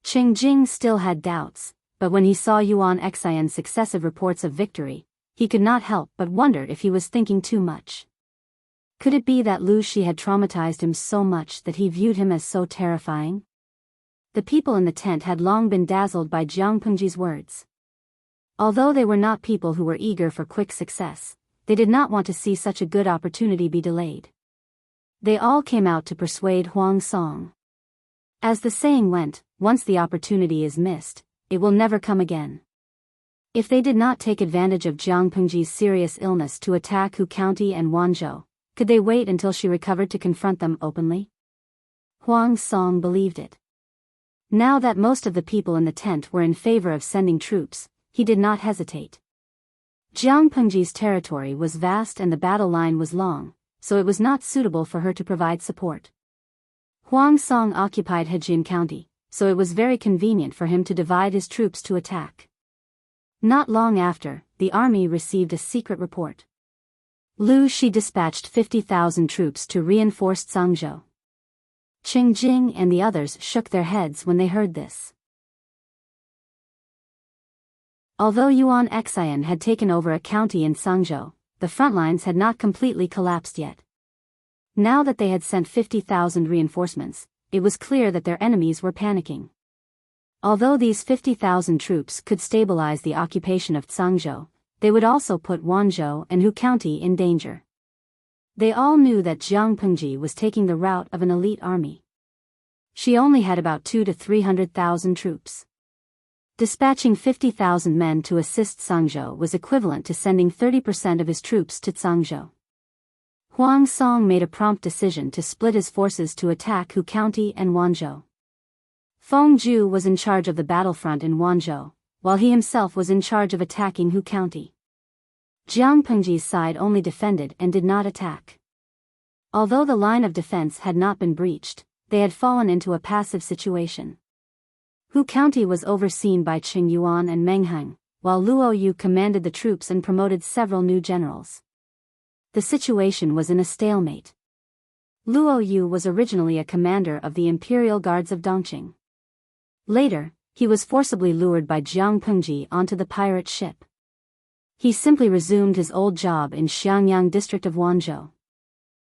Speaker 1: Qing Jing still had doubts, but when he saw Yuan Xian's successive reports of victory, he could not help but wonder if he was thinking too much. Could it be that Lu Shi had traumatized him so much that he viewed him as so terrifying? The people in the tent had long been dazzled by Jiang Pengji's words. Although they were not people who were eager for quick success, they did not want to see such a good opportunity be delayed. They all came out to persuade Huang Song. As the saying went, once the opportunity is missed, it will never come again. If they did not take advantage of Jiang Pengji's serious illness to attack Hu County and Wanzhou, could they wait until she recovered to confront them openly? Huang Song believed it. Now that most of the people in the tent were in favor of sending troops, he did not hesitate. Jiang Pengji's territory was vast and the battle line was long, so it was not suitable for her to provide support. Huang Song occupied Hejian County, so it was very convenient for him to divide his troops to attack. Not long after, the army received a secret report. Lu Shi dispatched 50,000 troops to reinforce Sangzhou. Qing Jing and the others shook their heads when they heard this. Although Yuan Xian had taken over a county in Sangzhou, the front lines had not completely collapsed yet. Now that they had sent 50,000 reinforcements, it was clear that their enemies were panicking. Although these 50,000 troops could stabilize the occupation of Sangzhou, they would also put Wanzhou and Hu County in danger. They all knew that Jiang Pengji was taking the route of an elite army. She only had about 200,000 to 300,000 troops. Dispatching 50,000 men to assist Sangzhou was equivalent to sending 30% of his troops to Sangzhou. Huang Song made a prompt decision to split his forces to attack Hu County and Wanzhou. Feng Zhu was in charge of the battlefront in Wanzhou, while he himself was in charge of attacking Hu County. Jiang Pengji's side only defended and did not attack. Although the line of defense had not been breached, they had fallen into a passive situation. Hu County was overseen by Qing Yuan and Meng Heng, while Luo Yu commanded the troops and promoted several new generals. The situation was in a stalemate. Luo Yu was originally a commander of the Imperial Guards of Dongqing. Later, he was forcibly lured by Jiang Pengji onto the pirate ship. He simply resumed his old job in Xiangyang district of Wanzhou.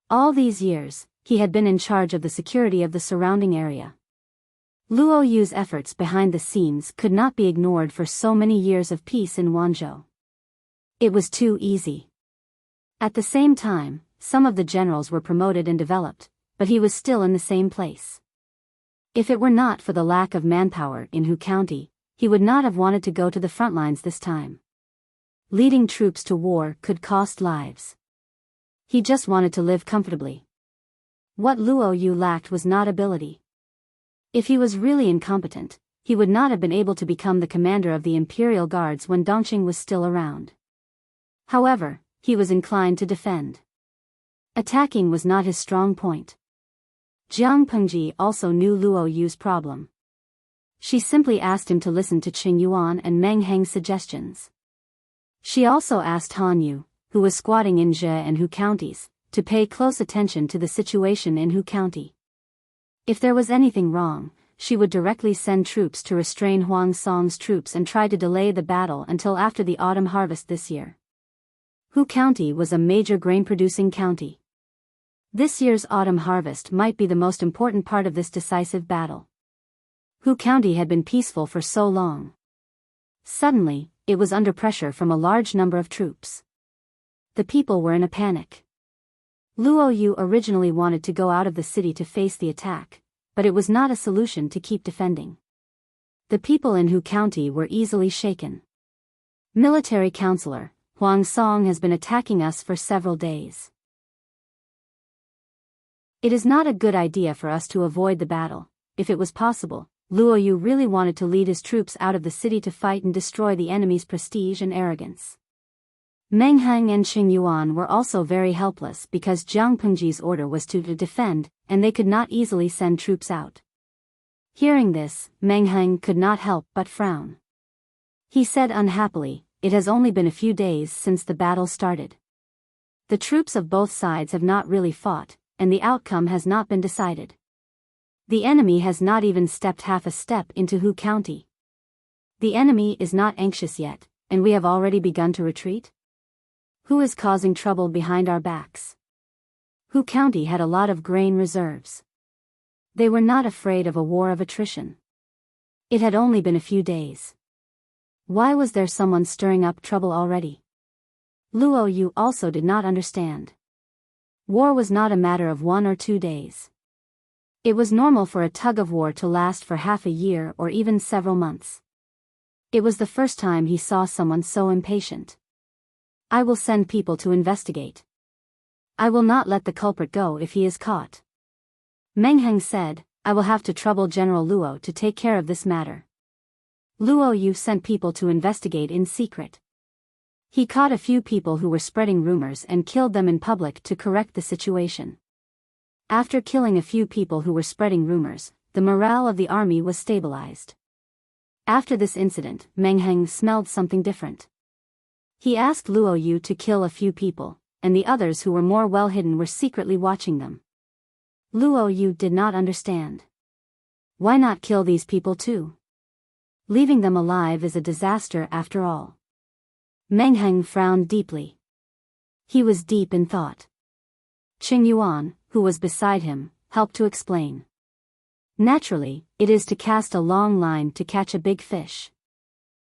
Speaker 1: All these years, he had been in charge of the security of the surrounding area. Luo Yu's efforts behind the scenes could not be ignored for so many years of peace in Wanzhou. It was too easy. At the same time, some of the generals were promoted and developed, but he was still in the same place. If it were not for the lack of manpower in Hu County, he would not have wanted to go to the front lines this time. Leading troops to war could cost lives. He just wanted to live comfortably. What Luo Yu lacked was not ability. If he was really incompetent, he would not have been able to become the commander of the Imperial Guards when Dongqing was still around. However, he was inclined to defend. Attacking was not his strong point. Jiang Pengji also knew Luo Yu's problem. She simply asked him to listen to Qing Yuan and Meng Heng's suggestions. She also asked Han Yu, who was squatting in Zhe and Hu counties, to pay close attention to the situation in Hu County. If there was anything wrong, she would directly send troops to restrain Huang Song's troops and try to delay the battle until after the autumn harvest this year. Hu County was a major grain-producing county. This year's autumn harvest might be the most important part of this decisive battle. Hu County had been peaceful for so long. Suddenly, it was under pressure from a large number of troops. The people were in a panic. Luo Yu originally wanted to go out of the city to face the attack, but it was not a solution to keep defending. The people in Hu County were easily shaken. Military Counselor, Huang Song has been attacking us for several days. It is not a good idea for us to avoid the battle. If it was possible, Luo Yu really wanted to lead his troops out of the city to fight and destroy the enemy's prestige and arrogance. Meng Heng and Qing Yuan were also very helpless because Jiang Pengji's order was to defend, and they could not easily send troops out. Hearing this, Meng Heng could not help but frown. He said unhappily, "It has only been a few days since the battle started. The troops of both sides have not really fought, and the outcome has not been decided. The enemy has not even stepped half a step into Hu County. The enemy is not anxious yet, and we have already begun to retreat? Who is causing trouble behind our backs?" Hu County had a lot of grain reserves. They were not afraid of a war of attrition. It had only been a few days. Why was there someone stirring up trouble already? Luo Yu also did not understand. War was not a matter of 1 or 2 days. It was normal for a tug-of-war to last for half a year or even several months. It was the first time he saw someone so impatient. "I will send people to investigate. I will not let the culprit go if he is caught." Meng Heng said, "I will have to trouble General Luo to take care of this matter." Luo Yu sent people to investigate in secret. He caught a few people who were spreading rumors and killed them in public to correct the situation. After killing a few people who were spreading rumors, the morale of the army was stabilized. After this incident, Meng Heng smelled something different. He asked Luo Yu to kill a few people, and the others who were more well hidden were secretly watching them. Luo Yu did not understand. Why not kill these people too? Leaving them alive is a disaster after all. Meng Heng frowned deeply. He was deep in thought. Qing Yuan, who was beside him, helped to explain. "Naturally, it is to cast a long line to catch a big fish.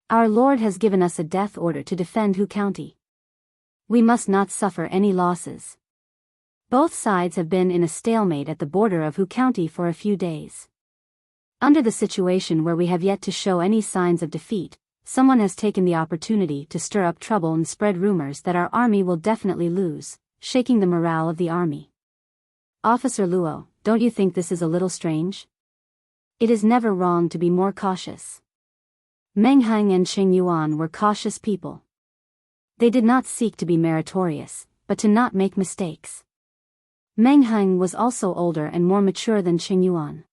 Speaker 1: Our Lord has given us a death order to defend Hu County. We must not suffer any losses. Both sides have been in a stalemate at the border of Hu County for a few days. Under the situation where we have yet to show any signs of defeat, someone has taken the opportunity to stir up trouble and spread rumors that our army will definitely lose, shaking the morale of the army. Officer Luo, don't you think this is a little strange? It is never wrong to be more cautious." Meng Heng and Qing Yuan were cautious people. They did not seek to be meritorious, but to not make mistakes. Meng Heng was also older and more mature than Qing Yuan.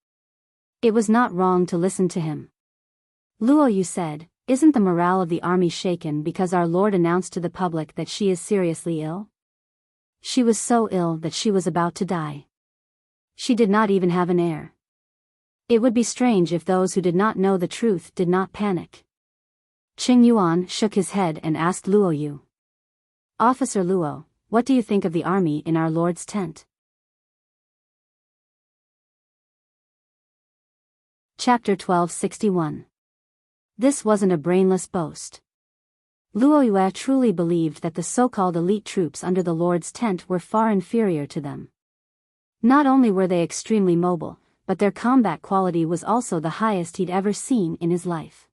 Speaker 1: It was not wrong to listen to him. Luo Yu said, "Isn't the morale of the army shaken because our Lord announced to the public that she is seriously ill? She was so ill that she was about to die. She did not even have an heir. It would be strange if those who did not know the truth did not panic." Qing Yuan shook his head and asked Luo Yu. "Officer Luo, what do you think of the army in our Lord's tent?" Chapter 1261. This wasn't a brainless boast. Luo Yu truly believed that the so-called elite troops under the Lord's tent were far inferior to them. Not only were they extremely mobile, but their combat quality was also the highest he'd ever seen in his life.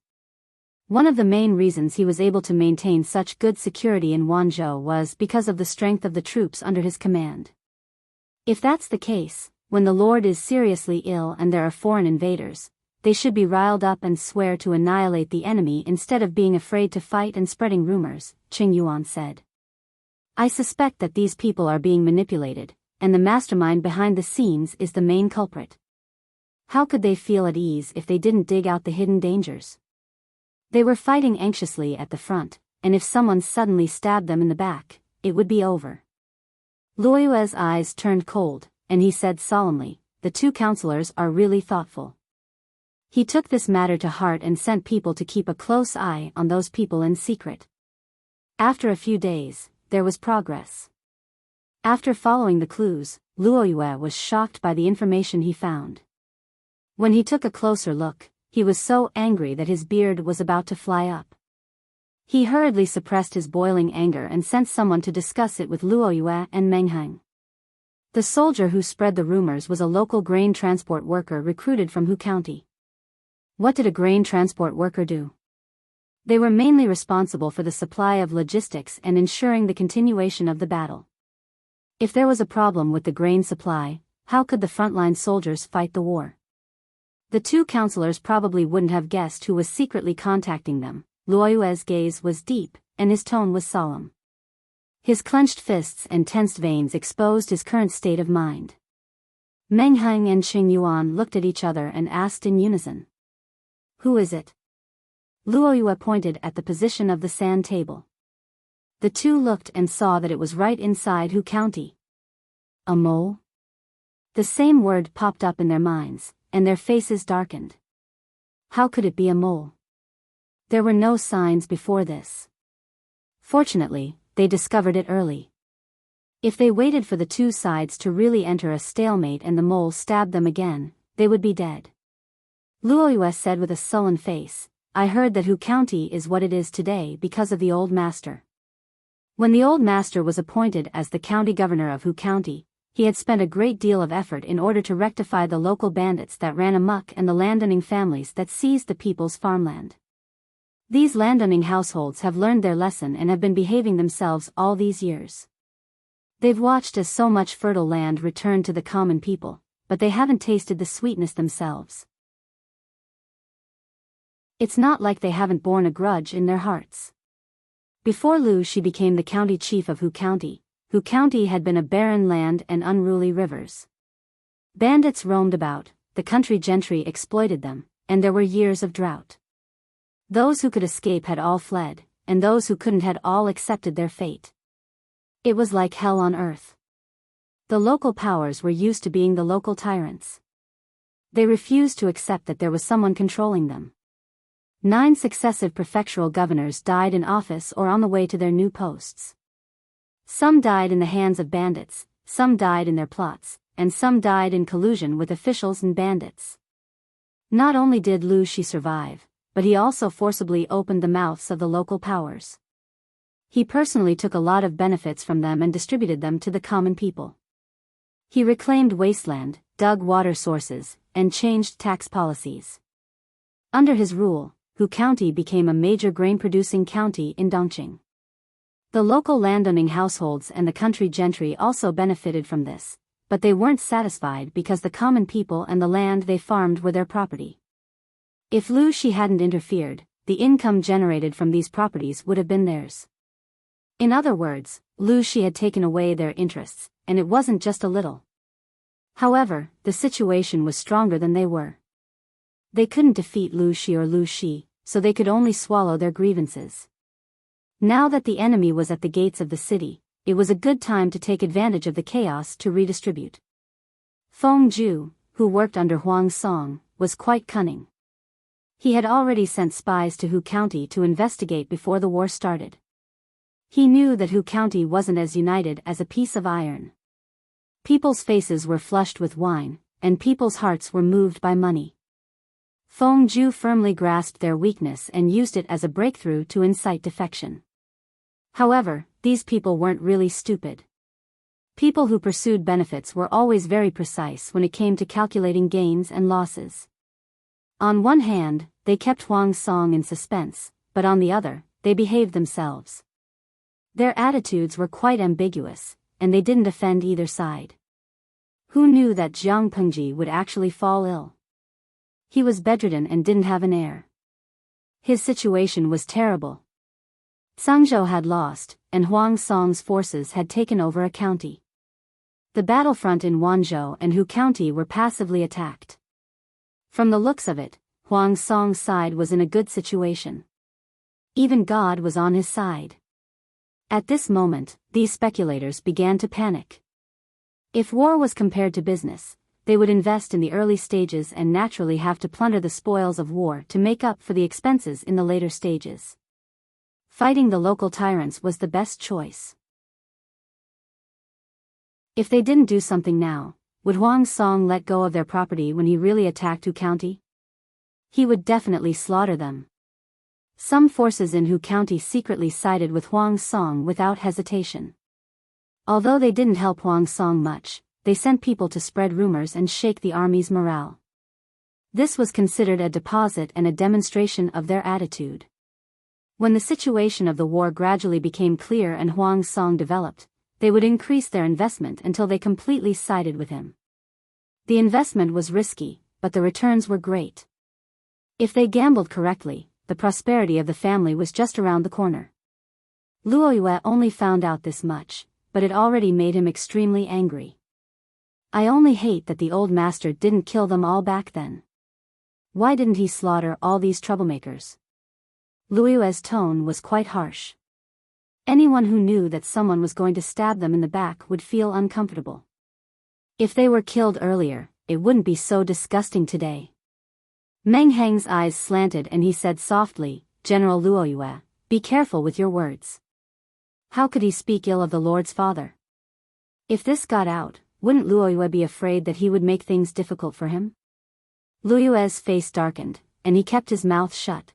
Speaker 1: One of the main reasons he was able to maintain such good security in Wanzhou was because of the strength of the troops under his command. If that's the case, when the Lord is seriously ill and there are foreign invaders, they should be riled up and swear to annihilate the enemy instead of being afraid to fight and spreading rumors, Qing Yuan said. "I suspect that these people are being manipulated, and the mastermind behind the scenes is the main culprit. How could they feel at ease if they didn't dig out the hidden dangers? They were fighting anxiously at the front, and if someone suddenly stabbed them in the back, it would be over." Luo Yu's eyes turned cold, and he said solemnly, "The two counselors are really thoughtful." He took this matter to heart and sent people to keep a close eye on those people in secret. After a few days, there was progress. After following the clues, Luo Yu was shocked by the information he found. When he took a closer look, he was so angry that his beard was about to fly up. He hurriedly suppressed his boiling anger and sent someone to discuss it with Luo Yu and Meng Heng. The soldier who spread the rumors was a local grain transport worker recruited from Hu County. What did a grain transport worker do? They were mainly responsible for the supply of logistics and ensuring the continuation of the battle. If there was a problem with the grain supply, how could the frontline soldiers fight the war? The two counselors probably wouldn't have guessed who was secretly contacting them. Luoyue's gaze was deep, and his tone was solemn. His clenched fists and tensed veins exposed his current state of mind. Meng Heng and Qing Yuan looked at each other and asked in unison. Who is it? Luoyue pointed at the position of the sand table. The two looked and saw that it was right inside Hu County. A mole? The same word popped up in their minds, and their faces darkened. How could it be a mole? There were no signs before this. Fortunately, they discovered it early. If they waited for the two sides to really enter a stalemate and the mole stabbed them again, they would be dead. Luoyue said with a sullen face, I heard that Hu County is what it is today because of the old master. When the old master was appointed as the county governor of Hu County, he had spent a great deal of effort in order to rectify the local bandits that ran amok and the landowning families that seized the people's farmland. These landowning households have learned their lesson and have been behaving themselves all these years. They've watched as so much fertile land returned to the common people, but they haven't tasted the sweetness themselves. It's not like they haven't borne a grudge in their hearts. Before Lu Shi became the county chief of Hu County had been a barren land and unruly rivers. Bandits roamed about, the country gentry exploited them, and there were years of drought. Those who could escape had all fled, and those who couldn't had all accepted their fate. It was like hell on earth. The local powers were used to being the local tyrants. They refused to accept that there was someone controlling them. 9 successive prefectural governors died in office or on the way to their new posts. Some died in the hands of bandits, some died in their plots, and some died in collusion with officials and bandits. Not only did Lu Shi survive, but he also forcibly opened the mouths of the local powers. He personally took a lot of benefits from them and distributed them to the common people. He reclaimed wasteland, dug water sources, and changed tax policies. Under his rule, Hu County became a major grain-producing county in Dongqing. The local landowning households and the country gentry also benefited from this, but they weren't satisfied because the common people and the land they farmed were their property. If Lu Shi hadn't interfered, the income generated from these properties would have been theirs. In other words, Lu Shi had taken away their interests, and it wasn't just a little. However, the situation was stronger than they were. They couldn't defeat Lu Shi, so they could only swallow their grievances. Now that the enemy was at the gates of the city, it was a good time to take advantage of the chaos to redistribute. Feng Zhu, who worked under Huang Song, was quite cunning. He had already sent spies to Hu County to investigate before the war started. He knew that Hu County wasn't as united as a piece of iron. People's faces were flushed with wine, and people's hearts were moved by money. Feng Zhu firmly grasped their weakness and used it as a breakthrough to incite defection. However, these people weren't really stupid. People who pursued benefits were always very precise when it came to calculating gains and losses. On one hand, they kept Huang Song in suspense, but on the other, they behaved themselves. Their attitudes were quite ambiguous, and they didn't offend either side. Who knew that Jiang Pengji would actually fall ill? He was bedridden and didn't have an heir. His situation was terrible. Zhangzhou had lost, and Huang Song's forces had taken over a county. The battlefront in Wanzhou and Hu County were passively attacked. From the looks of it, Huang Song's side was in a good situation. Even God was on his side. At this moment, these speculators began to panic. If war was compared to business, they would invest in the early stages and naturally have to plunder the spoils of war to make up for the expenses in the later stages. Fighting the local tyrants was the best choice. If they didn't do something now, would Huang Song let go of their property when he really attacked Hu County? He would definitely slaughter them. Some forces in Hu County secretly sided with Huang Song without hesitation. Although they didn't help Huang Song much, they sent people to spread rumors and shake the army's morale. This was considered a deposit and a demonstration of their attitude. When the situation of the war gradually became clear and Huang Song developed, they would increase their investment until they completely sided with him. The investment was risky, but the returns were great. If they gambled correctly, the prosperity of the family was just around the corner. Luoyue only found out this much, but it already made him extremely angry. I only hate that the old master didn't kill them all back then. Why didn't he slaughter all these troublemakers? Luoyue's tone was quite harsh. Anyone who knew that someone was going to stab them in the back would feel uncomfortable. If they were killed earlier, it wouldn't be so disgusting today. Meng Heng's eyes slanted and he said softly, "General Luoyue, be careful with your words." How could he speak ill of the Lord's father? If this got out, wouldn't Luoyue be afraid that he would make things difficult for him? Luoyue's face darkened, and he kept his mouth shut.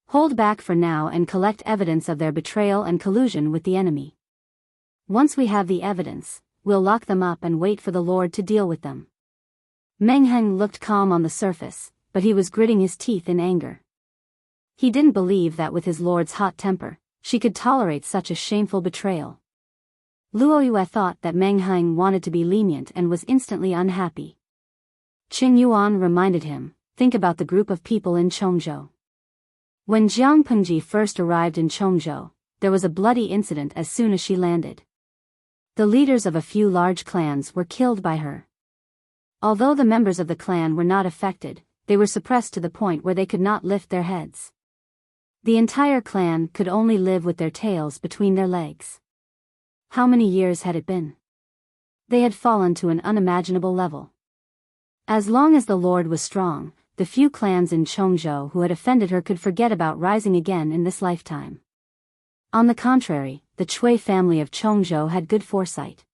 Speaker 1: Hold back for now and collect evidence of their betrayal and collusion with the enemy. Once we have the evidence, we'll lock them up and wait for the Lord to deal with them. Meng Heng looked calm on the surface, but he was gritting his teeth in anger. He didn't believe that with his lord's hot temper, she could tolerate such a shameful betrayal. Luoyue thought that Meng Heng wanted to be lenient and was instantly unhappy. Qing Yuan reminded him, think about the group of people in Chongzhou. When Jiang Pengji first arrived in Chongzhou, there was a bloody incident as soon as she landed. The leaders of a few large clans were killed by her. Although the members of the clan were not affected, they were suppressed to the point where they could not lift their heads. The entire clan could only live with their tails between their legs. How many years had it been? They had fallen to an unimaginable level. As long as the Lord was strong, the few clans in Chongzhou who had offended her could forget about rising again in this lifetime. On the contrary, the Chui family of Chongzhou had good foresight.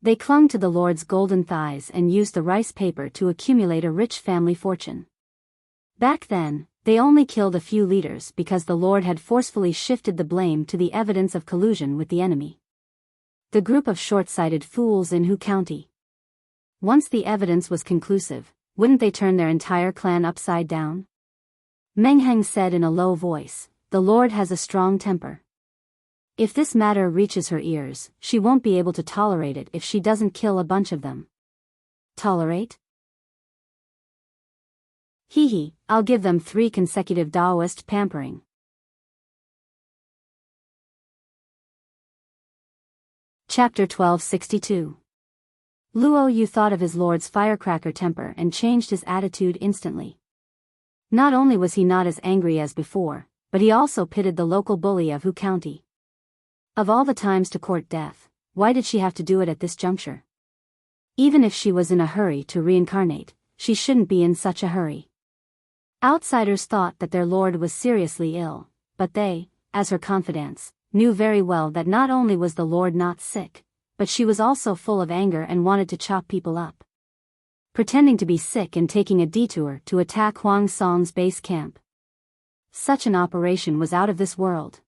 Speaker 1: They clung to the Lord's golden thighs and used the rice paper to accumulate a rich family fortune. Back then, they only killed a few leaders because the Lord had forcefully shifted the blame to the evidence of collusion with the enemy. The group of short-sighted fools in Hu County. Once the evidence was conclusive, wouldn't they turn their entire clan upside down? Meng Heng said in a low voice, "The Lord has a strong temper. If this matter reaches her ears, she won't be able to tolerate it if she doesn't kill a bunch of them." Tolerate? Hee, I'll give them 3 consecutive Taoist pampering. Chapter 1262. Luoyue thought of his lord's firecracker temper and changed his attitude instantly. Not only was he not as angry as before, but he also pitted the local bully of Hu County. Of all the times to court death, why did she have to do it at this juncture? Even if she was in a hurry to reincarnate, she shouldn't be in such a hurry. Outsiders thought that their lord was seriously ill, but they, as her confidants, knew very well that not only was the Lord not sick, but she was also full of anger and wanted to chop people up. Pretending to be sick and taking a detour to attack Huang Song's base camp. Such an operation was out of this world.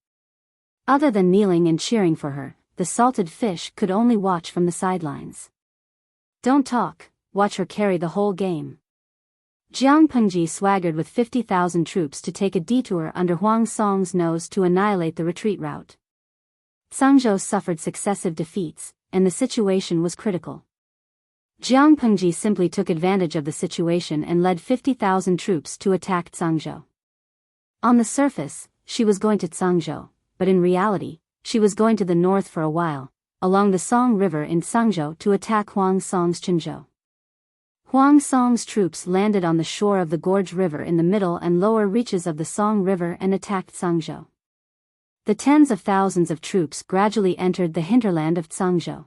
Speaker 1: Other than kneeling and cheering for her, the salted fish could only watch from the sidelines. Don't talk, watch her carry the whole game. Jiang Pengji swaggered with 50,000 troops to take a detour under Huang Song's nose to annihilate the retreat route. Cangzhou suffered successive defeats, and the situation was critical. Jiang Pengji simply took advantage of the situation and led 50,000 troops to attack Cangzhou. On the surface, she was going to Cangzhou, but in reality, she was going to the north for a while, along the Song River in Cangzhou to attack Huang Song's Chinzhou. Huang Song's troops landed on the shore of the Gorge River in the middle and lower reaches of the Song River and attacked Cangzhou. The tens of thousands of troops gradually entered the hinterland of Cangzhou.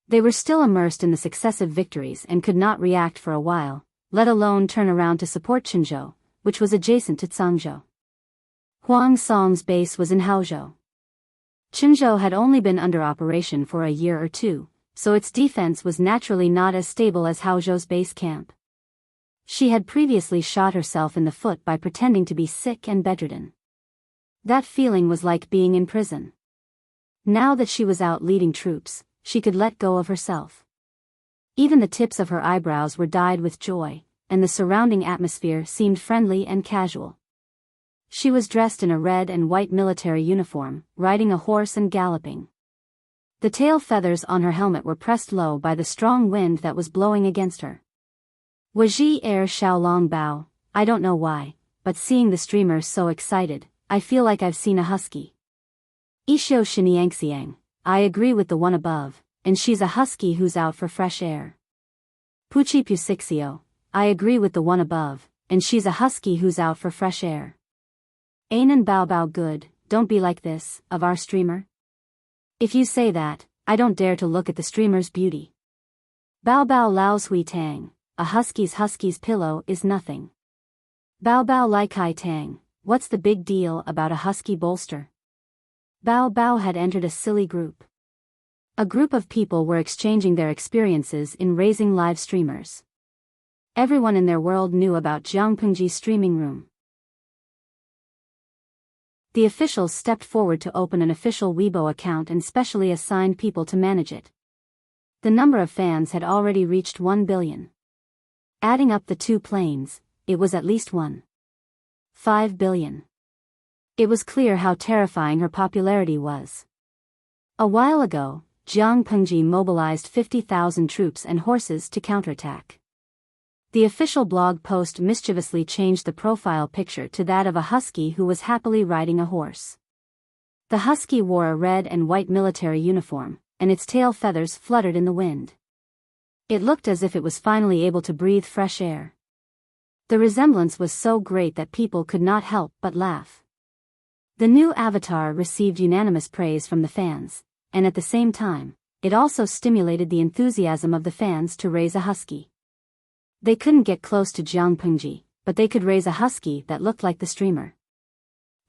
Speaker 1: They were still immersed in the successive victories and could not react for a while, let alone turn around to support Chinzhou, which was adjacent to Cangzhou. Huang Song's base was in Haozhou. Chinzhou had only been under operation for a year or two, so its defense was naturally not as stable as Haozhou's base camp. She had previously shot herself in the foot by pretending to be sick and bedridden. That feeling was like being in prison. Now that she was out leading troops, she could let go of herself. Even the tips of her eyebrows were dyed with joy, and the surrounding atmosphere seemed friendly and casual. She was dressed in a red and white military uniform, riding a horse and galloping. The tail feathers on her helmet were pressed low by the strong wind that was blowing against her. Waji er xiao long bao, I don't know why, but seeing the streamer so excited, I feel like I've seen a husky. Isho shiniangxiang, I agree with the one above, and she's a husky who's out for fresh air. Puchi pusixio, I agree with the one above, and she's a husky who's out for fresh air. Ainen bao bao good, don't be like this, of our streamer. If you say that, I don't dare to look at the streamer's beauty. Bao bao lao sui tang, a husky's pillow is nothing. Bao bao lai kai tang, what's the big deal about a husky bolster? Bao bao had entered a silly group. A group of people were exchanging their experiences in raising live streamers. Everyone in their world knew about Jiangpengji's streaming room. The officials stepped forward to open an official Weibo account and specially assigned people to manage it. The number of fans had already reached 1 billion. Adding up the two planes, it was at least 1.5 billion. It was clear how terrifying her popularity was. A while ago, Jiangpengji mobilized 50,000 troops and horses to counterattack. The official blog post mischievously changed the profile picture to that of a husky who was happily riding a horse. The husky wore a red and white military uniform, and its tail feathers fluttered in the wind. It looked as if it was finally able to breathe fresh air. The resemblance was so great that people could not help but laugh. The new avatar received unanimous praise from the fans, and at the same time, it also stimulated the enthusiasm of the fans to raise a husky. They couldn't get close to Jiangpengji, but they could raise a husky that looked like the streamer.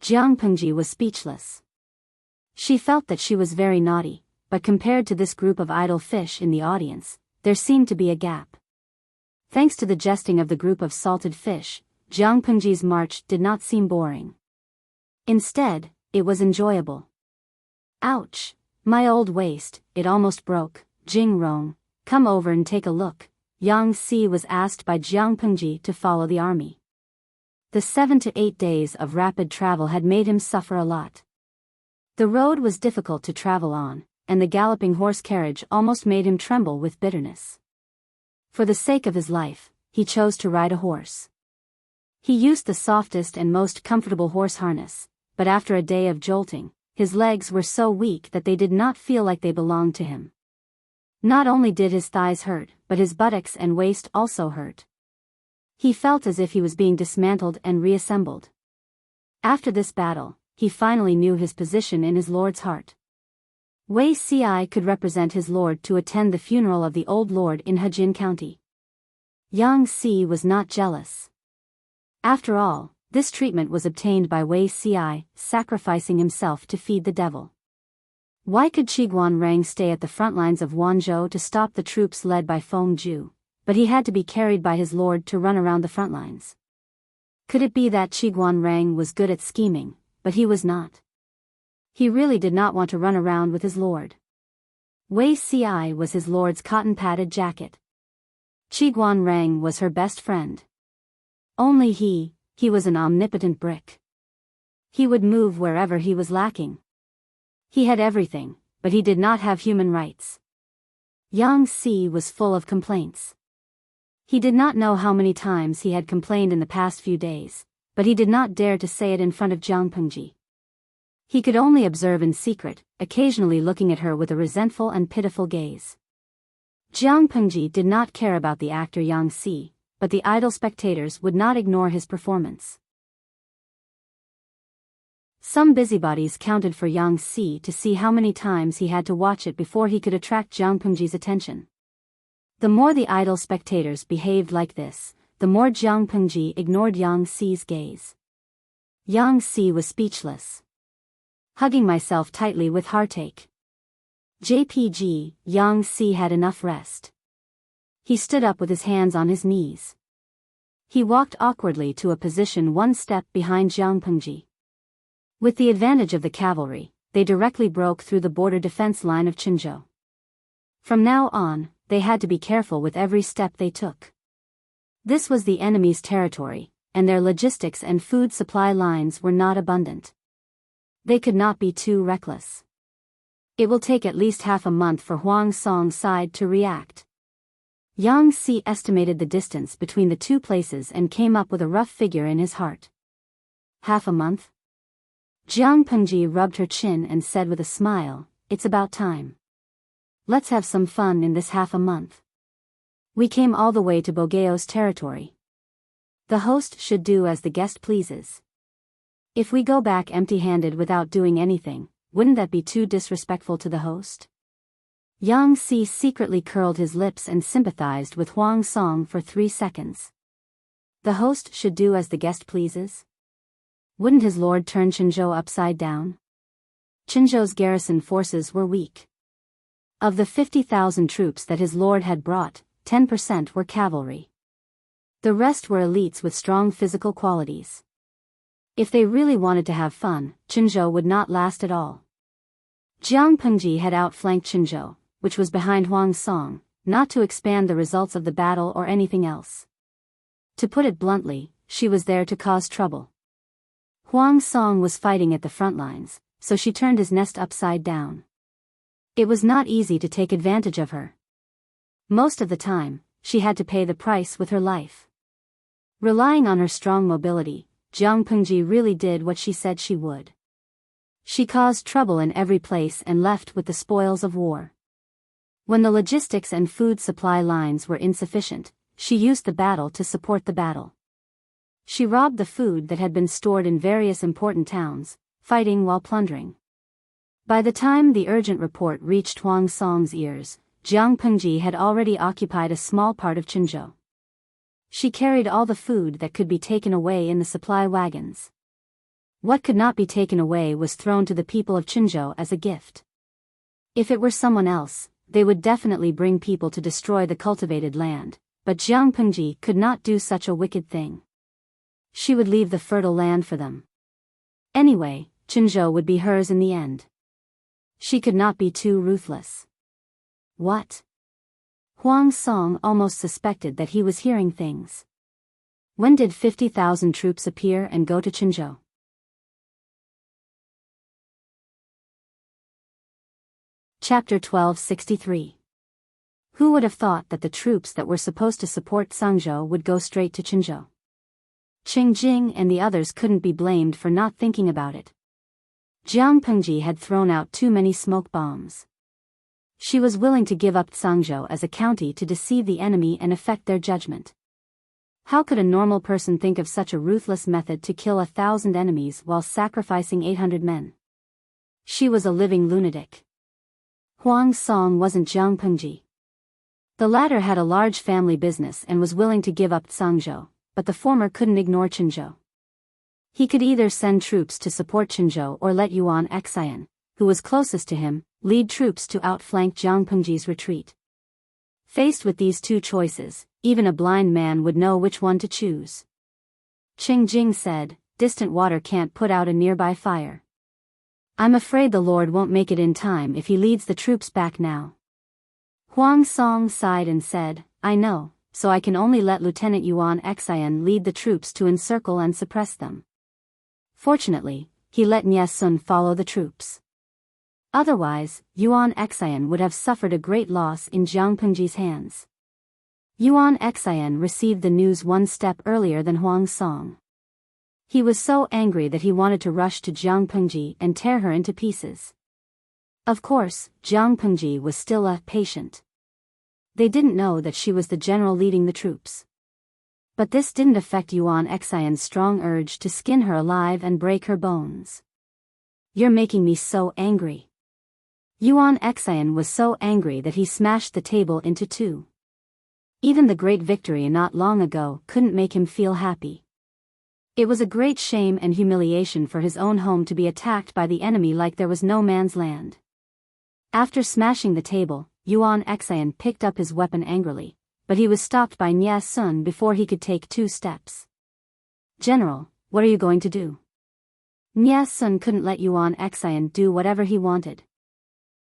Speaker 1: Jiangpengji was speechless. She felt that she was very naughty, but compared to this group of idle fish in the audience, there seemed to be a gap. Thanks to the jesting of the group of salted fish, Jiangpengji's march did not seem boring. Instead, it was enjoyable. Ouch! My old waist, it almost broke. Jing Rong, come over and take a look. Yang Si was asked by Jiangpengji to follow the army. The 7 to 8 days of rapid travel had made him suffer a lot. The road was difficult to travel on, and the galloping horse carriage almost made him tremble with bitterness. For the sake of his life, he chose to ride a horse. He used the softest and most comfortable horse harness, but after a day of jolting, his legs were so weak that they did not feel like they belonged to him. Not only did his thighs hurt, but his buttocks and waist also hurt. He felt as if he was being dismantled and reassembled. After this battle, he finally knew his position in his lord's heart. Wei Ci could represent his lord to attend the funeral of the old lord in Hejin County. Yang Si was not jealous. After all, this treatment was obtained by Wei Ci, sacrificing himself to feed the devil. Why could Qiguan Rang stay at the front lines of Wanzhou to stop the troops led by Feng Ju, but he had to be carried by his lord to run around the front lines? Could it be that Qiguan Rang was good at scheming, but he was not? He really did not want to run around with his lord. Wei Ci was his lord's cotton-padded jacket. Qiguan Rang was her best friend. Only he was an omnipotent brick. He would move wherever he was lacking. He had everything, but he did not have human rights. Yang Si was full of complaints. He did not know how many times he had complained in the past few days, but he did not dare to say it in front of Jiangpengji. He could only observe in secret, occasionally looking at her with a resentful and pitiful gaze. Jiangpengji did not care about the actor Yang Si, but the idle spectators would not ignore his performance. Some busybodies counted for Yang Si to see how many times he had to watch it before he could attract Jiangpengji's attention. The more the idle spectators behaved like this, the more Jiangpengji ignored Yang Si's gaze. Yang Si was speechless. Hugging myself tightly with heartache. JPG, Yang Si had enough rest. He stood up with his hands on his knees. He walked awkwardly to a position one step behind Jiangpengji. With the advantage of the cavalry, they directly broke through the border defense line of Qinzhou. From now on, they had to be careful with every step they took. This was the enemy's territory, and their logistics and food supply lines were not abundant. They could not be too reckless. It will take at least half a month for Huang Song's side to react. Yang Si estimated the distance between the two places and came up with a rough figure in his heart. Half a month? Jiang Pengji rubbed her chin and said with a smile, "It's about time. Let's have some fun in this half a month. We came all the way to Bogeo's territory. The host should do as the guest pleases. If we go back empty-handed without doing anything, wouldn't that be too disrespectful to the host?" Yang Si secretly curled his lips and sympathized with Huang Song for 3 seconds. The host should do as the guest pleases? Wouldn't his lord turn Qinzhou upside down? Qinzhou's garrison forces were weak. Of the 50,000 troops that his lord had brought, 10% were cavalry. The rest were elites with strong physical qualities. If they really wanted to have fun, Qinzhou would not last at all. Jiang Pengji had outflanked Qinzhou, which was behind Huang Song, not to expand the results of the battle or anything else. To put it bluntly, she was there to cause trouble. Huang Song was fighting at the front lines, so she turned his nest upside down. It was not easy to take advantage of her. Most of the time, she had to pay the price with her life. Relying on her strong mobility, Jiang Pengji really did what she said she would. She caused trouble in every place and left with the spoils of war. When the logistics and food supply lines were insufficient, she used the battle to support the battle. She robbed the food that had been stored in various important towns, fighting while plundering. By the time the urgent report reached Huang Song's ears, Jiang Pengji had already occupied a small part of Qinzhou. She carried all the food that could be taken away in the supply wagons. What could not be taken away was thrown to the people of Qinzhou as a gift. If it were someone else, they would definitely bring people to destroy the cultivated land, but Jiang Pengji could not do such a wicked thing. She would leave the fertile land for them. Anyway, Qinzhou would be hers in the end. She could not be too ruthless. What? Huang Song almost suspected that he was hearing things. When did 50,000 troops appear and go to Qinzhou? Chapter 1263. Who would have thought that the troops that were supposed to support Sangzhou would go straight to Qinzhou? Qing Jing and the others couldn't be blamed for not thinking about it. Jiang Pengji had thrown out too many smoke bombs. She was willing to give up Sangzhou as a county to deceive the enemy and affect their judgment. How could a normal person think of such a ruthless method to kill 1,000 enemies while sacrificing 800 men? She was a living lunatic. Huang Song wasn't Jiang Pengji. The latter had a large family business and was willing to give up Sangzhou, but the former couldn't ignore Qinzhou. He could either send troops to support Qinzhou or let Yuan Xian, who was closest to him, lead troops to outflank Jiang Pengji's retreat. Faced with these two choices, even a blind man would know which one to choose. Qing Jing said, "Distant water can't put out a nearby fire. I'm afraid the Lord won't make it in time if he leads the troops back now." Huang Song sighed and said, "I know, so I can only let Lieutenant Yuan Xian lead the troops to encircle and suppress them." Fortunately, he let Nie Sun follow the troops. Otherwise, Yuan Xian would have suffered a great loss in Jiang Pengji's hands. Yuan Xian received the news one step earlier than Huang Song. He was so angry that he wanted to rush to Jiang Pengji and tear her into pieces. Of course, Jiang Pengji was still a patient. They didn't know that she was the general leading the troops. But this didn't affect Yuan Xian's strong urge to skin her alive and break her bones. "You're making me so angry." Yuan Xian was so angry that he smashed the table into two. Even the great victory not long ago couldn't make him feel happy. It was a great shame and humiliation for his own home to be attacked by the enemy like there was no man's land. After smashing the table, Yuan Xian picked up his weapon angrily, but he was stopped by Nie Sun before he could take 2 steps. "General, what are you going to do?" Nie Sun couldn't let Yuan Xian do whatever he wanted.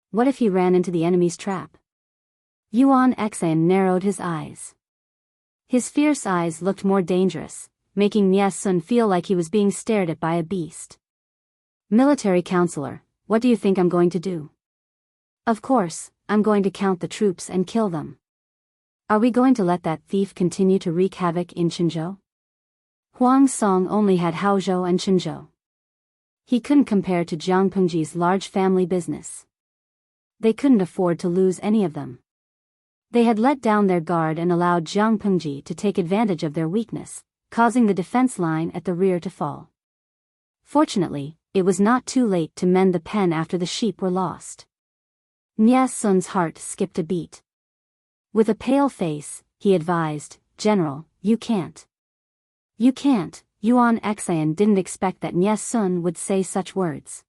Speaker 1: What if he ran into the enemy's trap? Yuan Xian narrowed his eyes. His fierce eyes looked more dangerous, making Nie Sun feel like he was being stared at by a beast. "Military counselor, what do you think I'm going to do?" "Of course, I'm going to count the troops and kill them." Are we going to let that thief continue to wreak havoc in Qinzhou? Huang Song only had Haozhou and Qinzhou. He couldn't compare to Jiang Pengji's large family business. They couldn't afford to lose any of them. They had let down their guard and allowed Jiang Pengji to take advantage of their weakness, causing the defense line at the rear to fall. Fortunately, it was not too late to mend the pen after the sheep were lost. Nie Sun's heart skipped a beat. With a pale face, he advised, "General, you can't. You can't." Yuan Xian didn't expect that Nie Sun would say such words.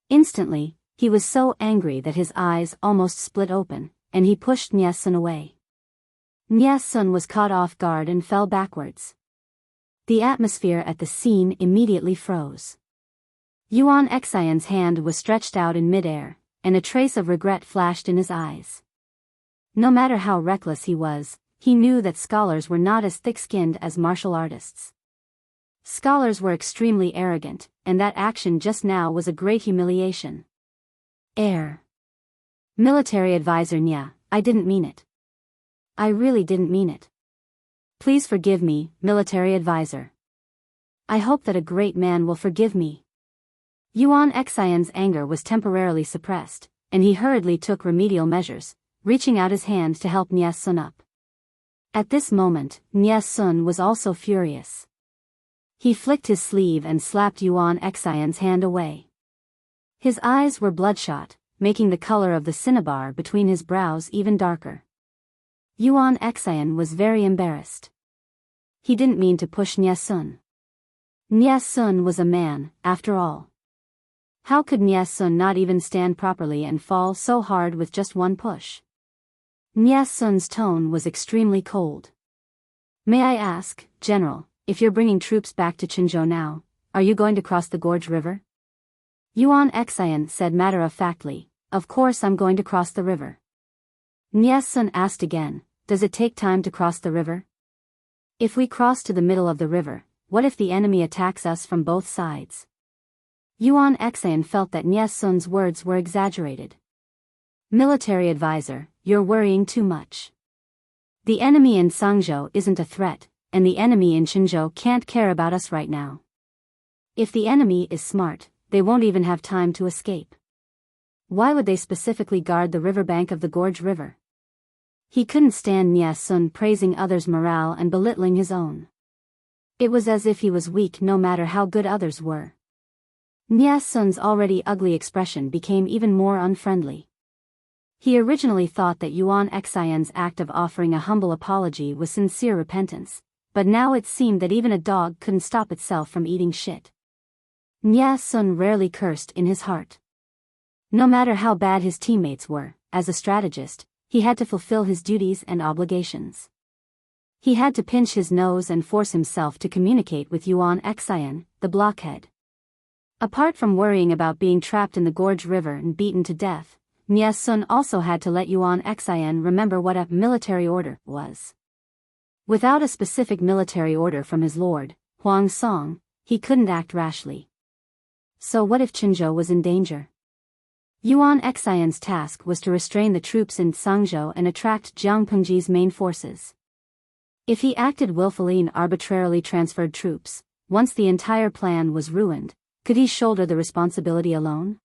Speaker 1: Instantly, he was so angry that his eyes almost split open, and he pushed Nie Sun away. Nie Sun was caught off guard and fell backwards. The atmosphere at the scene immediately froze. Yuan Xian's hand was stretched out in midair, and a trace of regret flashed in his eyes. No matter how reckless he was, he knew that scholars were not as thick-skinned as martial artists. Scholars were extremely arrogant, and that action just now was a great humiliation. Military advisor Nya, I didn't mean it. I really didn't mean it. Please forgive me, military advisor. I hope that a great man will forgive me. Yuan Xian's anger was temporarily suppressed, and he hurriedly took remedial measures, reaching out his hand to help Nie Sun up. At this moment, Nie Sun was also furious. He flicked his sleeve and slapped Yuan Xian's hand away. His eyes were bloodshot, making the color of the cinnabar between his brows even darker. Yuan Xian was very embarrassed. He didn't mean to push Nie Sun. Nie Sun was a man, after all. How could Nie Sun not even stand properly and fall so hard with just one push? Nie Sun's tone was extremely cold. May I ask, General, if you're bringing troops back to Qinzhou now, are you going to cross the Gorge River? Yuan Xian said matter-of-factly, of course I'm going to cross the river. Nie Sun asked again, does it take time to cross the river? If we cross to the middle of the river, what if the enemy attacks us from both sides? Yuan Xian felt that Nie Sun's words were exaggerated. Military advisor, you're worrying too much. The enemy in Sangzhou isn't a threat, and the enemy in Qinzhou can't care about us right now. If the enemy is smart, they won't even have time to escape. Why would they specifically guard the riverbank of the Gorge River? He couldn't stand Nie Sun praising others' morale and belittling his own. It was as if he was weak no matter how good others were. Nie Sun's already ugly expression became even more unfriendly. He originally thought that Yuan Xian's act of offering a humble apology was sincere repentance, but now it seemed that even a dog couldn't stop itself from eating shit. Nie Sun rarely cursed in his heart. No matter how bad his teammates were, as a strategist, he had to fulfill his duties and obligations. He had to pinch his nose and force himself to communicate with Yuan Xian, the blockhead. Apart from worrying about being trapped in the Gorge River and beaten to death, Nie Sun also had to let Yuan Xian remember what a military order was. Without a specific military order from his lord, Huang Song, he couldn't act rashly. So what if Qinzhou was in danger? Yuan Xian's task was to restrain the troops in Sangzhou and attract Jiang Pengji's main forces. If he acted willfully and arbitrarily transferred troops, once the entire plan was ruined, could he shoulder the responsibility alone?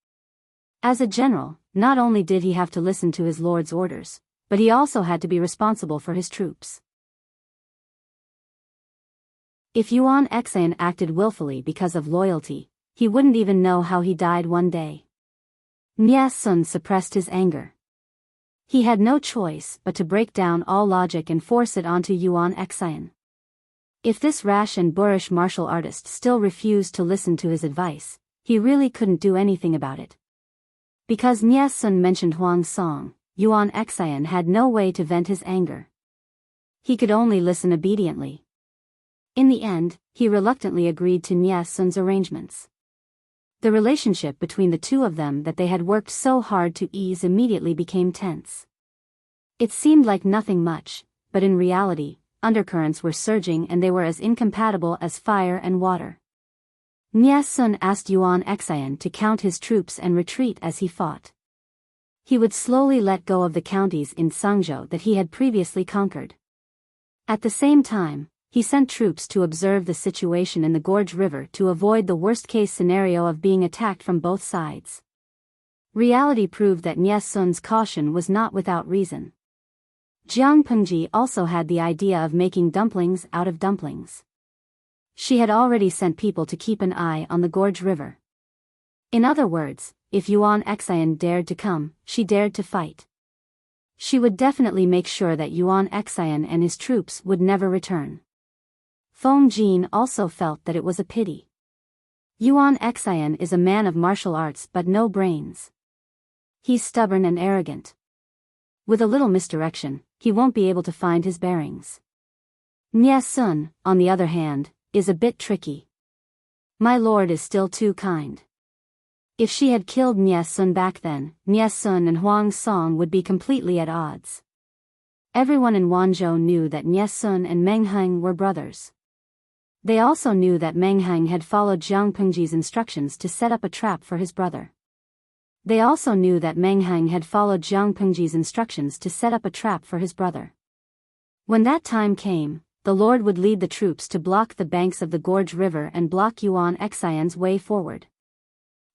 Speaker 1: As a general, not only did he have to listen to his lord's orders, but he also had to be responsible for his troops. If Yuan Xian acted willfully because of loyalty, he wouldn't even know how he died one day. Nie Sun suppressed his anger. He had no choice but to break down all logic and force it onto Yuan Xian. If this rash and boorish martial artist still refused to listen to his advice, he really couldn't do anything about it. Because Nie Sun mentioned Huang Song, Yuan Xian had no way to vent his anger. He could only listen obediently. In the end, he reluctantly agreed to Nie Sun's arrangements. The relationship between the two of them that they had worked so hard to ease immediately became tense. It seemed like nothing much, but in reality, undercurrents were surging and they were as incompatible as fire and water. Nie Sun asked Yuan Xian to count his troops and retreat as he fought. He would slowly let go of the counties in Sangzhou that he had previously conquered. At the same time, he sent troops to observe the situation in the Gorge River to avoid the worst-case scenario of being attacked from both sides. Reality proved that Nie Sun's caution was not without reason. Jiang Pengji also had the idea of making dumplings out of dumplings. She had already sent people to keep an eye on the Gorge River. In other words, if Yuan Xian dared to come, she dared to fight. She would definitely make sure that Yuan Xian and his troops would never return. Feng Jin also felt that it was a pity. Yuan Xian is a man of martial arts but no brains. He's stubborn and arrogant. With a little misdirection, he won't be able to find his bearings. Nie Sun, on the other hand, is a bit tricky. My lord is still too kind. If she had killed Nie Sun back then, Nie Sun and Huang Song would be completely at odds. Everyone in Wanzhou knew that Nie Sun and Meng Heng were brothers. They also knew that Meng Heng had followed Jiang Pengji's instructions to set up a trap for his brother. They also knew that Meng Heng had followed Jiang Pengji's instructions to set up a trap for his brother. When that time came, the Lord would lead the troops to block the banks of the Gorge River and block Yuan Xian's way forward.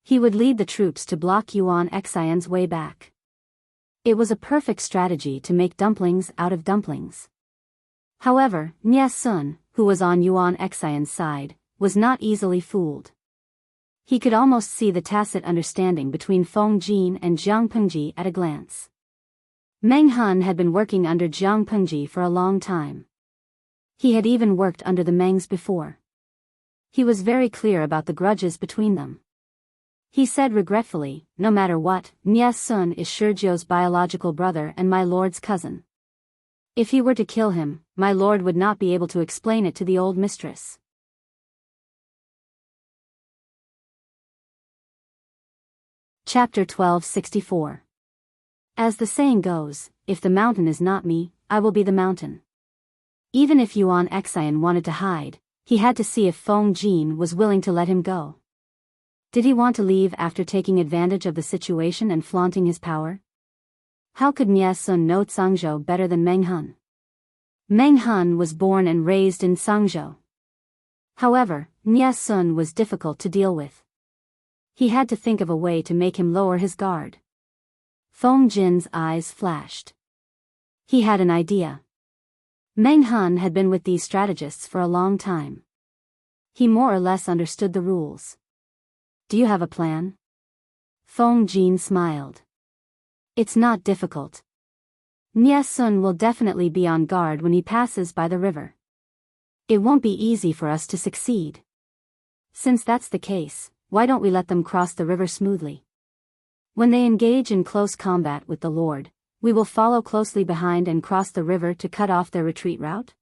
Speaker 1: He would lead the troops to block Yuan Xian's way back. It was a perfect strategy to make dumplings out of dumplings. However, Nie Sun, who was on Yuan Xian's side, was not easily fooled. He could almost see the tacit understanding between Feng Jin and Jiang Pengji at a glance. Meng Hun had been working under Jiang Pengji for a long time. He had even worked under the Mengs before. He was very clear about the grudges between them. He said regretfully, no matter what, Nie Sun is Shizhou's biological brother and my lord's cousin. If he were to kill him, my lord would not be able to explain it to the old mistress. Chapter 1264. As the saying goes, if the mountain is not me, I will be the mountain. Even if Yuan Xian wanted to hide, he had to see if Feng Jin was willing to let him go. Did he want to leave after taking advantage of the situation and flaunting his power? How could Nie Sun know Sangzhou better than Meng Hun? Meng Hun was born and raised in Sangzhou. However, Nie Sun was difficult to deal with. He had to think of a way to make him lower his guard. Feng Jin's eyes flashed. He had an idea. Meng Hun had been with these strategists for a long time. He more or less understood the rules. Do you have a plan? Feng Jin smiled. It's not difficult. Nie Sun will definitely be on guard when he passes by the river. It won't be easy for us to succeed. Since that's the case, why don't we let them cross the river smoothly? When they engage in close combat with the Lord, we will follow closely behind and cross the river to cut off their retreat route?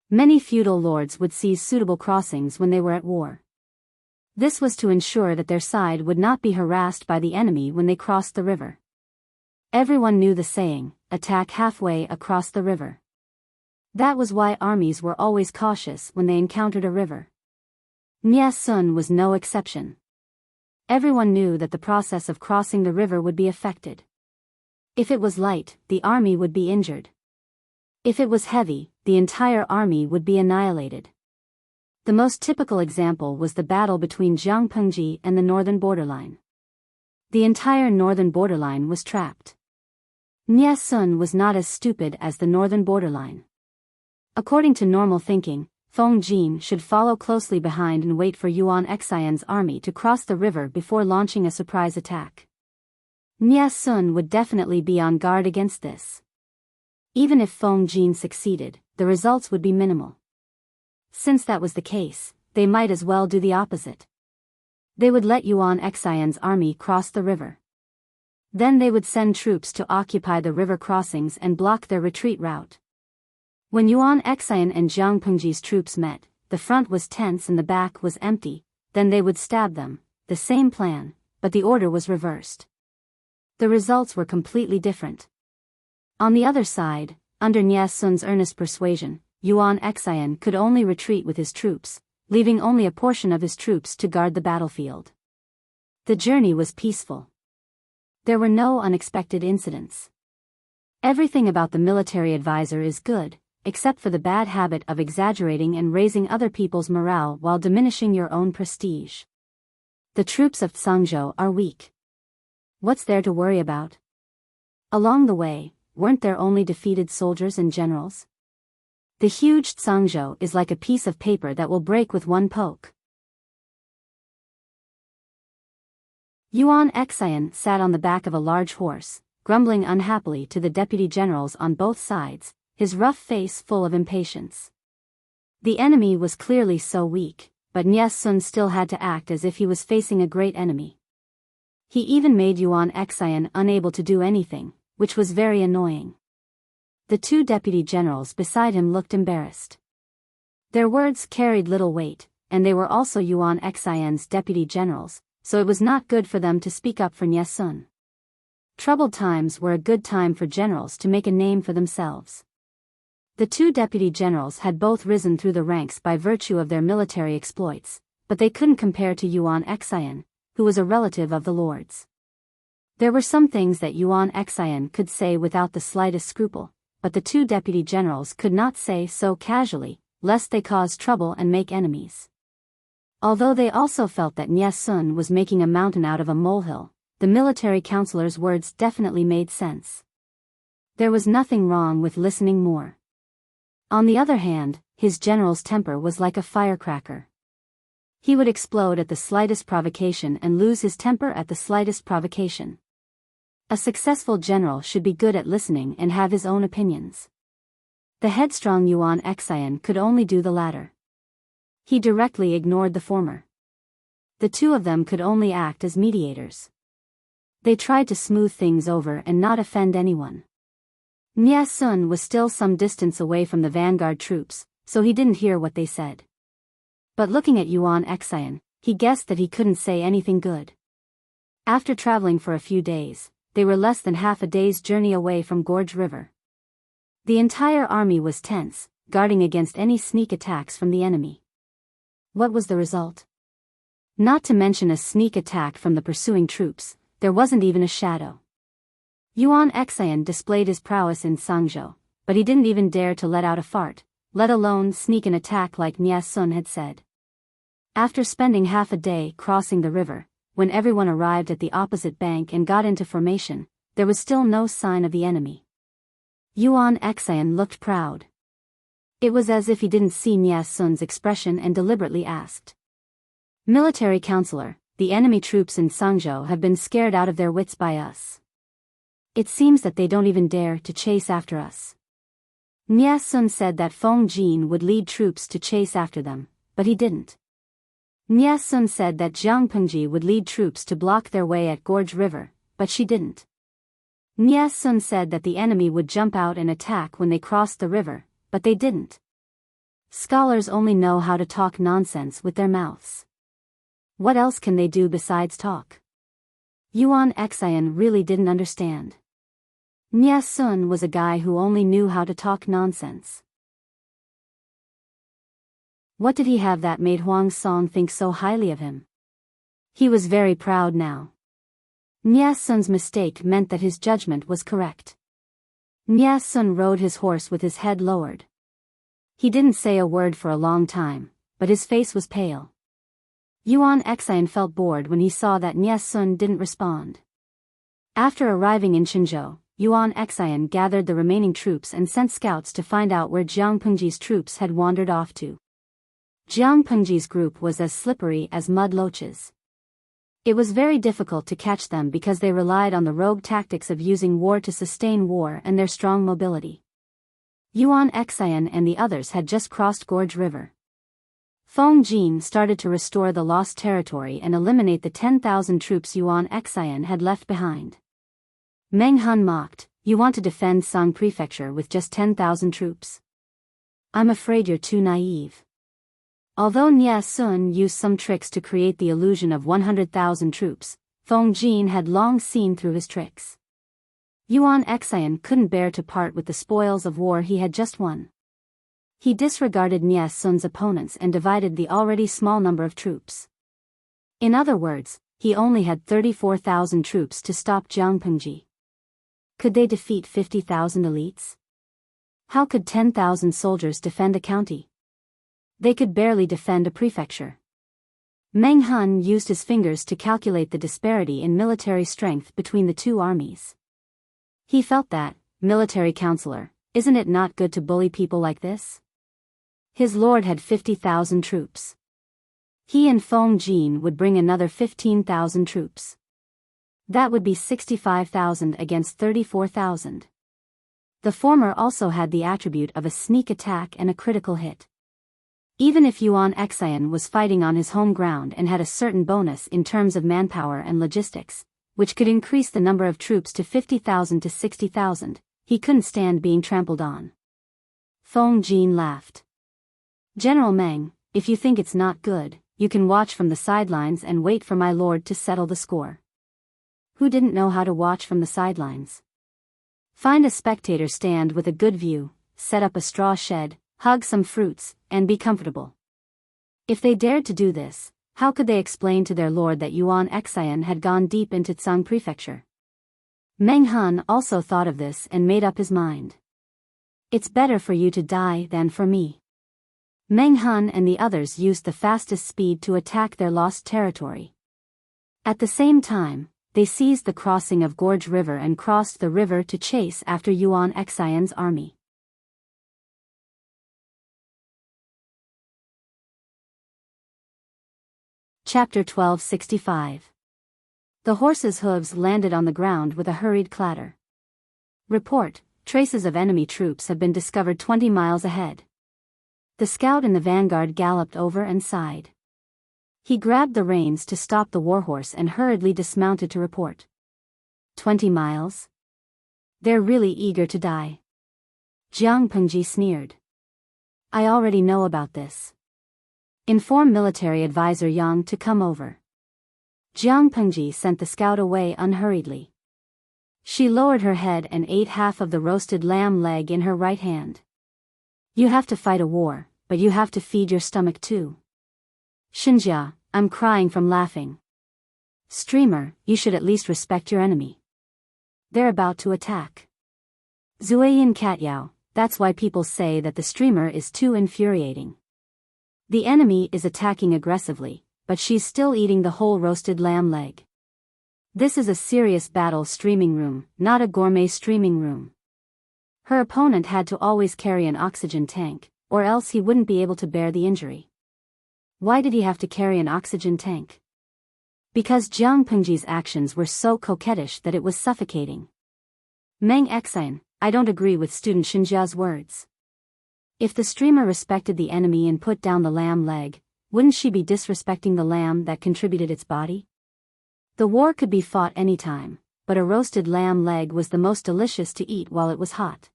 Speaker 1: Many feudal lords would seize suitable crossings when they were at war. This was to ensure that their side would not be harassed by the enemy when they crossed the river. Everyone knew the saying, attack halfway across the river. That was why armies were always cautious when they encountered a river. Nie Sun was no exception. Everyone knew that the process of crossing the river would be affected. If it was light, the army would be injured. If it was heavy, the entire army would be annihilated. The most typical example was the battle between Jiang Pengji and the northern borderline. The entire northern borderline was trapped. Nie Sun was not as stupid as the northern borderline. According to normal thinking, Feng Jin should follow closely behind and wait for Yuan Xian's army to cross the river before launching a surprise attack. Nie Sun would definitely be on guard against this. Even if Feng Jin succeeded, the results would be minimal. Since that was the case, they might as well do the opposite. They would let Yuan Xian's army cross the river. Then they would send troops to occupy the river crossings and block their retreat route. When Yuan Xian and Jiang Pengji's troops met, the front was tense and the back was empty, then they would stab them, the same plan, but the order was reversed. The results were completely different. On the other side, under Nie Sun's earnest persuasion, Yuan Xian could only retreat with his troops, leaving only a portion of his troops to guard the battlefield. The journey was peaceful. There were no unexpected incidents. Everything about the military advisor is good, except for the bad habit of exaggerating and raising other people's morale while diminishing your own prestige. The troops of Tsangzhou are weak. What's there to worry about? Along the way, weren't there only defeated soldiers and generals? The huge Tsangzhou is like a piece of paper that will break with one poke. Yuan Xian sat on the back of a large horse, grumbling unhappily to the deputy generals on both sides, his rough face full of impatience. The enemy was clearly so weak, but Nie Sun still had to act as if he was facing a great enemy. He even made Yuan Xian unable to do anything, which was very annoying. The two deputy generals beside him looked embarrassed. Their words carried little weight, and they were also Yuan Xian's deputy generals, so it was not good for them to speak up for Nie Sun. Troubled times were a good time for generals to make a name for themselves. The two deputy generals had both risen through the ranks by virtue of their military exploits, but they couldn't compare to Yuan Xian, who was a relative of the lords. There were some things that Yuan Xian could say without the slightest scruple, but the two deputy generals could not say so casually, lest they cause trouble and make enemies. Although they also felt that Nie Sun was making a mountain out of a molehill, the military counselor's words definitely made sense. There was nothing wrong with listening more. On the other hand, his general's temper was like a firecracker. He would explode at the slightest provocation and lose his temper at the slightest provocation. A successful general should be good at listening and have his own opinions. The headstrong Yuan Xian could only do the latter. He directly ignored the former. The two of them could only act as mediators. They tried to smooth things over and not offend anyone. Nie Sun was still some distance away from the vanguard troops, so he didn't hear what they said. But looking at Yuan Xian, he guessed that he couldn't say anything good. After traveling for a few days, they were less than half a day's journey away from Gorge River. The entire army was tense, guarding against any sneak attacks from the enemy. What was the result? Not to mention a sneak attack from the pursuing troops, there wasn't even a shadow. Yuan Xian displayed his prowess in Tsangzhou, but he didn't even dare to let out a fart, let alone sneak an attack like Nie Sun had said. After spending half a day crossing the river, when everyone arrived at the opposite bank and got into formation, there was still no sign of the enemy. Yuan Xian looked proud. It was as if he didn't see Nie Sun's expression and deliberately asked. Military counselor, the enemy troops in Tsangzhou have been scared out of their wits by us. It seems that they don't even dare to chase after us. Nie Sun said that Feng Jin would lead troops to chase after them, but he didn't. Nie Sun said that Jiang Pengji would lead troops to block their way at Gorge River, but she didn't. Nie Sun said that the enemy would jump out and attack when they crossed the river, but they didn't. Scholars only know how to talk nonsense with their mouths. What else can they do besides talk? Yuan Xian really didn't understand. Nie Sun was a guy who only knew how to talk nonsense. What did he have that made Huang Song think so highly of him? He was very proud now. Nie Sun's mistake meant that his judgment was correct. Nie Sun rode his horse with his head lowered. He didn't say a word for a long time, but his face was pale. Yuan Xian felt bored when he saw that Nie Sun didn't respond. After arriving in Qinzhou, Yuan Xian gathered the remaining troops and sent scouts to find out where Jiang Pengji's troops had wandered off to. Jiang Pengji's group was as slippery as mud loaches. It was very difficult to catch them because they relied on the rogue tactics of using war to sustain war and their strong mobility. Yuan Xian and the others had just crossed Gorge River. Feng Jin started to restore the lost territory and eliminate the 10,000 troops Yuan Xian had left behind. Meng Hun mocked, "You want to defend Song Prefecture with just 10,000 troops? I'm afraid you're too naive." Although Nie Sun used some tricks to create the illusion of 100,000 troops, Feng Jin had long seen through his tricks. Yuan Xian couldn't bear to part with the spoils of war he had just won. He disregarded Nie Sun's opponents and divided the already small number of troops. In other words, he only had 34,000 troops to stop Jiang Pengji. Could they defeat 50,000 elites? How could 10,000 soldiers defend a county? They could barely defend a prefecture. Meng Hun used his fingers to calculate the disparity in military strength between the two armies. He felt that, military counselor, isn't it not good to bully people like this? His lord had 50,000 troops. He and Feng Jin would bring another 15,000 troops. That would be 65,000 against 34,000. The former also had the attribute of a sneak attack and a critical hit. Even if Yuan Xian was fighting on his home ground and had a certain bonus in terms of manpower and logistics, which could increase the number of troops to 50,000 to 60,000, he couldn't stand being trampled on. Feng Jin laughed. General Meng, if you think it's not good, you can watch from the sidelines and wait for my lord to settle the score. Who didn't know how to watch from the sidelines? Find a spectator stand with a good view, set up a straw shed, hug some fruits, and be comfortable. If they dared to do this, how could they explain to their lord that Yuan Xian had gone deep into Tsang Prefecture? Meng Hun also thought of this and made up his mind. It's better for you to die than for me. Meng Hun and the others used the fastest speed to attack their lost territory. At the same time, they seized the crossing of Gorge River and crossed the river to chase after Yuan Xian's army. Chapter 1265. The horses' hooves landed on the ground with a hurried clatter. Report: traces of enemy troops have been discovered 20 miles ahead. The scout in the vanguard galloped over and sighed. He grabbed the reins to stop the warhorse and hurriedly dismounted to report. 20 miles? They're really eager to die. Jiang Pengji sneered. I already know about this. Inform military advisor Yang to come over. Jiang Pengji sent the scout away unhurriedly. She lowered her head and ate half of the roasted lamb leg in her right hand. You have to fight a war, but you have to feed your stomach too. Xinjia, I'm crying from laughing. Streamer, you should at least respect your enemy. They're about to attack. Zueyin Catyao, that's why people say that the streamer is too infuriating. The enemy is attacking aggressively, but she's still eating the whole roasted lamb leg. This is a serious battle streaming room, not a gourmet streaming room. Her opponent had to always carry an oxygen tank, or else he wouldn't be able to bear the injury. Why did he have to carry an oxygen tank? Because Jiang Pengji's actions were so coquettish that it was suffocating. Meng Xian, I don't agree with student Xinjia's words. If the streamer respected the enemy and put down the lamb leg, wouldn't she be disrespecting the lamb that contributed its body? The war could be fought anytime, but a roasted lamb leg was the most delicious to eat while it was hot.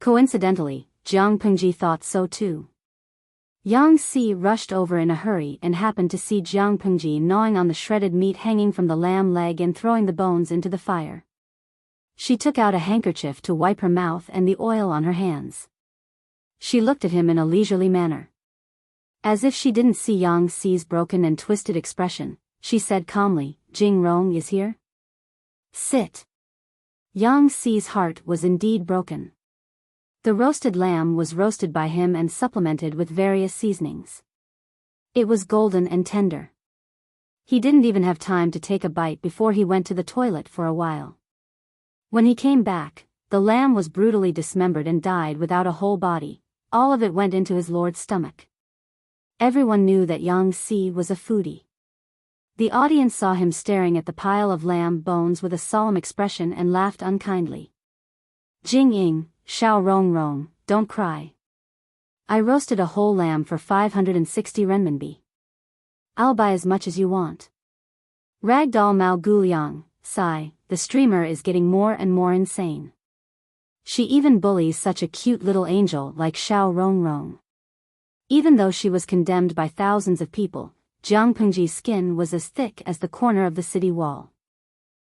Speaker 1: Coincidentally, Jiang Pengji thought so too. Yang Si rushed over in a hurry and happened to see Jiang Pengji gnawing on the shredded meat hanging from the lamb leg and throwing the bones into the fire. She took out a handkerchief to wipe her mouth and the oil on her hands. She looked at him in a leisurely manner. As if she didn't see Yang Si's broken and twisted expression, she said calmly, Jing Rong is here? Sit. Yang Si's heart was indeed broken. The roasted lamb was roasted by him and supplemented with various seasonings. It was golden and tender. He didn't even have time to take a bite before he went to the toilet for a while. When he came back, the lamb was brutally dismembered and died without a whole body. All of it went into his lord's stomach. Everyone knew that Yang Si was a foodie. The audience saw him staring at the pile of lamb bones with a solemn expression and laughed unkindly. Jing Ying, Xiao Rong Rong, don't cry. I roasted a whole lamb for 560 renminbi. I'll buy as much as you want. Ragdoll Mao Guliang, sigh, the streamer is getting more and more insane. She even bullies such a cute little angel like Xiao Rong Rong. Even though she was condemned by thousands of people, Jiang Pengji's skin was as thick as the corner of the city wall.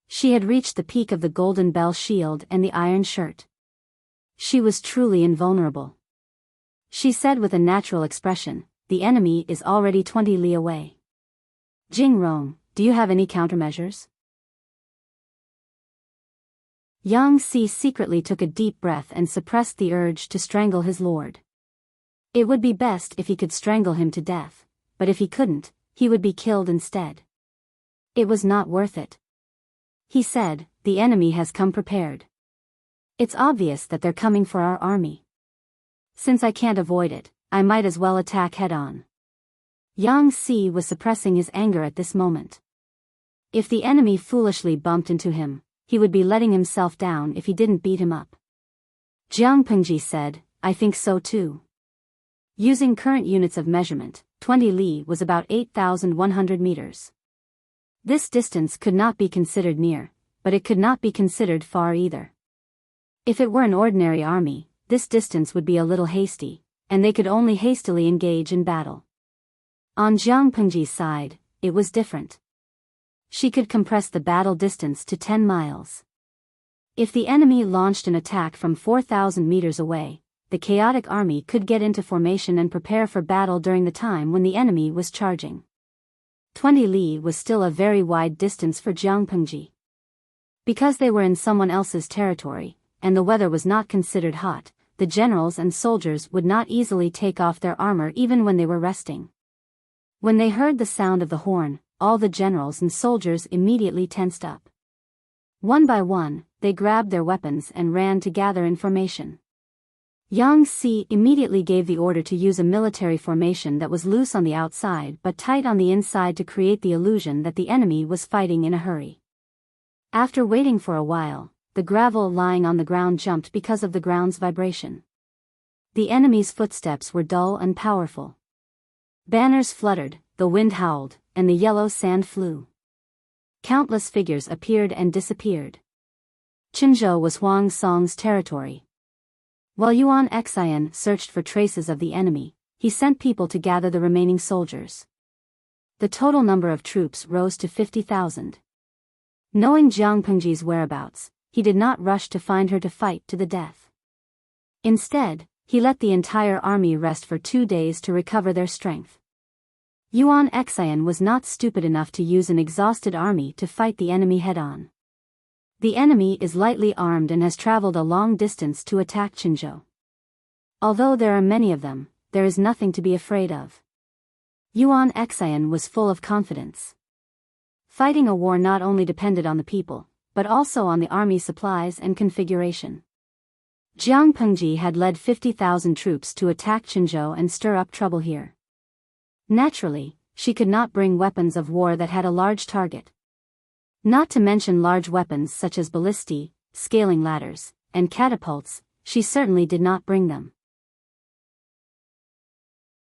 Speaker 1: She had reached the peak of the golden bell shield and the iron shirt. She was truly invulnerable. She said with a natural expression, the enemy is already 20 li away. Jing Rong, do you have any countermeasures? Yang Si secretly took a deep breath and suppressed the urge to strangle his lord. It would be best if he could strangle him to death, but if he couldn't, he would be killed instead. It was not worth it. He said, the enemy has come prepared. It's obvious that they're coming for our army. Since I can't avoid it, I might as well attack head-on. Yang Si was suppressing his anger at this moment. If the enemy foolishly bumped into him, he would be letting himself down if he didn't beat him up. Jiang Pengji said, I think so too. Using current units of measurement, 20 li was about 8,100 meters. This distance could not be considered near, but it could not be considered far either. If it were an ordinary army, this distance would be a little hasty, and they could only hastily engage in battle. On Jiang Pengji's side, it was different. She could compress the battle distance to 10 miles. If the enemy launched an attack from 4,000 meters away, the chaotic army could get into formation and prepare for battle during the time when the enemy was charging. 20 li was still a very wide distance for Jiang Pengji. Because they were in someone else's territory, and the weather was not considered hot, the generals and soldiers would not easily take off their armor even when they were resting. When they heard the sound of the horn, all the generals and soldiers immediately tensed up. One by one, they grabbed their weapons and ran to gather in formation. Yang Si immediately gave the order to use a military formation that was loose on the outside but tight on the inside to create the illusion that the enemy was fighting in a hurry. After waiting for a while, the gravel lying on the ground jumped because of the ground's vibration. The enemy's footsteps were dull and powerful. Banners fluttered, the wind howled, and the yellow sand flew. Countless figures appeared and disappeared. Qinzhou was Huang Song's territory. While Yuan Xian searched for traces of the enemy, he sent people to gather the remaining soldiers. The total number of troops rose to 50,000. Knowing Jiang Pengji's whereabouts, he did not rush to find her to fight to the death. Instead, he let the entire army rest for 2 days to recover their strength. Yuan Xian was not stupid enough to use an exhausted army to fight the enemy head-on. The enemy is lightly armed and has traveled a long distance to attack Qinzhou. Although there are many of them, there is nothing to be afraid of. Yuan Xian was full of confidence. Fighting a war not only depended on the people, but also on the army supplies and configuration. Jiang Pengji had led 50,000 troops to attack Qinzhou and stir up trouble here. Naturally, she could not bring weapons of war that had a large target. Not to mention large weapons such as ballistae, scaling ladders, and catapults, she certainly did not bring them.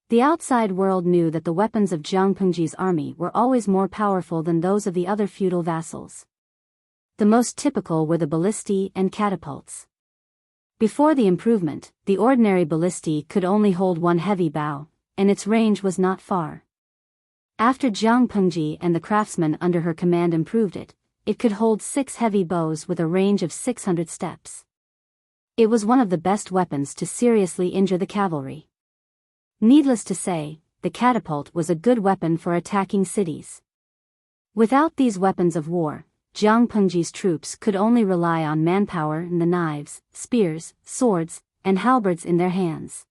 Speaker 1: The outside world knew that the weapons of Jiang Pengji's army were always more powerful than those of the other feudal vassals. The most typical were the ballistae and catapults. Before the improvement, the ordinary ballistae could only hold one heavy bow, and its range was not far. After Jiang Pengji and the craftsmen under her command improved it, it could hold 6 heavy bows with a range of 600 steps. It was one of the best weapons to seriously injure the cavalry. Needless to say, the catapult was a good weapon for attacking cities. Without these weapons of war, Jiang Pengji's troops could only rely on manpower and the knives, spears, swords, and halberds in their hands.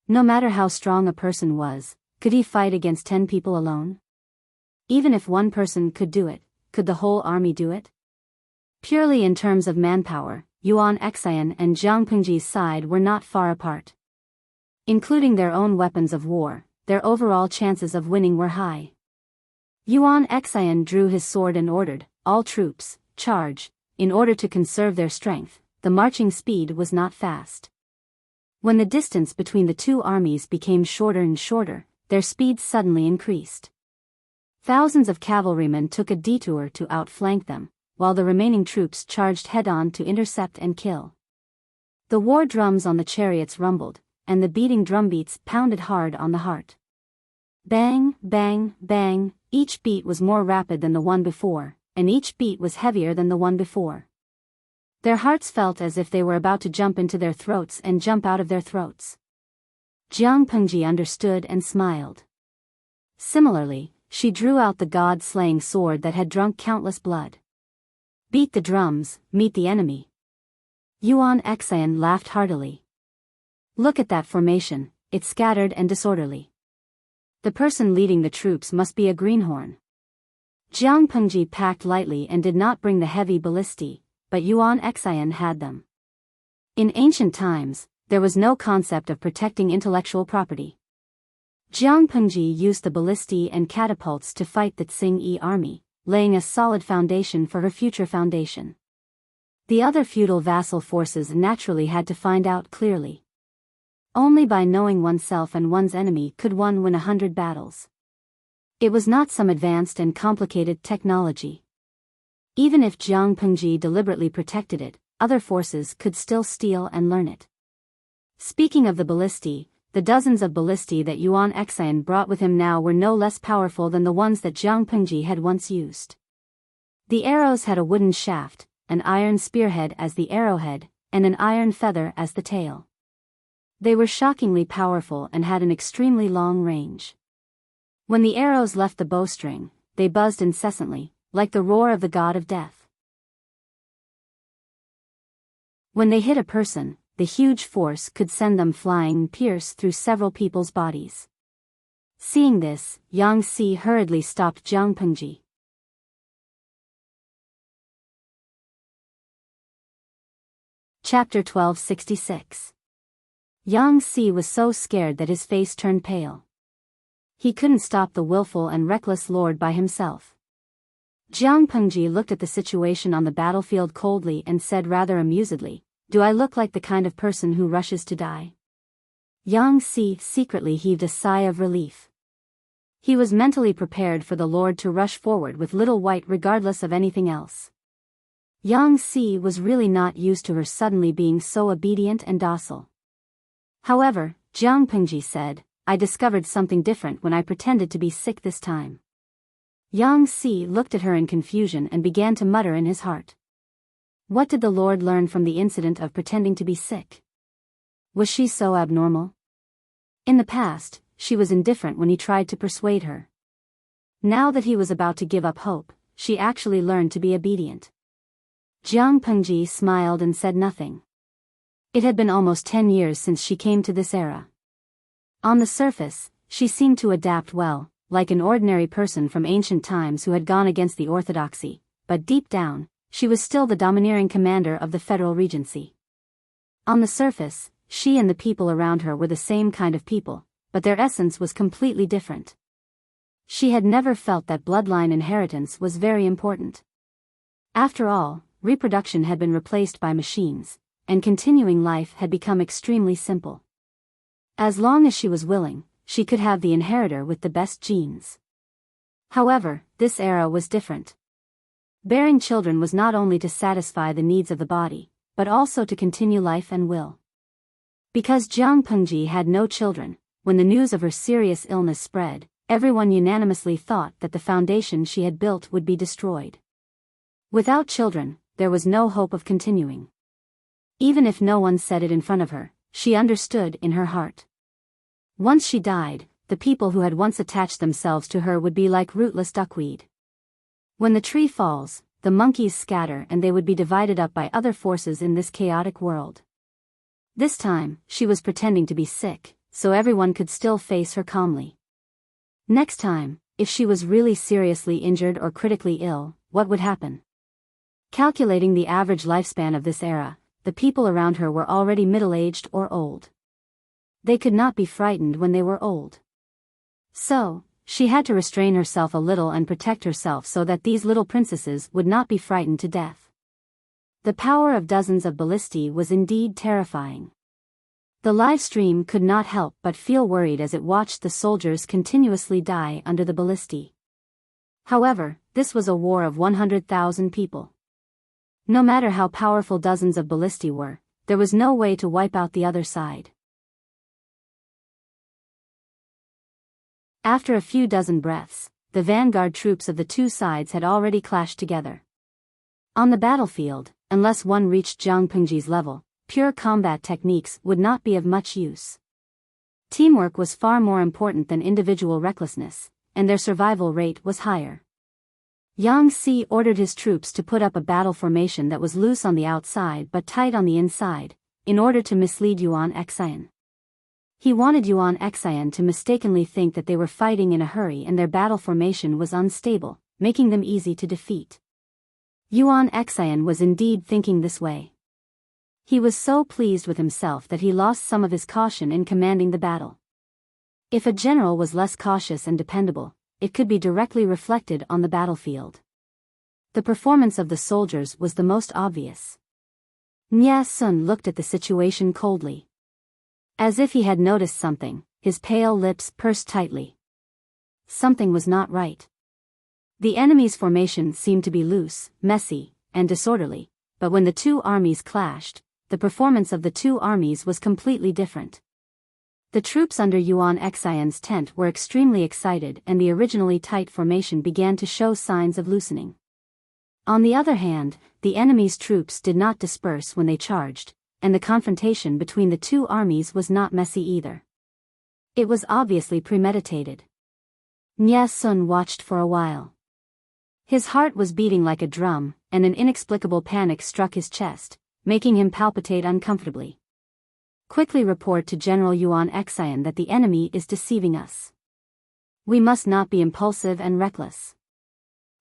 Speaker 1: No matter how strong a person was, could he fight against 10 people alone? Even if one person could do it, could the whole army do it? Purely in terms of manpower, Yuan Xian and Jiang Pengji's side were not far apart. Including their own weapons of war, their overall chances of winning were high. Yuan Xian drew his sword and ordered, all troops, charge. In order to conserve their strength, the marching speed was not fast. When the distance between the two armies became shorter and shorter, their speed suddenly increased. Thousands of cavalrymen took a detour to outflank them, while the remaining troops charged head-on to intercept and kill. The war drums on the chariots rumbled, and the beating drumbeats pounded hard on the heart. Bang, bang, bang, each beat was more rapid than the one before, and each beat was heavier than the one before. Their hearts felt as if they were about to jump into their throats and jump out of their throats. Jiang Pengji understood and smiled. Similarly, she drew out the god-slaying sword that had drunk countless blood. Beat the drums, meet the enemy. Yuan Xian laughed heartily. Look at that formation, it's scattered and disorderly. The person leading the troops must be a greenhorn. Jiang Pengji packed lightly and did not bring the heavy ballistae, but Yuan Xian had them. In ancient times, there was no concept of protecting intellectual property. Jiang Pengji used the ballistae and catapults to fight the Tsing-Yi army, laying a solid foundation for her future foundation. The other feudal vassal forces naturally had to find out clearly. Only by knowing oneself and one's enemy could one win 100 battles. It was not some advanced and complicated technology. Even if Jiang Pengji deliberately protected it, other forces could still steal and learn it. Speaking of the ballistae, the dozens of ballistae that Yuan Xian brought with him now were no less powerful than the ones that Jiang Pengji had once used. The arrows had a wooden shaft, an iron spearhead as the arrowhead, and an iron feather as the tail. They were shockingly powerful and had an extremely long range. When the arrows left the bowstring, they buzzed incessantly, like the roar of the god of death. When they hit a person, the huge force could send them flying and pierce through several people's bodies. Seeing this, Yang Si hurriedly stopped Jiang Pengji. Chapter 1266. Yang Si was so scared that his face turned pale. He couldn't stop the willful and reckless lord by himself. Jiang Pengji looked at the situation on the battlefield coldly and said rather amusedly, "Do I look like the kind of person who rushes to die?" Yang Si secretly heaved a sigh of relief. He was mentally prepared for the lord to rush forward with Little White regardless of anything else. Yang Si was really not used to her suddenly being so obedient and docile. However, Jiang Pengji said, "I discovered something different when I pretended to be sick this time." Yang Si looked at her in confusion and began to mutter in his heart. What did the Lord learn from the incident of pretending to be sick? Was she so abnormal? In the past, she was indifferent when he tried to persuade her. Now that he was about to give up hope, she actually learned to be obedient. Jiang Pengji smiled and said nothing. It had been almost 10 years since she came to this era. On the surface, she seemed to adapt well, like an ordinary person from ancient times who had gone against the orthodoxy, but deep down, she was still the domineering commander of the federal regency. On the surface, she and the people around her were the same kind of people, but their essence was completely different. She had never felt that bloodline inheritance was very important. After all, reproduction had been replaced by machines, and continuing life had become extremely simple. As long as she was willing, she could have the inheritor with the best genes. However, this era was different. Bearing children was not only to satisfy the needs of the body, but also to continue life and will. Because Jiang Pengji had no children, when the news of her serious illness spread, everyone unanimously thought that the foundation she had built would be destroyed. Without children, there was no hope of continuing. Even if no one said it in front of her, she understood in her heart. Once she died, the people who had once attached themselves to her would be like rootless duckweed. When the tree falls, the monkeys scatter and they would be divided up by other forces in this chaotic world. This time, she was pretending to be sick, so everyone could still face her calmly. Next time, if she was really seriously injured or critically ill, what would happen? Calculating the average lifespan of this era, the people around her were already middle-aged or old. They could not be frightened when they were old. So, she had to restrain herself a little and protect herself so that these little princesses would not be frightened to death. The power of dozens of ballistae was indeed terrifying. The live stream could not help but feel worried as it watched the soldiers continuously die under the ballistae. However, this was a war of 100,000 people. No matter how powerful dozens of ballistae were, there was no way to wipe out the other side. After a few dozen breaths, the vanguard troops of the two sides had already clashed together. On the battlefield, unless one reached Jiang Pengji's level, pure combat techniques would not be of much use. Teamwork was far more important than individual recklessness, and their survival rate was higher. Yang Si ordered his troops to put up a battle formation that was loose on the outside but tight on the inside, in order to mislead Yuan Xian. He wanted Yuan Xian to mistakenly think that they were fighting in a hurry and their battle formation was unstable, making them easy to defeat. Yuan Xian was indeed thinking this way. He was so pleased with himself that he lost some of his caution in commanding the battle. If a general was less cautious and dependable, it could be directly reflected on the battlefield. The performance of the soldiers was the most obvious. Nya Sun looked at the situation coldly. As if he had noticed something, his pale lips pursed tightly. Something was not right. The enemy's formation seemed to be loose, messy, and disorderly, but when the two armies clashed, the performance of the two armies was completely different. The troops under Yuan Xian's tent were extremely excited and the originally tight formation began to show signs of loosening. On the other hand, the enemy's troops did not disperse when they charged, and the confrontation between the two armies was not messy either. It was obviously premeditated. Nya Sun watched for a while. His heart was beating like a drum, and an inexplicable panic struck his chest, making him palpitate uncomfortably. Quickly report to General Yuan Xian that the enemy is deceiving us. We must not be impulsive and reckless.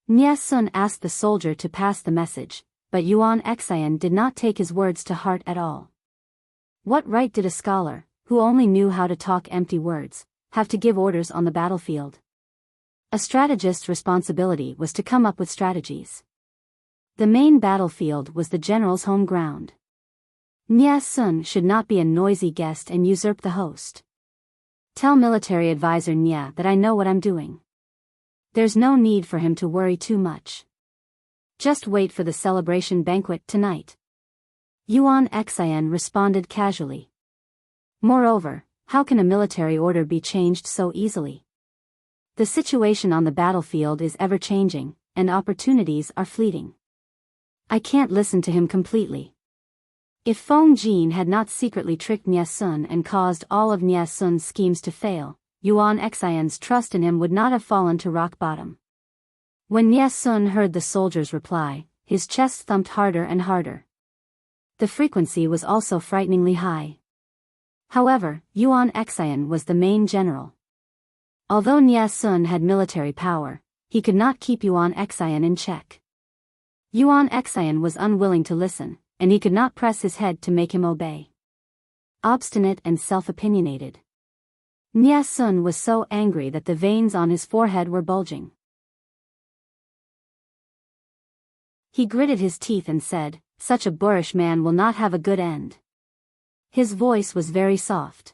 Speaker 1: Nya Sun asked the soldier to pass the message, but Yuan Xian did not take his words to heart at all. What right did a scholar, who only knew how to talk empty words, have to give orders on the battlefield? A strategist's responsibility was to come up with strategies. The main battlefield was the general's home ground. Nya Sun should not be a noisy guest and usurp the host. Tell military advisor Nya that I know what I'm doing. There's no need for him to worry too much. Just wait for the celebration banquet tonight. Yuan Xian responded casually. Moreover, how can a military order be changed so easily? The situation on the battlefield is ever-changing, and opportunities are fleeting. I can't listen to him completely. If Feng Jin had not secretly tricked Nya Sun and caused all of Nya Sun's schemes to fail, Yuan Xian's trust in him would not have fallen to rock bottom. When Nya Sun heard the soldier's reply, his chest thumped harder and harder. The frequency was also frighteningly high. However, Yuan Xian was the main general. Although Nya Sun had military power, he could not keep Yuan Xian in check. Yuan Xian was unwilling to listen, and he could not press his head to make him obey. Obstinate and self-opinionated. Nya Sun was so angry that the veins on his forehead were bulging. He gritted his teeth and said, "Such a boorish man will not have a good end." His voice was very soft.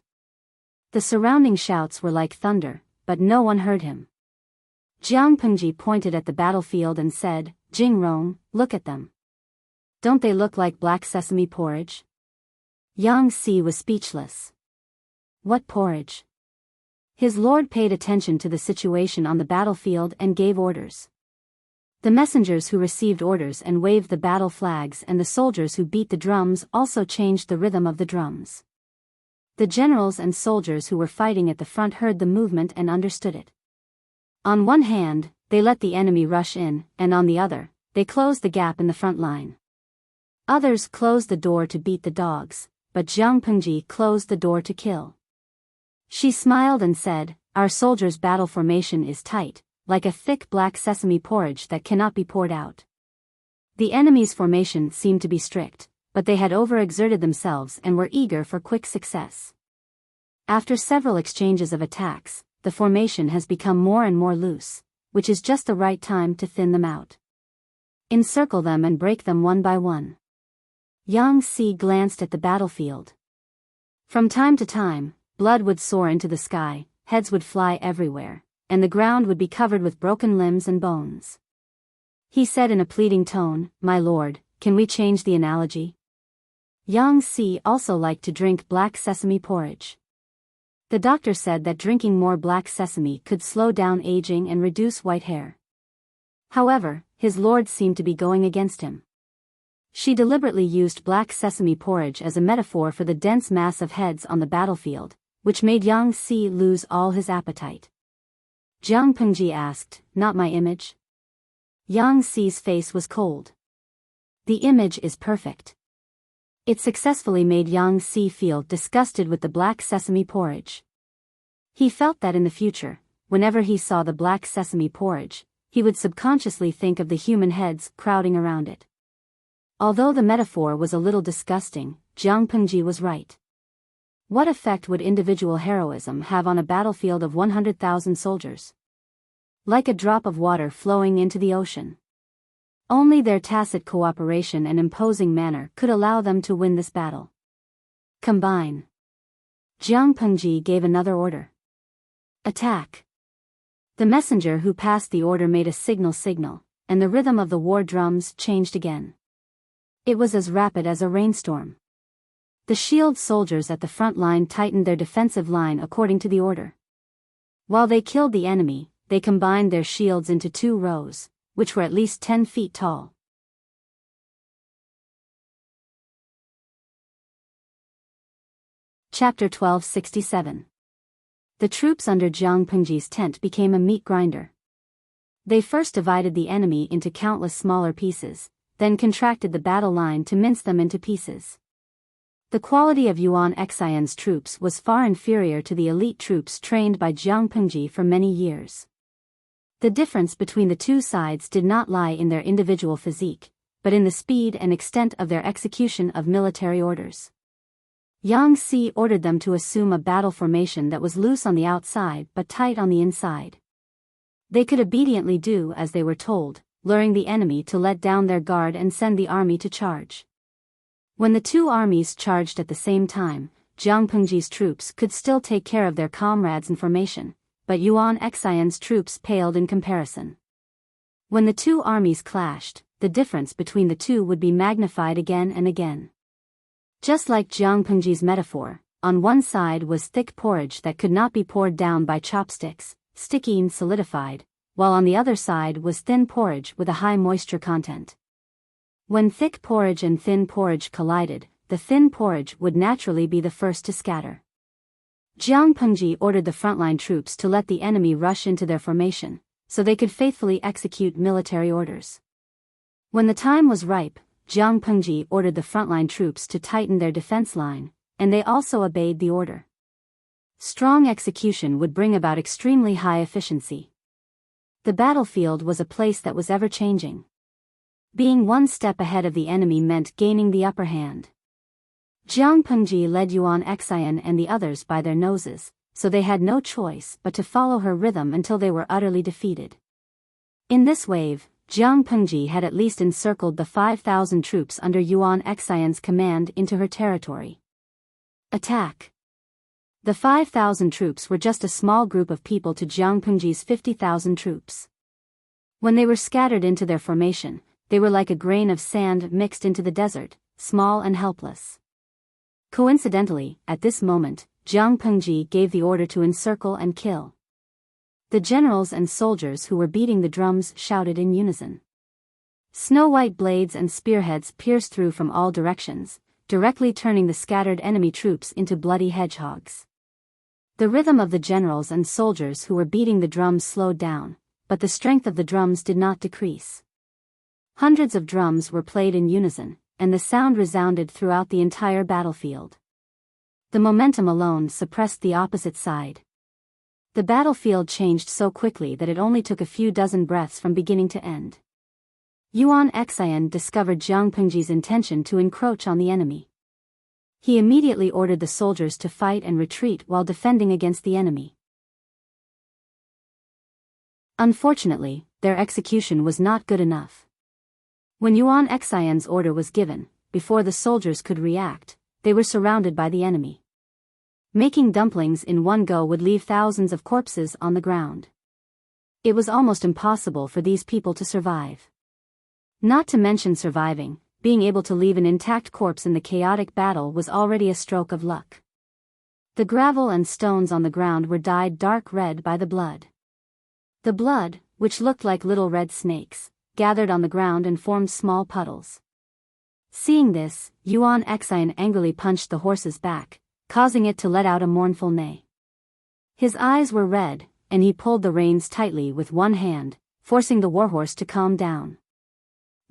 Speaker 1: The surrounding shouts were like thunder, but no one heard him. Jiang Pengji pointed at the battlefield and said, "Jing Rong, look at them. Don't they look like black sesame porridge?" Yang Si was speechless. What porridge? His lord paid attention to the situation on the battlefield and gave orders. The messengers who received orders and waved the battle flags and the soldiers who beat the drums also changed the rhythm of the drums. The generals and soldiers who were fighting at the front heard the movement and understood it. On one hand, they let the enemy rush in, and on the other, they closed the gap in the front line. Others closed the door to beat the dogs, but Jiang Pengji closed the door to kill. She smiled and said, "Our soldiers' battle formation is tight, like a thick black sesame porridge that cannot be poured out." The enemy's formation seemed to be strict, but they had overexerted themselves and were eager for quick success. After several exchanges of attacks, the formation has become more and more loose, which is just the right time to thin them out. Encircle them and break them one by one. Yang Si glanced at the battlefield. From time to time, blood would soar into the sky, heads would fly everywhere, and the ground would be covered with broken limbs and bones. He said in a pleading tone, "My lord, can we change the analogy?" Yang Si also liked to drink black sesame porridge. The doctor said that drinking more black sesame could slow down aging and reduce white hair. However, his lord seemed to be going against him. She deliberately used black sesame porridge as a metaphor for the dense mass of heads on the battlefield, which made Yang Si lose all his appetite. Jiang Pengji asked, "Not my image?" Yang Xi's face was cold. "The image is perfect." It successfully made Yang Xi feel disgusted with the black sesame porridge. He felt that in the future, whenever he saw the black sesame porridge, he would subconsciously think of the human heads crowding around it. Although the metaphor was a little disgusting, Jiang Pengji was right. What effect would individual heroism have on a battlefield of 100,000 soldiers? Like a drop of water flowing into the ocean. Only their tacit cooperation and imposing manner could allow them to win this battle. Combine. Jiang Pengji gave another order. Attack. The messenger who passed the order made a signal, and the rhythm of the war drums changed again. It was as rapid as a rainstorm. The shield soldiers at the front line tightened their defensive line according to the order. While they killed the enemy, they combined their shields into 2 rows, which were at least 10 feet tall. Chapter 1267. The troops under Jiang Pengji's tent became a meat grinder. They first divided the enemy into countless smaller pieces, then contracted the battle line to mince them into pieces. The quality of Yuan Xian's troops was far inferior to the elite troops trained by Jiang Pengji for many years. The difference between the two sides did not lie in their individual physique, but in the speed and extent of their execution of military orders. Yang Xi ordered them to assume a battle formation that was loose on the outside but tight on the inside. They could obediently do as they were told, luring the enemy to let down their guard and send the army to charge. When the two armies charged at the same time, Jiang Pengji's troops could still take care of their comrades in formation, but Yuan Xian's troops paled in comparison. When the two armies clashed, the difference between the two would be magnified again and again. Just like Jiang Pengji's metaphor, on one side was thick porridge that could not be poured down by chopsticks, sticky and solidified, while on the other side was thin porridge with a high moisture content. When thick porridge and thin porridge collided, the thin porridge would naturally be the first to scatter. Jiang Pengji ordered the frontline troops to let the enemy rush into their formation, so they could faithfully execute military orders. When the time was ripe, Jiang Pengji ordered the frontline troops to tighten their defense line, and they also obeyed the order. Strong execution would bring about extremely high efficiency. The battlefield was a place that was ever-changing. Being one step ahead of the enemy meant gaining the upper hand. Jiang Pengji led Yuan Xian and the others by their noses, so they had no choice but to follow her rhythm until they were utterly defeated. In this wave, Jiang Pengji had at least encircled the 5,000 troops under Yuan Xian's command into her territory. Attack! The 5,000 troops were just a small group of people to Jiang Pengji's 50,000 troops. When they were scattered into their formation, they were like a grain of sand mixed into the desert, small and helpless. Coincidentally, at this moment, Jiang Pengji gave the order to encircle and kill. The generals and soldiers who were beating the drums shouted in unison. Snow-white blades and spearheads pierced through from all directions, directly turning the scattered enemy troops into bloody hedgehogs. The rhythm of the generals and soldiers who were beating the drums slowed down, but the strength of the drums did not decrease. Hundreds of drums were played in unison, and the sound resounded throughout the entire battlefield. The momentum alone suppressed the opposite side. The battlefield changed so quickly that it only took a few dozen breaths from beginning to end. Yuan Xian discovered Jiang Pengji's intention to encroach on the enemy. He immediately ordered the soldiers to fight and retreat while defending against the enemy. Unfortunately, their execution was not good enough. When Yuan Xian's order was given, before the soldiers could react, they were surrounded by the enemy. Making dumplings in one go would leave thousands of corpses on the ground. It was almost impossible for these people to survive. Not to mention surviving, being able to leave an intact corpse in the chaotic battle was already a stroke of luck. The gravel and stones on the ground were dyed dark red by the blood. The blood, which looked like little red snakes, gathered on the ground and formed small puddles. Seeing this, Yuan Xian angrily punched the horse's back, causing it to let out a mournful neigh. His eyes were red, and he pulled the reins tightly with one hand, forcing the warhorse to calm down.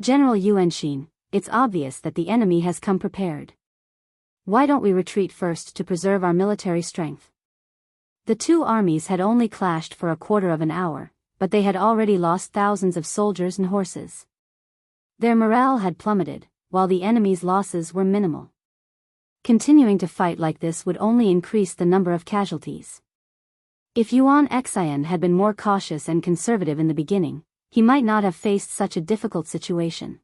Speaker 1: General Yuanxin, it's obvious that the enemy has come prepared. Why don't we retreat first to preserve our military strength? The two armies had only clashed for a quarter of an hour, but they had already lost thousands of soldiers and horses. Their morale had plummeted, while the enemy's losses were minimal. Continuing to fight like this would only increase the number of casualties. If Yuan Xian had been more cautious and conservative in the beginning, he might not have faced such a difficult situation.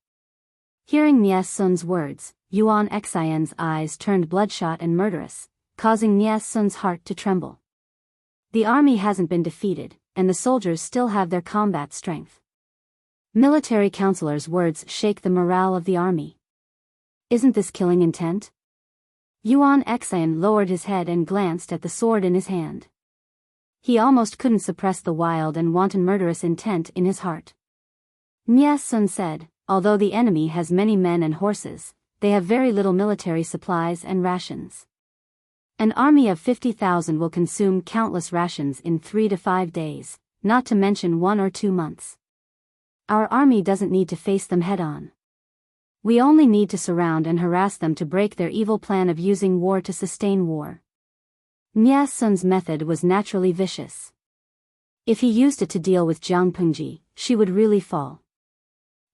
Speaker 1: Hearing Nie Sun's words, Yuan Xian's eyes turned bloodshot and murderous, causing Nie Sun's heart to tremble. The army hasn't been defeated, and the soldiers still have their combat strength. Military counselors' words shake the morale of the army. Isn't this killing intent? Yuan Xian lowered his head and glanced at the sword in his hand. He almost couldn't suppress the wild and wanton murderous intent in his heart. Nie Sun said, although the enemy has many men and horses, they have very little military supplies and rations. An army of 50,000 will consume countless rations in 3 to 5 days, not to mention 1 or 2 months. Our army doesn't need to face them head-on. We only need to surround and harass them to break their evil plan of using war to sustain war. Nie Sun's method was naturally vicious. If he used it to deal with Jiang Pengji, she would really fall.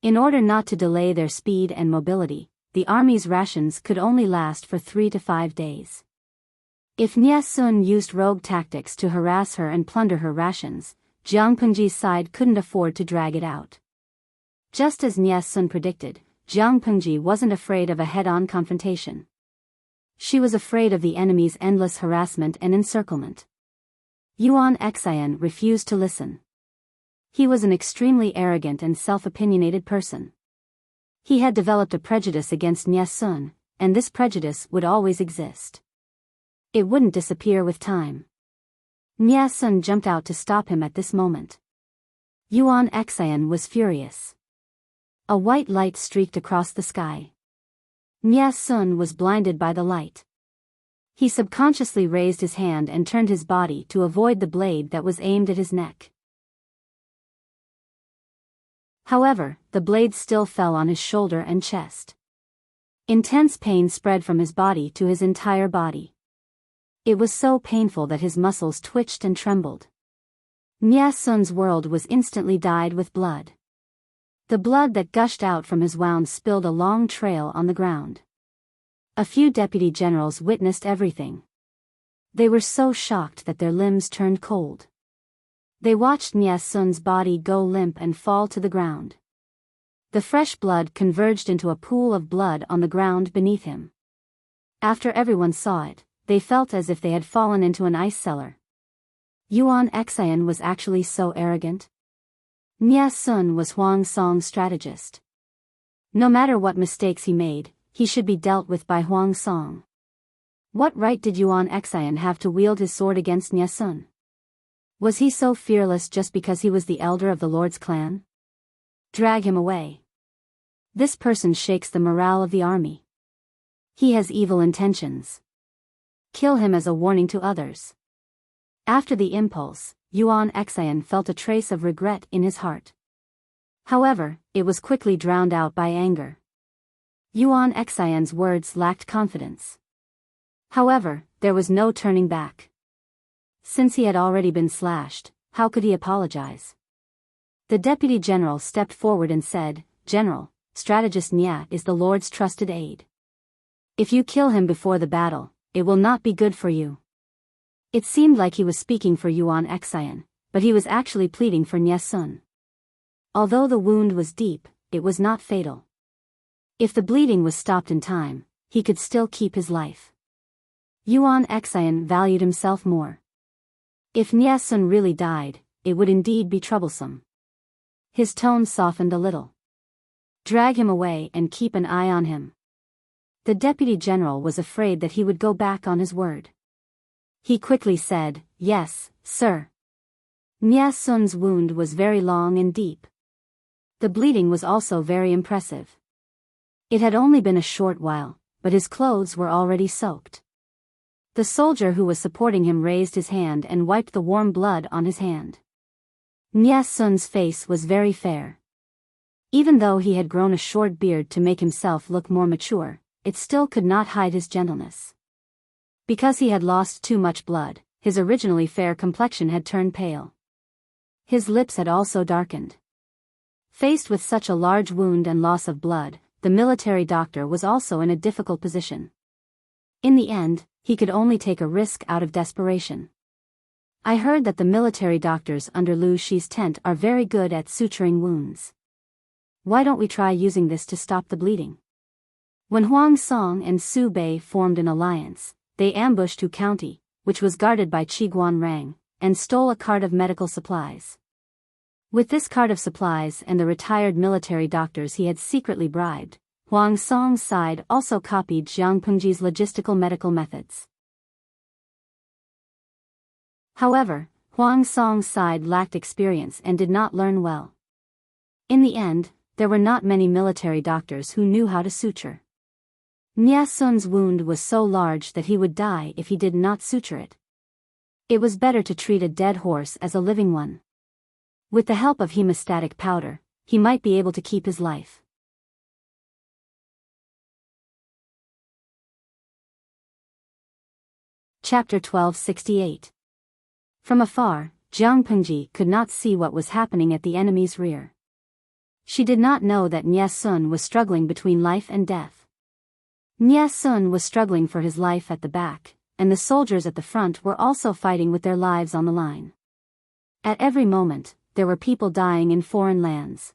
Speaker 1: In order not to delay their speed and mobility, the army's rations could only last for 3 to 5 days. If Nie Sun used rogue tactics to harass her and plunder her rations, Jiang Pengji's side couldn't afford to drag it out. Just as Nie Sun predicted, Jiang Pengji wasn't afraid of a head-on confrontation. She was afraid of the enemy's endless harassment and encirclement. Yuan Xian refused to listen. He was an extremely arrogant and self-opinionated person. He had developed a prejudice against Nie Sun, and this prejudice would always exist. It wouldn't disappear with time. Nie Sun jumped out to stop him at this moment. Yuan Xian was furious. A white light streaked across the sky. Nie Sun was blinded by the light. He subconsciously raised his hand and turned his body to avoid the blade that was aimed at his neck. However, the blade still fell on his shoulder and chest. Intense pain spread from his body to his entire body. It was so painful that his muscles twitched and trembled. Nie Sun's world was instantly dyed with blood. The blood that gushed out from his wound spilled a long trail on the ground. A few deputy generals witnessed everything. They were so shocked that their limbs turned cold. They watched Nie Sun's body go limp and fall to the ground. The fresh blood converged into a pool of blood on the ground beneath him. After everyone saw it, they felt as if they had fallen into an ice cellar. Yuan Xian was actually so arrogant. Nie Sun was Huang Song's strategist. No matter what mistakes he made, he should be dealt with by Huang Song. What right did Yuan Xian have to wield his sword against Nie Sun? Was he so fearless just because he was the elder of the Lord's clan? Drag him away. This person shakes the morale of the army. He has evil intentions. Kill him as a warning to others. After the impulse, Yuan Xian felt a trace of regret in his heart. However, it was quickly drowned out by anger. Yuan Xian's words lacked confidence. However, there was no turning back. Since he had already been slashed, how could he apologize? The deputy general stepped forward and said, "General, strategist Nie is the Lord's trusted aide. If you kill him before the battle, it will not be good for you." It seemed like he was speaking for Yuan Xian, but he was actually pleading for Nie Sun. Although the wound was deep, it was not fatal. If the bleeding was stopped in time, he could still keep his life. Yuan Xian valued himself more. If Nie Sun really died, it would indeed be troublesome. His tone softened a little. Drag him away and keep an eye on him. The deputy general was afraid that he would go back on his word. He quickly said, "Yes, sir." Nie Sun's wound was very long and deep. The bleeding was also very impressive. It had only been a short while, but his clothes were already soaked. The soldier who was supporting him raised his hand and wiped the warm blood on his hand. Nye Sun's face was very fair. Even though he had grown a short beard to make himself look more mature, it still could not hide his gentleness. Because he had lost too much blood, his originally fair complexion had turned pale. His lips had also darkened. Faced with such a large wound and loss of blood, the military doctor was also in a difficult position. In the end, he could only take a risk out of desperation. I heard that the military doctors under Lu Shi's tent are very good at suturing wounds. Why don't we try using this to stop the bleeding? When Huang Song and Su Bei formed an alliance, they ambushed Hu County, which was guarded by Qiguan Rang, and stole a cart of medical supplies. With this cart of supplies and the retired military doctors he had secretly bribed, Huang Song's side also copied Jiang Pengji's logistical medical methods. However, Huang Song's side lacked experience and did not learn well. In the end, there were not many military doctors who knew how to suture. Nye Sun's wound was so large that he would die if he did not suture it. It was better to treat a dead horse as a living one. With the help of hemostatic powder, he might be able to keep his life. Chapter 1268. From afar, Jiang Pengji could not see what was happening at the enemy's rear. She did not know that Nye Sun was struggling between life and death. Nye Sun was struggling for his life at the back, and the soldiers at the front were also fighting with their lives on the line. At every moment, there were people dying in foreign lands.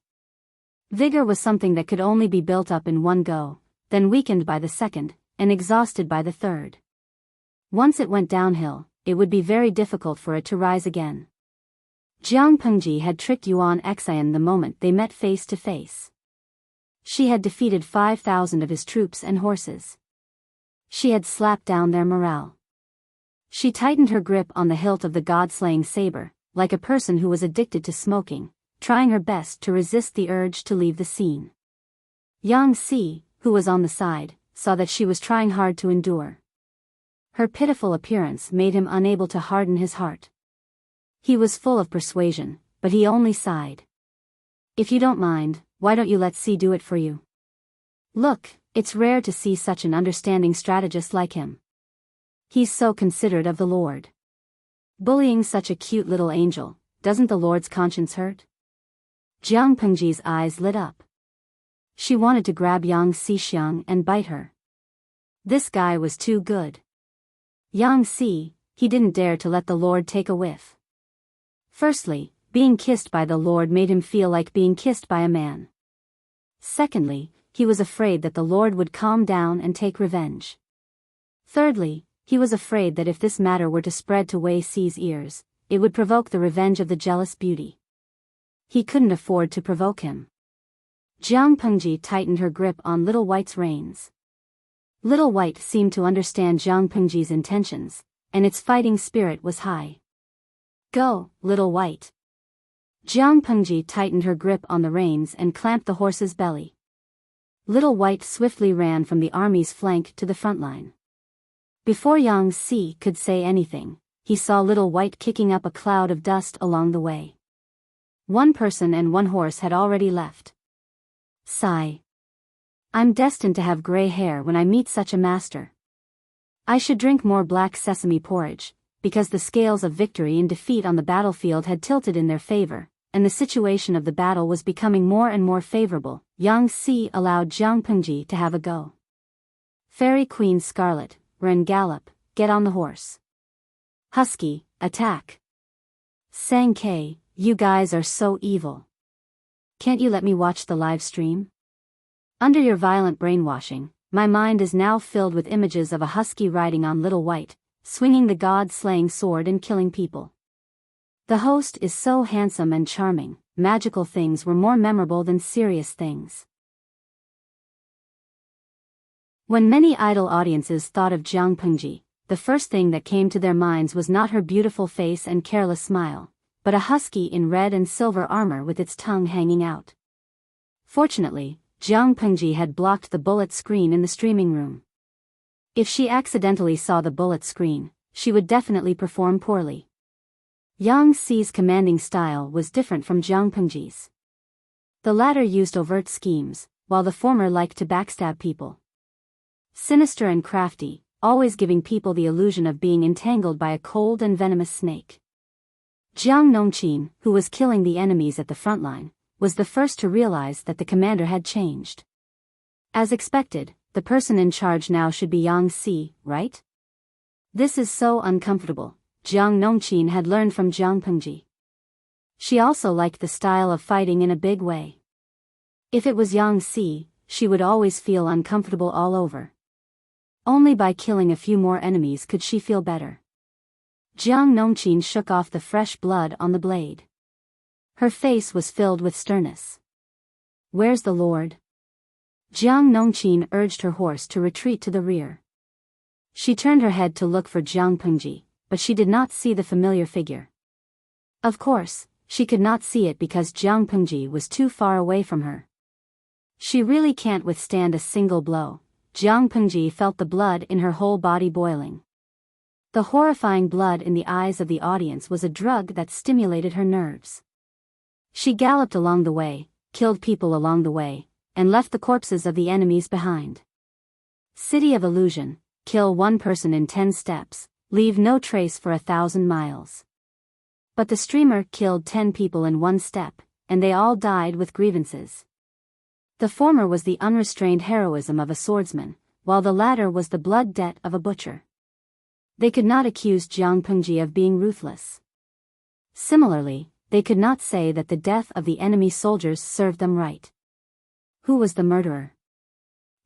Speaker 1: Vigor was something that could only be built up in one go, then weakened by the second, and exhausted by the third. Once it went downhill, it would be very difficult for it to rise again. Jiang Pengji had tricked Yuan Xian the moment they met face to face. She had defeated 5,000 of his troops and horses. She had slapped down their morale. She tightened her grip on the hilt of the god-slaying saber, like a person who was addicted to smoking, trying her best to resist the urge to leave the scene. Yang Si, who was on the side, saw that she was trying hard to endure. Her pitiful appearance made him unable to harden his heart. He was full of persuasion, but he only sighed. If you don't mind, why don't you let Si do it for you? Look, it's rare to see such an understanding strategist like him. He's so considerate of the Lord. Bullying such a cute little angel, doesn't the Lord's conscience hurt? Jiang Pengji's eyes lit up. She wanted to grab Yang Xixiang and bite her. This guy was too good. Yang Si, he didn't dare to let the Lord take a whiff. Firstly, being kissed by the Lord made him feel like being kissed by a man. Secondly, he was afraid that the Lord would calm down and take revenge. Thirdly, he was afraid that if this matter were to spread to Wei Si's ears, it would provoke the revenge of the jealous beauty. He couldn't afford to provoke him. Jiang Pengji tightened her grip on Little White's reins. Little White seemed to understand Jiang Pengji's intentions, and its fighting spirit was high. Go, Little White. Jiang Pengji tightened her grip on the reins and clamped the horse's belly. Little White swiftly ran from the army's flank to the front line. Before Yang Si could say anything, he saw Little White kicking up a cloud of dust along the way. One person and one horse had already left. Sigh. I'm destined to have gray hair when I meet such a master. I should drink more black sesame porridge, because the scales of victory and defeat on the battlefield had tilted in their favor, and the situation of the battle was becoming more and more favorable. Yang Si allowed Jiang Pengji to have a go. Fairy Queen Scarlet, Ren Gallop, get on the horse. Husky, attack. Sang Ke, you guys are so evil. Can't you let me watch the live stream? Under your violent brainwashing, my mind is now filled with images of a husky riding on Little White, swinging the god-slaying sword and killing people. The host is so handsome and charming, magical things were more memorable than serious things. When many idle audiences thought of Jiang Pengji, the first thing that came to their minds was not her beautiful face and careless smile, but a husky in red and silver armor with its tongue hanging out. Fortunately, Jiang Pengji had blocked the bullet screen in the streaming room. If she accidentally saw the bullet screen, she would definitely perform poorly. Yang Xi's commanding style was different from Jiang Pengji's. The latter used overt schemes, while the former liked to backstab people. Sinister and crafty, always giving people the illusion of being entangled by a cold and venomous snake. Jiang Nongqin, who was killing the enemies at the front line, was the first to realize that the commander had changed. As expected, the person in charge now should be Yang Xi, right? This is so uncomfortable, Jiang Nongqin had learned from Jiang Pengji. She also liked the style of fighting in a big way. If it was Yang Xi, she would always feel uncomfortable all over. Only by killing a few more enemies could she feel better. Jiang Nongqin shook off the fresh blood on the blade. Her face was filled with sternness. Where's the Lord? Jiang Nongqin urged her horse to retreat to the rear. She turned her head to look for Jiang Pengji, but she did not see the familiar figure. Of course, she could not see it because Jiang Pengji was too far away from her. She really can't withstand a single blow. Jiang Pengji felt the blood in her whole body boiling. The horrifying blood in the eyes of the audience was a drug that stimulated her nerves. She galloped along the way, killed people along the way, and left the corpses of the enemies behind. City of Illusion, kill one person in 10 steps, leave no trace for 1,000 miles. But the streamer killed 10 people in 1 step, and they all died with grievances. The former was the unrestrained heroism of a swordsman, while the latter was the blood debt of a butcher. They could not accuse Jiang Pengji of being ruthless. Similarly, they could not say that the death of the enemy soldiers served them right. Who was the murderer?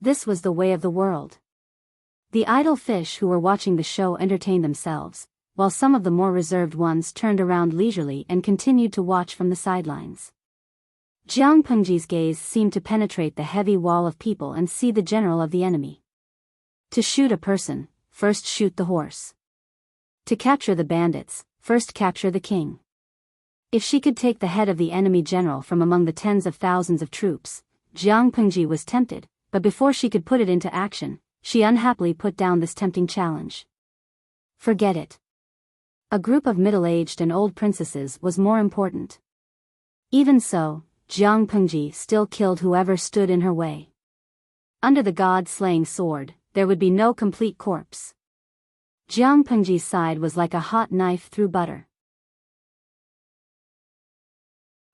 Speaker 1: This was the way of the world. The idle fish who were watching the show entertained themselves, while some of the more reserved ones turned around leisurely and continued to watch from the sidelines. Jiang Pengji's gaze seemed to penetrate the heavy wall of people and see the general of the enemy. To shoot a person, first shoot the horse. To capture the bandits, first capture the king. If she could take the head of the enemy general from among the tens of thousands of troops, Jiang Pengji was tempted, but before she could put it into action, she unhappily put down this tempting challenge. Forget it. A group of middle-aged and old princesses was more important. Even so, Jiang Pengji still killed whoever stood in her way. Under the god-slaying sword, there would be no complete corpse. Jiang Pengji's side was like a hot knife through butter.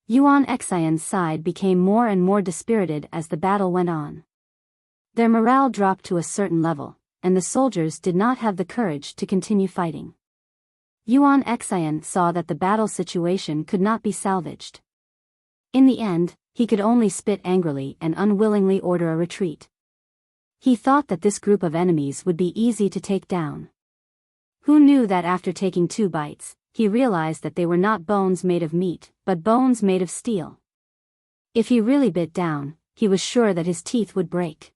Speaker 1: Yuan Xian's side became more and more dispirited as the battle went on. Their morale dropped to a certain level, and the soldiers did not have the courage to continue fighting. Yuan Xian saw that the battle situation could not be salvaged. In the end, he could only spit angrily and unwillingly order a retreat. He thought that this group of enemies would be easy to take down. Who knew that after taking 2 bites, he realized that they were not bones made of meat, but bones made of steel. If he really bit down, he was sure that his teeth would break.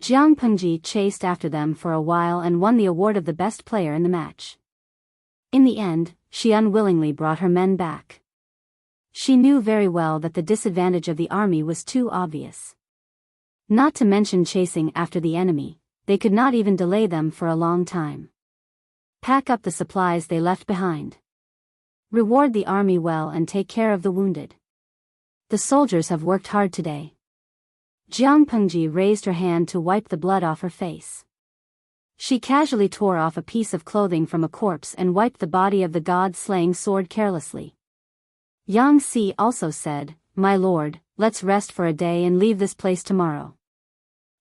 Speaker 1: Jiang Pengji chased after them for a while and won the award of the best player in the match. In the end, she unwillingly brought her men back. She knew very well that the disadvantage of the army was too obvious. Not to mention chasing after the enemy, they could not even delay them for a long time. Pack up the supplies they left behind. Reward the army well and take care of the wounded. The soldiers have worked hard today. Jiang Pengji raised her hand to wipe the blood off her face. She casually tore off a piece of clothing from a corpse and wiped the body of the god-slaying sword carelessly. Yang Xi also said, "My lord, let's rest for a day and leave this place tomorrow."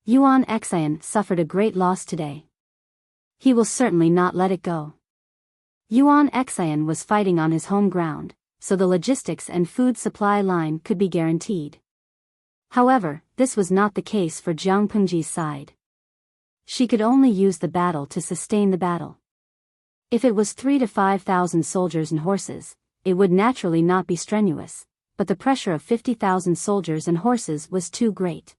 Speaker 1: Yuan Xian suffered a great loss today. He will certainly not let it go. Yuan Xian was fighting on his home ground, so the logistics and food supply line could be guaranteed. However, this was not the case for Jiang Pengji's side. She could only use the battle to sustain the battle. If it was 3,000 to 5,000 soldiers and horses, it would naturally not be strenuous, but the pressure of 50,000 soldiers and horses was too great.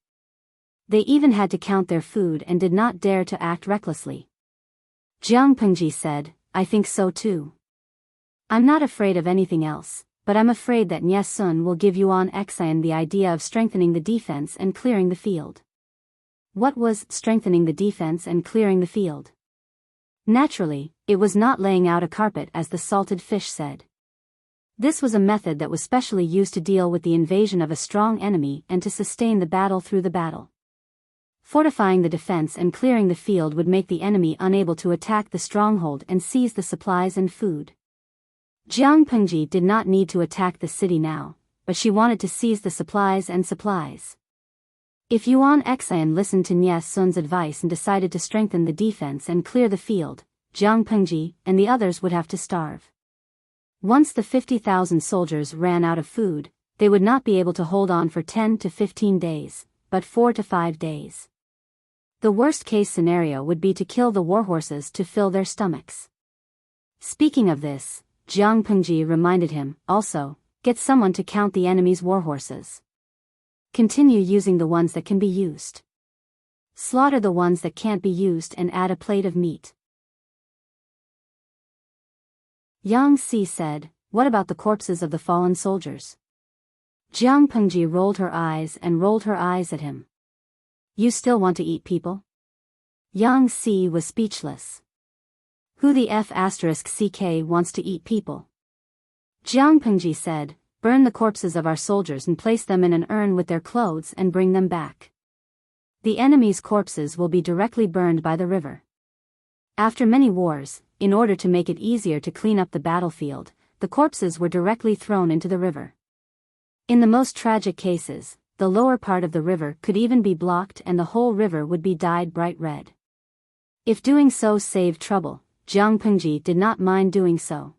Speaker 1: They even had to count their food and did not dare to act recklessly. Jiang Pengji said, "I think so too. I'm not afraid of anything else, but I'm afraid that Nye Sun will give Yuan Xian the idea of strengthening the defense and clearing the field. What was strengthening the defense and clearing the field? Naturally, it was not laying out a carpet, as the salted fish said. This was a method that was specially used to deal with the invasion of a strong enemy and to sustain the battle through the battle. Fortifying the defense and clearing the field would make the enemy unable to attack the stronghold and seize the supplies and food. Jiang Pengji did not need to attack the city now, but she wanted to seize the supplies. If Yuan Xian listened to Nie Sun's advice and decided to strengthen the defense and clear the field, Jiang Pengji and the others would have to starve. Once the 50,000 soldiers ran out of food, they would not be able to hold on for 10 to 15 days, but 4 to 5 days. The worst-case scenario would be to kill the warhorses to fill their stomachs. Speaking of this, Jiang Pengji reminded him, also, get someone to count the enemy's warhorses. Continue using the ones that can be used. Slaughter the ones that can't be used and add a plate of meat. Yang Si said, what about the corpses of the fallen soldiers? Jiang Pengji rolled her eyes at him. You still want to eat people? Yang Si was speechless. Who the *CK wants to eat people? Jiang Pengji said, burn the corpses of our soldiers and place them in an urn with their clothes and bring them back. The enemy's corpses will be directly burned by the river. After many wars, in order to make it easier to clean up the battlefield, the corpses were directly thrown into the river. In the most tragic cases, the lower part of the river could even be blocked and the whole river would be dyed bright red. If doing so saved trouble, Jiang Pengji did not mind doing so.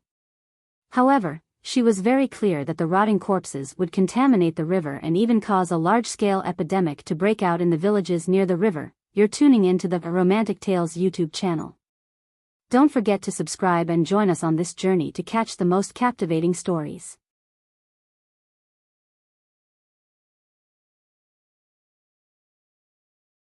Speaker 1: However, she was very clear that the rotting corpses would contaminate the river and even cause a large-scale epidemic to break out in the villages near the river. You're tuning into the Romantic Tales YouTube channel. Don't forget to subscribe and join us on this journey to catch the most captivating stories.